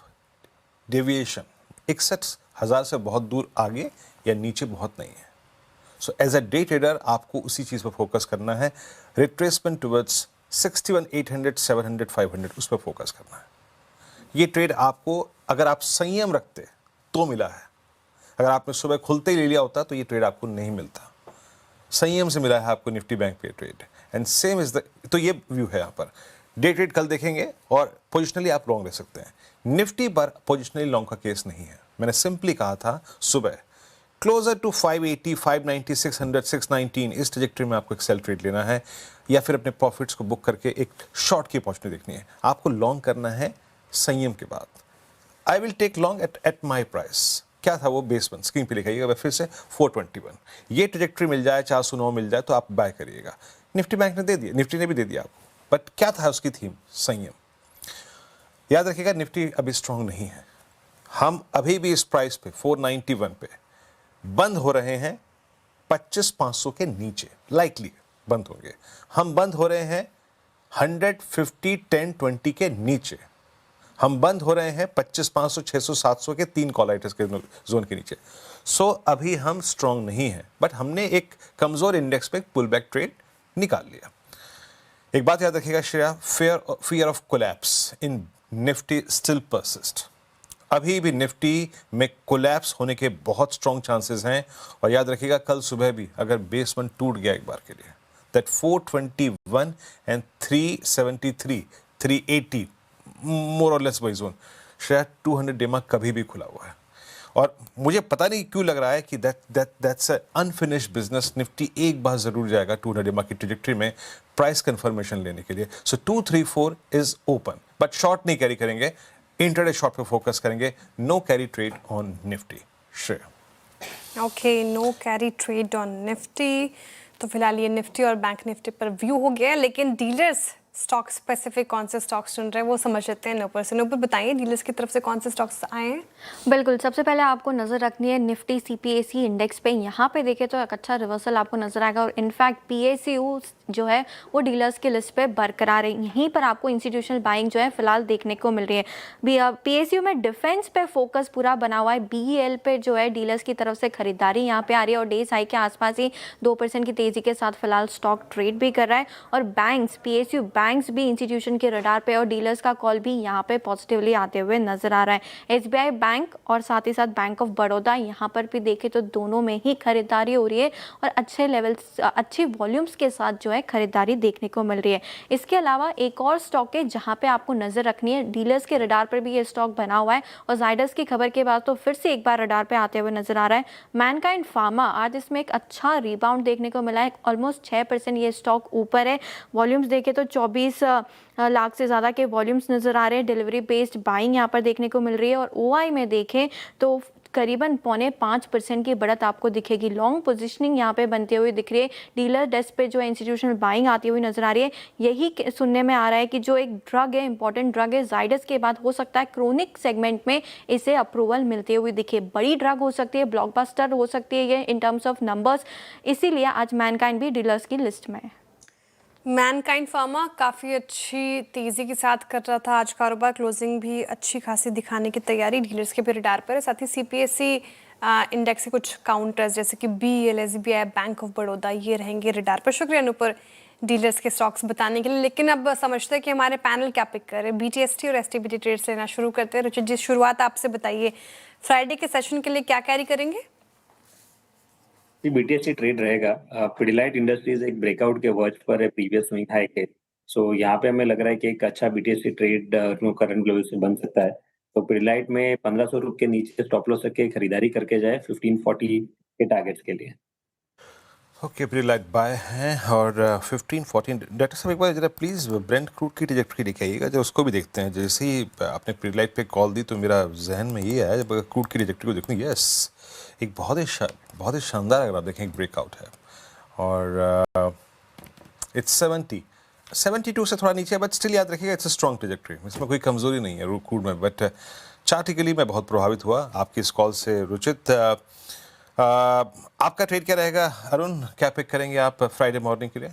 डेविएशन 61,000 से बहुत दूर आगे या नीचे बहुत नहीं है। So as a day trader आपको उसी चीज़ पर फोकस करना है, रिट्रेसमेंट टुवर्ड्स 61,800, 700, 500 उस पर फोकस करना है। ये ट्रेड आपको, अगर आप संयम रखते तो मिला है, अगर आपने सुबह खुलते ही ले लिया होता तो ये ट्रेड आपको नहीं मिलता। संयम से मिला है आपको निफ्टी बैंक पे trade, and same is the, तो ये व्यू है यहाँ पर। डे ट्रेड कल देखेंगे और पोजिशनली आप लॉन्ग रह सकते हैं। निफ्टी पर पोजिशनली लॉन्ग का केस नहीं है। मैंने सिंपली कहा था सुबह क्लोजर टू 580, 590, 600, 619 इस ट्रेजेक्टरी में आपको एक सेल ट्रेड लेना है, या फिर अपने प्रॉफिट्स को बुक करके एक शॉर्ट की अपॉर्चुनिटी देखनी है। आपको लॉन्ग करना है संयम के बाद। I will take long at my price. क्या था वो? बेस 1 स्क्रीन पे लिखाइएगा फिर से 421। ये ट्रेजेक्टरी मिल जाए, 409 मिल जाए तो आप बाय करिएगा। निफ्टी बैंक ने दे दिया, निफ्टी ने भी दे दिया आपको, बट क्या था उसकी थीम? संयम। याद रखिएगा निफ्टी अभी स्ट्रांग नहीं है। हम अभी भी इस प्राइस पे 491 पे बंद हो रहे हैं 25,500 के नीचे, लाइकली बंद होंगे। हम बंद हो रहे हैं 150, 10, 20 के नीचे। हम बंद हो रहे हैं 25,500, 600, 700 के 3 कॉल आइटम्स के जोन के नीचे। सो अभी हम स्ट्रांग नहीं है, बट हमने एक कमजोर इंडेक्स पे पुल बैक ट्रेड निकाल लिया। एक बात याद रखिएगा Shreya, fear of collapse in Nifty still persist. अभी भी निफ्टी में कोलैप्स होने के बहुत स्ट्रॉन्ग चांसेस हैं, और याद रखिएगा कल सुबह भी अगर बेस 1 टूट गया एक बार के लिए, that 421 and 373, 380 more or less वही जोन, शायद 200 डेमा कभी भी खुला हुआ है। और मुझे पता नहीं क्यों लग रहा है कि that's a unfinished business. Nifty एक बार जरूर जाएगा 200 डेमा की ट्रेजेक्टरी में प्राइस कंफर्मेशन लेने के लिए। So 234 is open, but short नहीं कैरी करेंगे, इंट्राडे शॉर्ट पे फोकस करेंगे। No carry trade on Nifty. Shreya, okay, no carry trade on Nifty. तो फिलहाल ये निफ्टी और बैंक निफ्टी पर व्यू हो गया, लेकिन डीलर्स स्टॉक स्पेसिफिक कौन से स्टॉक्स चुन रहे हैं वो समझ लेते हैं। नूपुर से, नूपुर बताइए डीलर्स की तरफ से कौन से स्टॉक्स आए हैं? बिल्कुल, सबसे पहले आपको नज़र रखनी है निफ्टी CPSE इंडेक्स पे। यहाँ पे देखें तो एक अच्छा रिवर्सल आपको नजर आएगा, और इनफैक्ट PSU जो है वो डीलर्स की लिस्ट पे बरकरार है। यहीं पर आपको इंस्टीट्यूशनल बाइंग जो है फिलहाल देखने को मिल रही है। PSU में डिफेंस पे फोकस पूरा बना हुआ है। BEL पे जो है डीलर्स की तरफ से खरीदारी यहाँ पे आ रही है, और डेज हाई के आसपास ही 2% की तेज़ी के साथ फिलहाल स्टॉक ट्रेड भी कर रहा है। और बैंक्स, PSU बैंक्स भी इंस्टीट्यूशन के रडार पे, और डीलर्स का कॉल भी यहाँ पे पॉजिटिवली आते हुए नजर आ रहा है। SBI बैंक और साथ ही साथ बैंक ऑफ बड़ौदा, यहाँ पर भी देखें तो दोनों में ही खरीदारी हो रही है, और अच्छे लेवल्स, अच्छी वॉल्यूम्स के साथ जो है खरीदारी देखने को मिल रही है। इसके अलावा एक और स्टॉक है जहाँ पे आपको नजर रखनी है, डीलर्स के रडार पर भी ये स्टॉक बना हुआ है, और जायडस की खबर के बाद तो फिर से एक बार रडार पे आते हुए नजर आ रहा है। मैनकाइंड फार्मा, आज इसमें एक अच्छा रिबाउंड देखने को मिला है, ऑलमोस्ट 6% ये स्टॉक ऊपर है। वॉल्यूम्स देखें तो 24 लाख से ज़्यादा के वॉल्यूम्स नज़र आ रहे हैं। डिलीवरी बेस्ड बाइंग यहाँ पर देखने को मिल रही है, और OI में देखें तो करीबन 0.5% की बढ़त आपको दिखेगी। लॉन्ग पोजीशनिंग यहाँ पे बनते हुए दिख रही है। डीलर डेस्क पे जो है इंस्टीट्यूशनल बाइंग आती हुई नजर आ रही है। यही सुनने में आ रहा है कि जो एक ड्रग है, इंपॉर्टेंट ड्रग है, जायडस के बाद हो सकता है क्रोनिक सेगमेंट में इसे अप्रूवल मिलते हुए दिखे। बड़ी ड्रग हो सकती है, ब्लॉकबस्टर हो सकती है ये इन टर्म्स ऑफ नंबर्स, इसीलिए आज मैनकाइंड भी डीलर्स की लिस्ट में है। मैनकाइंड फार्मा काफ़ी अच्छी तेज़ी के साथ कर रहा था आज कारोबार, क्लोजिंग भी अच्छी खासी दिखाने की तैयारी डीलर्स के भी रडार पर है। साथ ही CPSE इंडेक्स के कुछ काउंटर्स जैसे कि BEL, SBI, bank of Baroda, ये रहेंगे रडार पर। शुक्रिया नूपुर डीलर्स के स्टॉक्स बताने के लिए, लेकिन अब समझते हैं कि हमारे पैनल क्या पिक करे। BTST और STBT ट्रेड्स लेना शुरू करते हैं। रुचित जी, शुरुआत आपसे बताइए, फ्राइडे के सेशन के लिए क्या कैरी करेंगे? BTST ट्रेड रहेगा। पिडिलाइट इंडस्ट्रीज एक ब्रेकआउट के वर्ज पर है प्रीवियस स्विंग हाई के, सो यहाँ पे हमें लग रहा है कि एक अच्छा BTST ट्रेड करंट लेवल से बन सकता है। तो पिडिलाइट में 1500 रुपए के नीचे स्टॉप लॉस रख के खरीदारी करके जाए 1540 के टारगेट्स के लिए। ओके, प्रीलाइट बाय हैं और 15-14। डॉक्टर साहब एक बार जरा प्लीज़ ब्रेंट क्रूड की ट्रैजेक्टरी दिखाइएगा, जब उसको भी देखते हैं। जैसे ही आपने प्रीलाइट पे कॉल दी तो मेरा जहन में ये आया, जब क्रूड की ट्रैजेक्टरी को देखूँ, यस एक बहुत ही शानदार, अगर आप देखें, एक ब्रेकआउट है और इट्स 72 से थोड़ा नीचे है, बट स्टिल याद रखिएगा इट्स अ स्ट्रॉन्ग ट्रैजेक्टरी, इसमें कोई कमजोरी नहीं है क्रूड में। बट चार्टिकली मैं बहुत प्रभावित हुआ आपकी इस कॉल से। रुचित, आपका ट्रेड क्या रहेगा? अरुण, क्या पिक करेंगे आप फ्राइडे मॉर्निंग के लिए?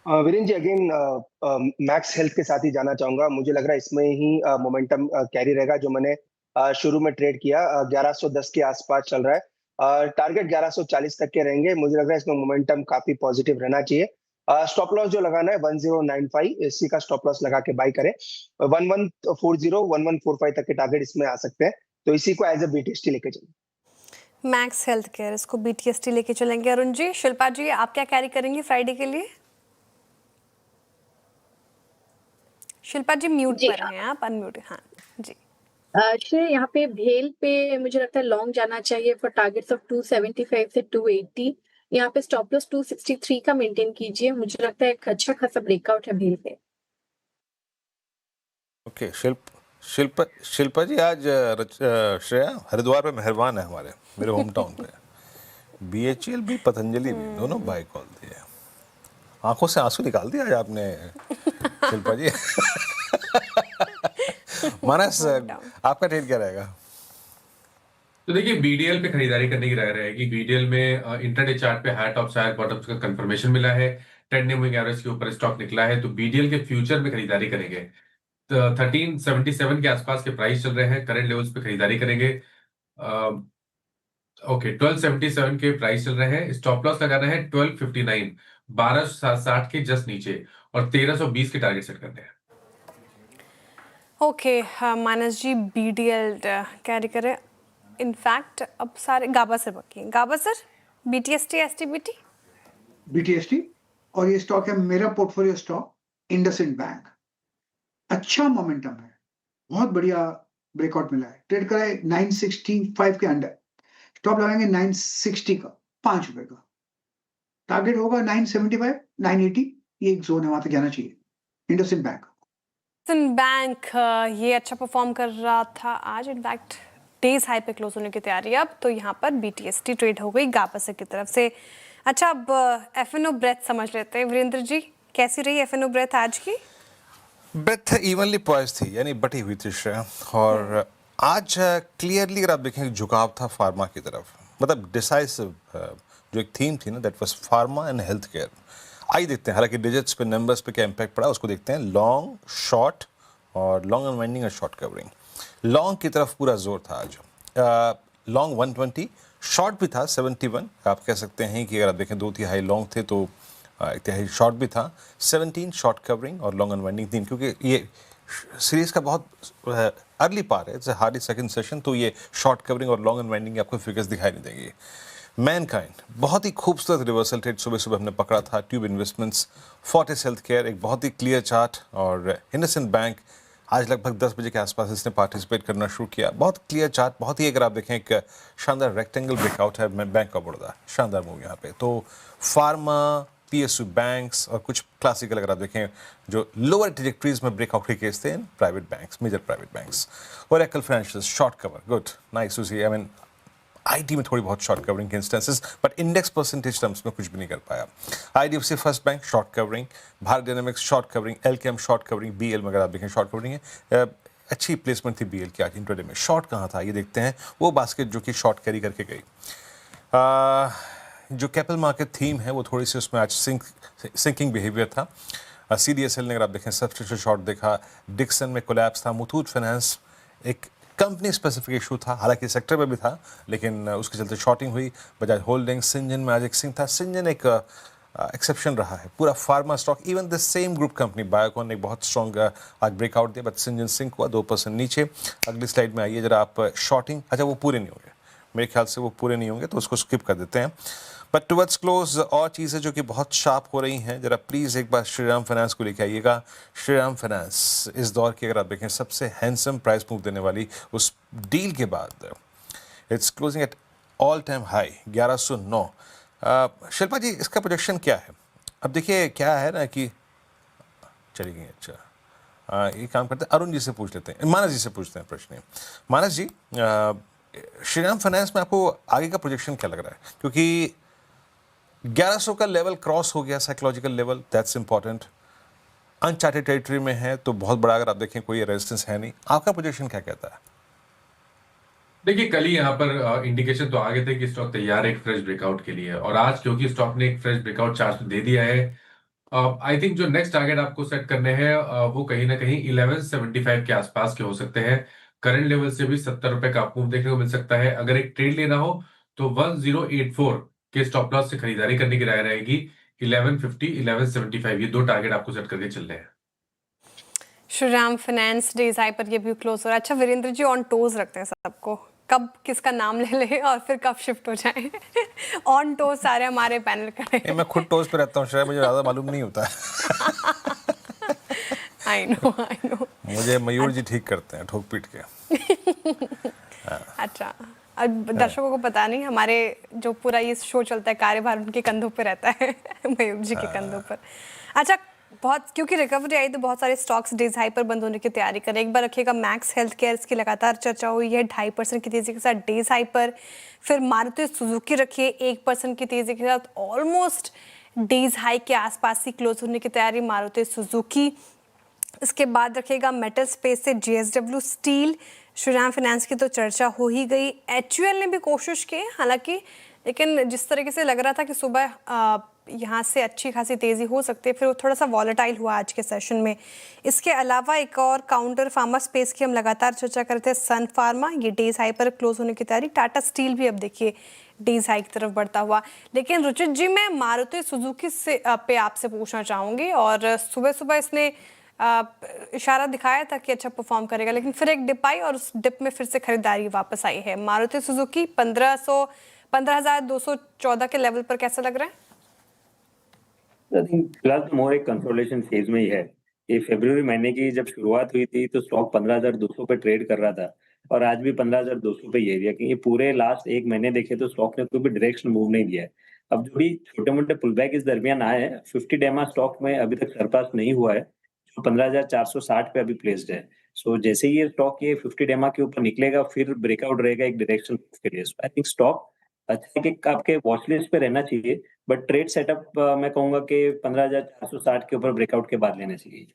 Virendra ji, again max health के साथ ही जाना चाहूंगा। मुझे लग रहा है इसमें ही मोमेंटम कैरी रहेगा। जो मैंने शुरू में ट्रेड किया 1110 के आसपास चल रहा है, टारगेट 1140 तक के रहेंगे। मुझे लग रहा है इसमें मोमेंटम काफी पॉजिटिव रहना चाहिए। स्टॉप लॉस जो लगाना है 1095, इसी का स्टॉप लॉस लगा के बाई करें। 1140 1145 तक के टारगेट इसमें आ सकते हैं, तो इसी को एज ए BTST लेके चलें। मैक्स हेल्थ केयर, इसको BTST लेके चलेंगे। अरुण जी, शिल्पा जी, आप क्या कैरी करेंगे फ्राइडे के लिए? शिल्पा जी म्यूट पर हैं आप, अनम्यूट। हाँ जी। श्रेय, यहाँ पे भेल पे मुझे लगता है लॉन्ग जाना चाहिए फॉर टारगेट्स ऑफ 275 से 280। यहाँ पे स्टॉप लॉस 263 का मेंटेन कीजिए। मुझे लगता है एक अच्छा खासा ब्रेकआउट है भेल पे। ओके, शिल्पा जी, आज श्रेया हरिद्वार पे मेहरबान है हमारे, मेरे होम टाउन पे। BHEL भी पतंजलि भी दोनों बाय कॉल दिए। आंखों से आंसू निकाल दिया आज आपने शिल्पा जी। मानस, आपका ट्रेड क्या रहेगा? तो देखिए, BDL पे खरीदारी करने की राय रहेगी। BDL में इंट्राडे चार्ट पे हाई टॉप हाई बॉटम्स का कंफर्मेशन मिला है, 10 डे मूविंग एवरेज के ऊपर स्टॉक निकला है, तो BDL के फ्यूचर में खरीदारी करेंगे। 1377 के आसपास के प्राइस चल रहे हैं, करंट लेवल्स पे खरीदारी करेंगे। ओके, 1277 के प्राइस चल रहे हैं, स्टॉप लॉस लगाना है 1259, 1260 के जस्ट नीचे, और 1320 के टारगेट सेट करने हैं। ओके, मानस जी BDL कैरी करें। इनफैक्ट अब सारे गाबा सर बाकी हैं। गाबा सर, BTST STBT? BTST, और ये स्टॉक है मेरा पोर्टफोलियो स्टॉक, इंडसइंड बैंक। अच्छा मोमेंटम है, बहुत बढ़िया ब्रेकआउट मिला है। ट्रेड करा है 965 के अंडर, स्टॉप लगाएंगे 960 का, 5 रुपए का। टारगेट होगा 975 980, ये एक जोन है, वहां तक जाना चाहिए। इंडसइंड बैंक। ये अच्छा परफॉर्म कर रहा था आज, इनफैक्ट डेज हाई पे क्लोज होने की तैयारी है अब। तो यहाँ पर BTST ट्रेड हो गई गाबा की तरफ से। अच्छा, अब F&O ब्रेथ समझ लेते हैं। वीरेंद्र जी, कैसी रही F&O ब्रेथ आज की? ब्रेथ इवनली पॉइज थी, यानी बटी हुई थी श्रेया। और आज क्लियरली अगर आप देखें झुकाव था फार्मा की तरफ, मतलब डिसाइसिव जो एक थीम थी ना, that was pharma and health care. आइए देखते हैं, हालांकि डिजिट्स पे, नंबर्स पे क्या इम्पैक्ट पड़ा उसको देखते हैं। लॉन्ग, शॉर्ट और लॉन्ग अनवाइंडिंग और शॉर्ट कवरिंग। लॉन्ग की तरफ पूरा जोर था आज। लॉन्ग 120, शॉर्ट भी था 71। आप कह सकते हैं कि अगर आप देखें 2 तिहाई लॉन्ग थे तो 1 तिहाई शॉर्ट भी था। 17 शॉर्ट कवरिंग और लॉन्ग अनवाइंडिंग 3, क्योंकि ये सीरीज का बहुत अर्ली पार है, इट्स हार्डली सेकंड सेशन, तो ये शॉर्ट कवरिंग और लॉन्ग अनवाइंडिंग आपको फिगर्स दिखाई नहीं देंगे। मैनकाइंड, बहुत ही खूबसूरत रिवर्सल ट्रेड सुबह सुबह हमने पकड़ा था। Tube investments, Fortis health care, एक बहुत ही क्लियर चार्ट, और इंडसइंड बैंक आज लगभग 10 बजे के आसपास इसने पार्टिसिपेट करना शुरू किया। बहुत क्लियर चार्ट, बहुत ही, अगर आप देखें, एक शानदार रेक्टेंगल ब्रेकआउट है बैंक ऑफ बड़ौदा, शानदार मूव यहाँ पे। तो फार्मा, PSU बैंक्स और कुछ क्लासिकल, अगर आप देखें, जो लोअर ट्रेजेक्टरीज में ब्रेकआउट के केस थे, private banks, major private banks. और एकल financial short cover, good, nice to see. I mean IT में थोड़ी बहुत शॉर्ट कवरिंग के instances, but index percentage terms में कुछ भी नहीं कर पाया। IDFC first bank short covering, Bharat dynamics short covering, LKM short covering, BL में अगर आप देखें शॉर्ट कवरिंग है। अच्छी प्लेसमेंट थी BL की आज इंट्राडे में। शॉर्ट कहाँ था ये देखते हैं, वो बास्केट जो कि शॉर्ट कैरी करके गई। जो कैपिटल मार्केट थीम है वो थोड़ी सी उसमें आज सिंकिंग बिहेवियर था। CDSL ने अगर आप देखें सब्सटीट्यूशन शॉर्ट देखा। डिक्सन में कोलैप्स था। मुथूट फाइनेंस एक कंपनी स्पेसिफिक इशू था, हालांकि सेक्टर में भी था, लेकिन उसके चलते शॉर्टिंग हुई। बजाज होल्डिंग, सिंजन में आज एक सिंह था। सिंजन एक एक्सेप्शन रहा है पूरा pharma stock. Even the same group company Biocon ने एक बहुत स्ट्रॉन्ग आज ब्रेकआउट दिया, बट सिंजन सिंक हुआ 2% नीचे। अगली स्लाइड में आइए जरा आप। शॉर्टिंग, अच्छा वो पूरे नहीं होंगे मेरे ख्याल से, वो पूरे नहीं होंगे तो उसको स्किप कर देते हैं। बट टुवर्ड्स क्लोज और चीज़ें जो कि बहुत शार्प हो रही हैं, जरा प्लीज़ एक बार श्रीराम फाइनेंस को लेके आइएगा। श्रीराम फाइनेंस इस दौर की अगर आप देखें सबसे हैंडसम प्राइस मूव देने वाली उस डील के बाद it's closing at all time high 1109। Shilpa ji इसका प्रोजेक्शन क्या है? अब देखिए क्या है ना कि चली गई। अच्छा ये काम करते हैं, अरुण जी से पूछ लेते हैं, मानस जी से पूछते हैं प्रश्न। मानस जी, श्रीराम फाइनेंस में आपको आगे का प्रोजेक्शन क्या लग रहा है? क्योंकि 1100 का लेवल क्रॉस हो गया, psychological level, that's important. Uncharted territory में है तो बहुत बड़ा, अगर आप देखें कोई रेजिस्टेंस है नहीं। आपका प्रोजेक्शन क्या कहता है? देखिए कल ही यहाँ पर इंडिकेशन तो आ गए थे कि स्टॉक तैयार है एक फ्रेश ब्रेकआउट के लिए, और आज क्योंकि स्टॉक ने एक फ्रेश ब्रेकआउट चार्ट दे दिया है, आई थिंक जो नेक्स्ट टारगेट आपको सेट करने हैं वो कहीं ना कहीं 1175 के आसपास के हो सकते हैं। करंट लेवल से भी 70 रुपए का मूव देखने को मिल सकता है। अगर एक ट्रेड लेना हो तो 1084 के स्टॉप लॉस से खरीदारी करने की राय रहेगी। 1150 1175 ये दो टारगेट आपको सेट करके चलने हैं। श्रीराम फाइनेंस डेज हाई पर ये भी क्लोज हो रहा है। अच्छा वीरेंद्र जी, ऑन टोज रखते हैं सबको, कब किसका नाम ले ले और फिर कब शिफ्ट हो जाए। ऑन टोज सारे हमारे पैनल खड़े। मैं खुद टोज पे रहता हूँ, शायद मुझे ज़्यादा मालूम नहीं होता। आई नो मुझे मयूर जी ठीक करते हैं ठोक पीट के। अच्छा, अब दर्शकों को पता नहीं, हमारे जो पूरा ये शो चलता है कार्यभार उनके कंधों पे रहता है। मयूर जी के कंधों पर। अच्छा, बहुत क्योंकि रिकवरी आई तो बहुत सारे स्टॉक्स डेज हाई पर बंद होने की तैयारी करें। एक बार रखिएगा मैक्स हेल्थ केयर, इसकी लगातार चर्चा हुई है 2.5% की तेजी के साथ डेज हाई पर। फिर मारुति सुजुकी रखिए 1% की तेजी के साथ, ऑलमोस्ट डेज हाई के आसपास ही क्लोज होने की तैयारी मारुति सुजुकी। इसके बाद रखिएगा मेटल स्पेस से JSW स्टील। श्रीराम फाइनेंस की तो चर्चा हो ही गई। HUL ने भी कोशिश की हालांकि, लेकिन जिस तरीके से लग रहा था कि सुबह यहाँ से अच्छी खासी तेज़ी हो सकती है, फिर वो थोड़ा सा वॉलेटाइल हुआ आज के सेशन में। इसके अलावा एक और काउंटर फार्मा स्पेस की हम लगातार चर्चा करते हैं, सन फार्मा, ये डेज हाई पर क्लोज होने की तैयारी। टाटा स्टील भी अब देखिए डेज हाई की तरफ बढ़ता हुआ। लेकिन रुचित जी, मैं मारुति सुजुकी से पे आपसे पूछना चाहूँगी, और सुबह सुबह इसने इशारा दिखाया था कि अच्छा परफॉर्म करेगा, लेकिन फिर एक डिप आई और उस डिप में फिर से खरीदारी वापस आई है। मारुति सुजुकी 15,214 के लेवल पर कैसा लग रहा है? आई थिंक फिलहाल तो मोर एक कंसोलिडेशन फेज में ही है। ये फरवरी महीने की जब शुरुआत हुई थी तो स्टॉक 15,200 पे ट्रेड कर रहा था, और आज भी 15,200 पे ही है। क्योंकि पूरे लास्ट एक महीने देखे तो स्टॉक ने कोई भी डायरेक्शन मूव नहीं दिया है। अब जो भी छोटे मोटे पुल बैक इस दरमियान आए हैं, 50 डेमा स्टॉक में अभी तक सरपास नहीं हुआ है, जो 15,460 पे अभी प्लेस्ड है। सो जैसे ही ये स्टॉक ये 50 डेमा के ऊपर निकलेगा फिर ब्रेकआउट रहेगा एक डायरेक्शन के लिए। आई थिंक स्टॉक अच्छा है कि आपके वॉच लिस्ट पे रहना चाहिए, बट ट्रेड सेटअप मैं कहूंगा कि 15,460 के ऊपर ब्रेकआउट के बाद लेना चाहिए।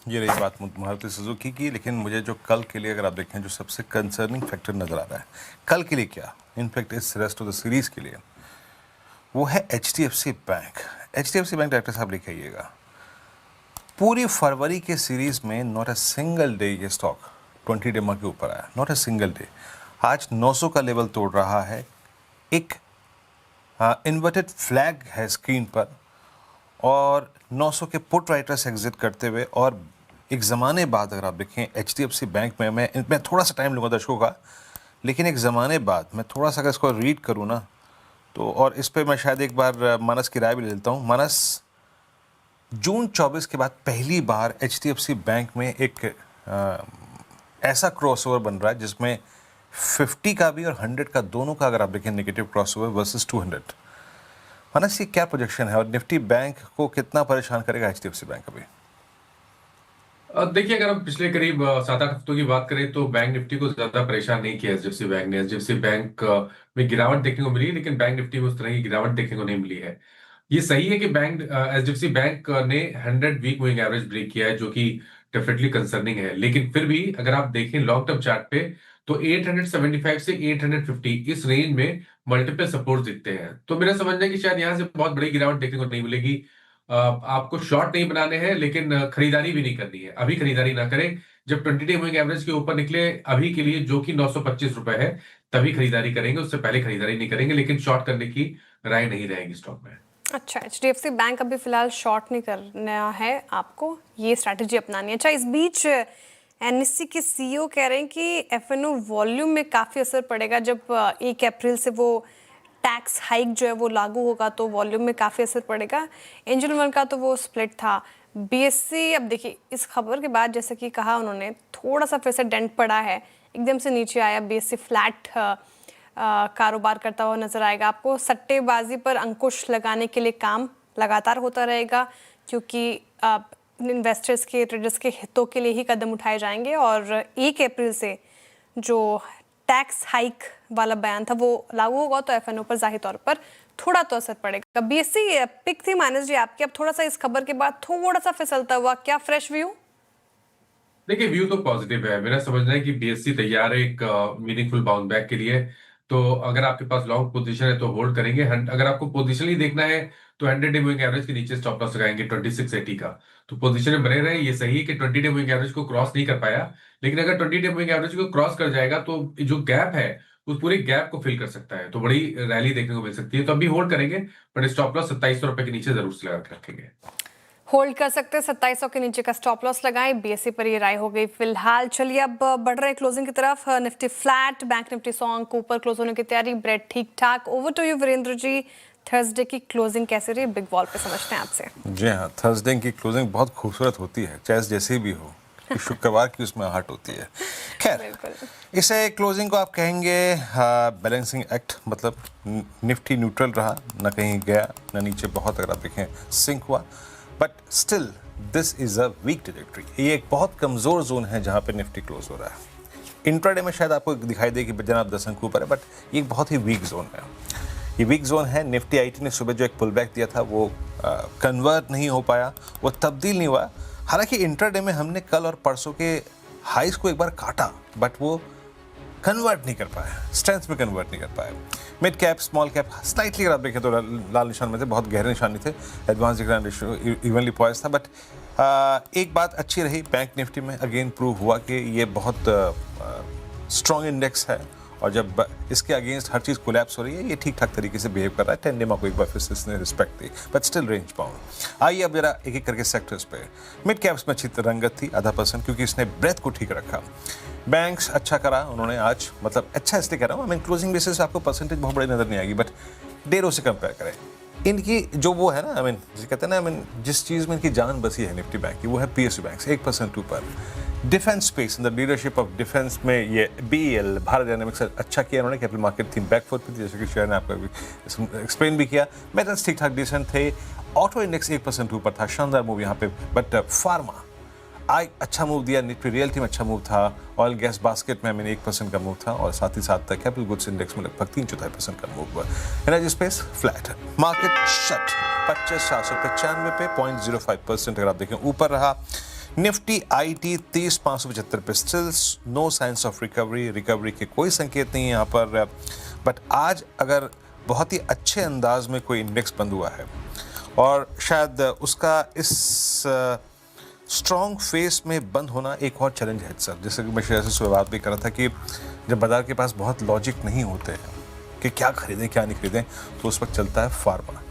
ये रही बात मारुति सुजुकी की। लेकिन मुझे जो कल के लिए अगर आप देखें जो सबसे कंसर्निंग फैक्टर नजर आ रहा है कल के लिए, क्या इनफैक्ट इस रेस्ट ऑफ द सीरीज के लिए, वो है HDFC bank. HDFC bank director साहब लिखाइएगा, पूरी फरवरी के सीरीज में नॉट अ सिंगल डे ये स्टॉक 20 डेमा के ऊपर आया, नॉट अ सिंगल डे। आज 900 का लेवल तोड़ रहा है, एक इन्वर्टेड फ्लैग है स्क्रीन पर, और 900 के पुट राइटर्स एग्जिट करते हुए। और एक ज़माने बाद अगर आप देखें HDFC बैंक में, मैं थोड़ा सा टाइम लूँगा दर्शकों का, लेकिन एक ज़माने बाद मैं थोड़ा सा अगर इसको रीड करूँ ना तो, और इस पर मैं शायद एक बार मानस की राय भी ले लेता हूँ। मानस, जून 24 के बाद पहली बार HDFC बैंक में एक ऐसा क्रॉसओवर बन रहा है जिसमें 50 का भी और 100 का दोनों का अगर आप देखें नेगेटिव क्रॉसओवर वर्सेस 200। मानस, ये क्या प्रोजेक्शन है और निफ्टी बैंक को कितना परेशान करेगा HDFC बैंक अभी? देखिए अगर हम पिछले करीब 7-8 हफ्तों की बात करें तो बैंक निफ्टी को ज्यादा परेशान नहीं किया HDFC बैंक ने। HDFC बैंक में गिरावट देखने को मिली, लेकिन बैंक निफ्टी में उस तरह की गिरावट देखने को नहीं मिली है। ये सही है कि HDFC बैंक ने 100 वीक मूविंग एवरेज ब्रेक किया है, जो कि डेफिनेटली कंसर्निंग है। लेकिन फिर भी अगर आप देखें लॉन्ग टर्म चार्ट पे तो 875 से 850 इस रेंज में मल्टीपल सपोर्ट दिखते हैं। तो मेरा समझना है कि शायद यहाँ से बहुत बड़ी गिरावट देखने को नहीं मिलेगी। आपको शॉर्ट नहीं बनाने हैं, लेकिन खरीदारी भी नहीं करनी है। अभी खरीदारी ना करें, जब 20 डे मूविंग एवरेज के ऊपर निकले अभी के लिए, जो कि 925 रुपए है, तभी खरीदारी करेंगे, उससे पहले खरीदारी नहीं करेंगे। लेकिन शॉर्ट करने की राय नहीं रहेगी स्टॉक में। अच्छा, HDFC बैंक अभी फिलहाल शॉर्ट नहीं करना है, आपको ये स्ट्रैटेजी अपनानी है। अच्छा, इस बीच NSE के CEO कह रहे हैं कि F&O वॉल्यूम में काफ़ी असर पड़ेगा जब 1 अप्रैल से वो टैक्स हाइक जो है वो लागू होगा, तो वॉल्यूम में काफ़ी असर पड़ेगा। एंजल वन का तो वो स्प्लिट था। BSE, अब देखिए इस खबर के बाद जैसे कि कहा उन्होंने, थोड़ा सा फिर से डेंट पड़ा है, एकदम से नीचे आया। BSE फ्लैट कारोबार करता हुआ नजर आएगा। आपको सट्टेबाजी पर अंकुश लगाने के लिए काम लगातार होता रहेगा, क्योंकि इन्वेस्टर्स के, ट्रेडर्स के हितों के लिए ही कदम उठाए जाएंगे। और 1 अप्रैल से जो टैक्स हाइक वाला बयान था वो लागू होगा, तो F&O पर जाहिर तौर पर थोड़ा तो असर पड़ेगा। BSE पिक थी मानस जी आपकी, अब थोड़ा सा इस खबर के बाद थोड़ा सा फिसलता हुआ, क्या फ्रेश व्यू? देखिए, व्यू तो पॉजिटिव है। मेरा समझना है कि BSE तैयार है एक मीनिंगफुल बाउंस बैक के लिए। तो अगर आपके पास लॉन्ग पोजीशन है तो होल्ड करेंगे। अगर आपको पोजीशन ही देखना है तो 100 डे मूविंग एवरेज के नीचे स्टॉप लॉस लगाएंगे 2680 का। तो पोजीशन में बने रहे। ये सही है कि 20 डे मूविंग एवरेज को क्रॉस नहीं कर पाया, लेकिन अगर 20 डे मूविंग एवरेज को क्रॉस कर जाएगा तो जो गैप है उस पूरे गैप को फिल कर सकता है, तो बड़ी रैली देखने को मिल सकती है। तो अभी होल्ड करेंगे, बट स्टॉप लॉस 2700 रुपए के नीचे जरूर से लगा के रखेंगे। होल्ड कर सकते हैं, 2700 के नीचे का स्टॉप लॉस लगाएं। BSE पर ये राय हो गई फिलहाल। चलिए अब बढ़ रहे क्लोजिंग की तरफ। निफ्टी फ्लैट, बैंक निफ्टी सॉन्ग को ऊपर क्लोज होने की तैयारी, ब्रेड ठीक ठाक। Over to you Virendra ji, Thursday की क्लोजिंग कैसे रही बिग वॉल पे, समझते हैं आपसे। जी हाँ, थर्सडे की क्लोजिंग बहुत खूबसूरत होती है, चाहे जैसे भी हो, कि शुक्रवार की उसमें आहट होती है। खैर, इसे क्लोजिंग को आप कहेंगे बैलेंसिंग एक्ट, मतलब निफ्टी न्यूट्रल रहा, ना कहीं गया ना नीचे बहुत, अगर आप देखें सिंक हुआ, but still this is a weak trajectory. ये एक बहुत कमज़ोर जोन है जहाँ पे निफ्टी क्लोज हो रहा है। इंट्राडे में शायद आपको दिखाई दे कि जनाब 10 अंक ऊपर है, बट ये एक बहुत ही वीक जोन है। ये वीक जोन है। निफ्टी IT ने सुबह जो एक पुल बैक दिया था वो कन्वर्ट नहीं हो पाया, वो तब्दील नहीं हुआ। हालांकि इंट्राडे में हमने कल और परसों के हाइस को एक बार काटा, बट वो कन्वर्ट नहीं कर पाया, स्ट्रेंथ में कन्वर्ट नहीं कर पाया। Mid cap, small cap slightly अगर आप देखें तो लाल निशान में थे, बहुत गहरे निशान नहीं थे। Advance decline ratio evenly poised था। बट एक बात अच्छी रही, बैंक निफ्टी में अगेन प्रूव हुआ कि ये बहुत स्ट्रॉन्ग इंडेक्स है, और जब इसके अगेंस्ट हर चीज़ कोलैप्स हो रही है, ये ठीक ठाक तरीके से बिहेव कर रहा है। 10 डेमा को एक बार फिर से इसने respect the, but still range bound. आइए अब जरा एक एक करके सेक्टर्स पे। मिड कैप्स में अच्छी रंगत थी, 0.5%, क्योंकि इसने ब्रेथ को ठीक रखा। बैंक्स अच्छा करा उन्होंने आज, मतलब अच्छा इसलिए कह रहा हूँ, क्लोजिंग बेसिस आपको परसेंटेज बहुत बड़ी नजर नहीं आएगी, बट डेरों से कंपेयर करें, इनकी जो वो है ना, जिसे कहते हैं ना, जिस चीज़ में इनकी जान बसी है निफ्टी बैंक की, वो है PSU बैंक्स, 1% ऊपर। Defence space, in the leadership of defence में ये BEL, भारत डायनामिक्स अच्छा किया उन्होंने। कैपिटल मार्केट थी बैकफुट पे थी, जैसे कि शेयर ने आपको अभी एक्सप्लेन भी किया। मेटल्स ठीक ठाक डिसेंट थे। ऑटो इंडेक्स 1% ऊपर था, शानदार मूव यहाँ पे। बट फार्मा आज अच्छा मूव दिया, निफ्टी रियल्टी में अच्छा मूव था। ऑयल गैस बास्केट में 1% का मूव था, और साथ ही साथ कैपिटल गुड्स इंडेक्स में लगभग 3/4% का मूव हुआ। Energy space flat, market shut 25,495 पे 0.05% अगर आप देखें ऊपर रहा। निफ्टी IT 23,575 पे, still no signs of recovery के कोई संकेत नहीं है यहाँ पर। बट आज अगर बहुत ही अच्छे अंदाज में कोई इंडेक्स बंद हुआ है, और शायद उसका इस स्ट्रॉन्ग फेस में बंद होना एक और चैलेंज है सर। जैसे कि मैं शेयर से सुबह बात भी कर रहा था कि जब बाजार के पास बहुत लॉजिक नहीं होते हैं कि क्या खरीदें क्या नहीं खरीदें, तो उस वक्त चलता है फार्मा।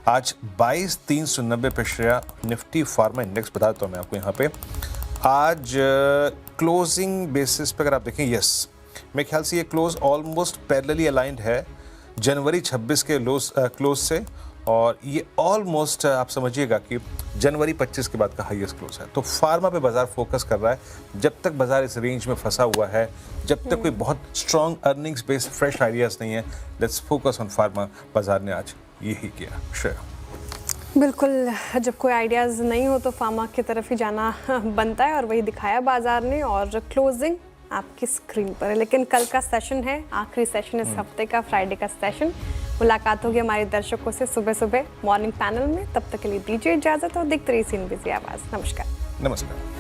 आज 22,390 पे शेयर निफ्टी फार्मा इंडेक्स, बता देता हूँ मैं आपको यहाँ पे। आज क्लोजिंग बेसिस पे अगर आप देखें, यस, मेरे ख्याल से ये क्लोज ऑलमोस्ट पैरेलली अलाइंड है जनवरी 26 के क्लोज से, और ये ऑलमोस्ट आप समझिएगा कि जनवरी 25 के बाद का हाईएस्ट क्लोज है। तो फार्मा पे बाजार फोकस कर रहा है। जब तक बाजार इस रेंज में फंसा हुआ है, जब तक कोई बहुत strong earnings based fresh ideas नहीं है, लेट्स फोकस ऑन फार्मा। बाजार ने आज यही किया। शेयर बिल्कुल, जब कोई आइडियाज़ नहीं हो तो फार्मा की तरफ ही जाना बनता है, और वही दिखाया बाजार ने। और क्लोजिंग आपकी स्क्रीन पर है, लेकिन कल का सेशन है, आखिरी सेशन इस हफ्ते का, फ्राइडे का सेशन। मुलाकात होगी हमारे दर्शकों से सुबह मॉर्निंग पैनल में। तब तक के लिए दीजिए इजाज़त, और देखते रहिए CNBC आवाज़। नमस्कार।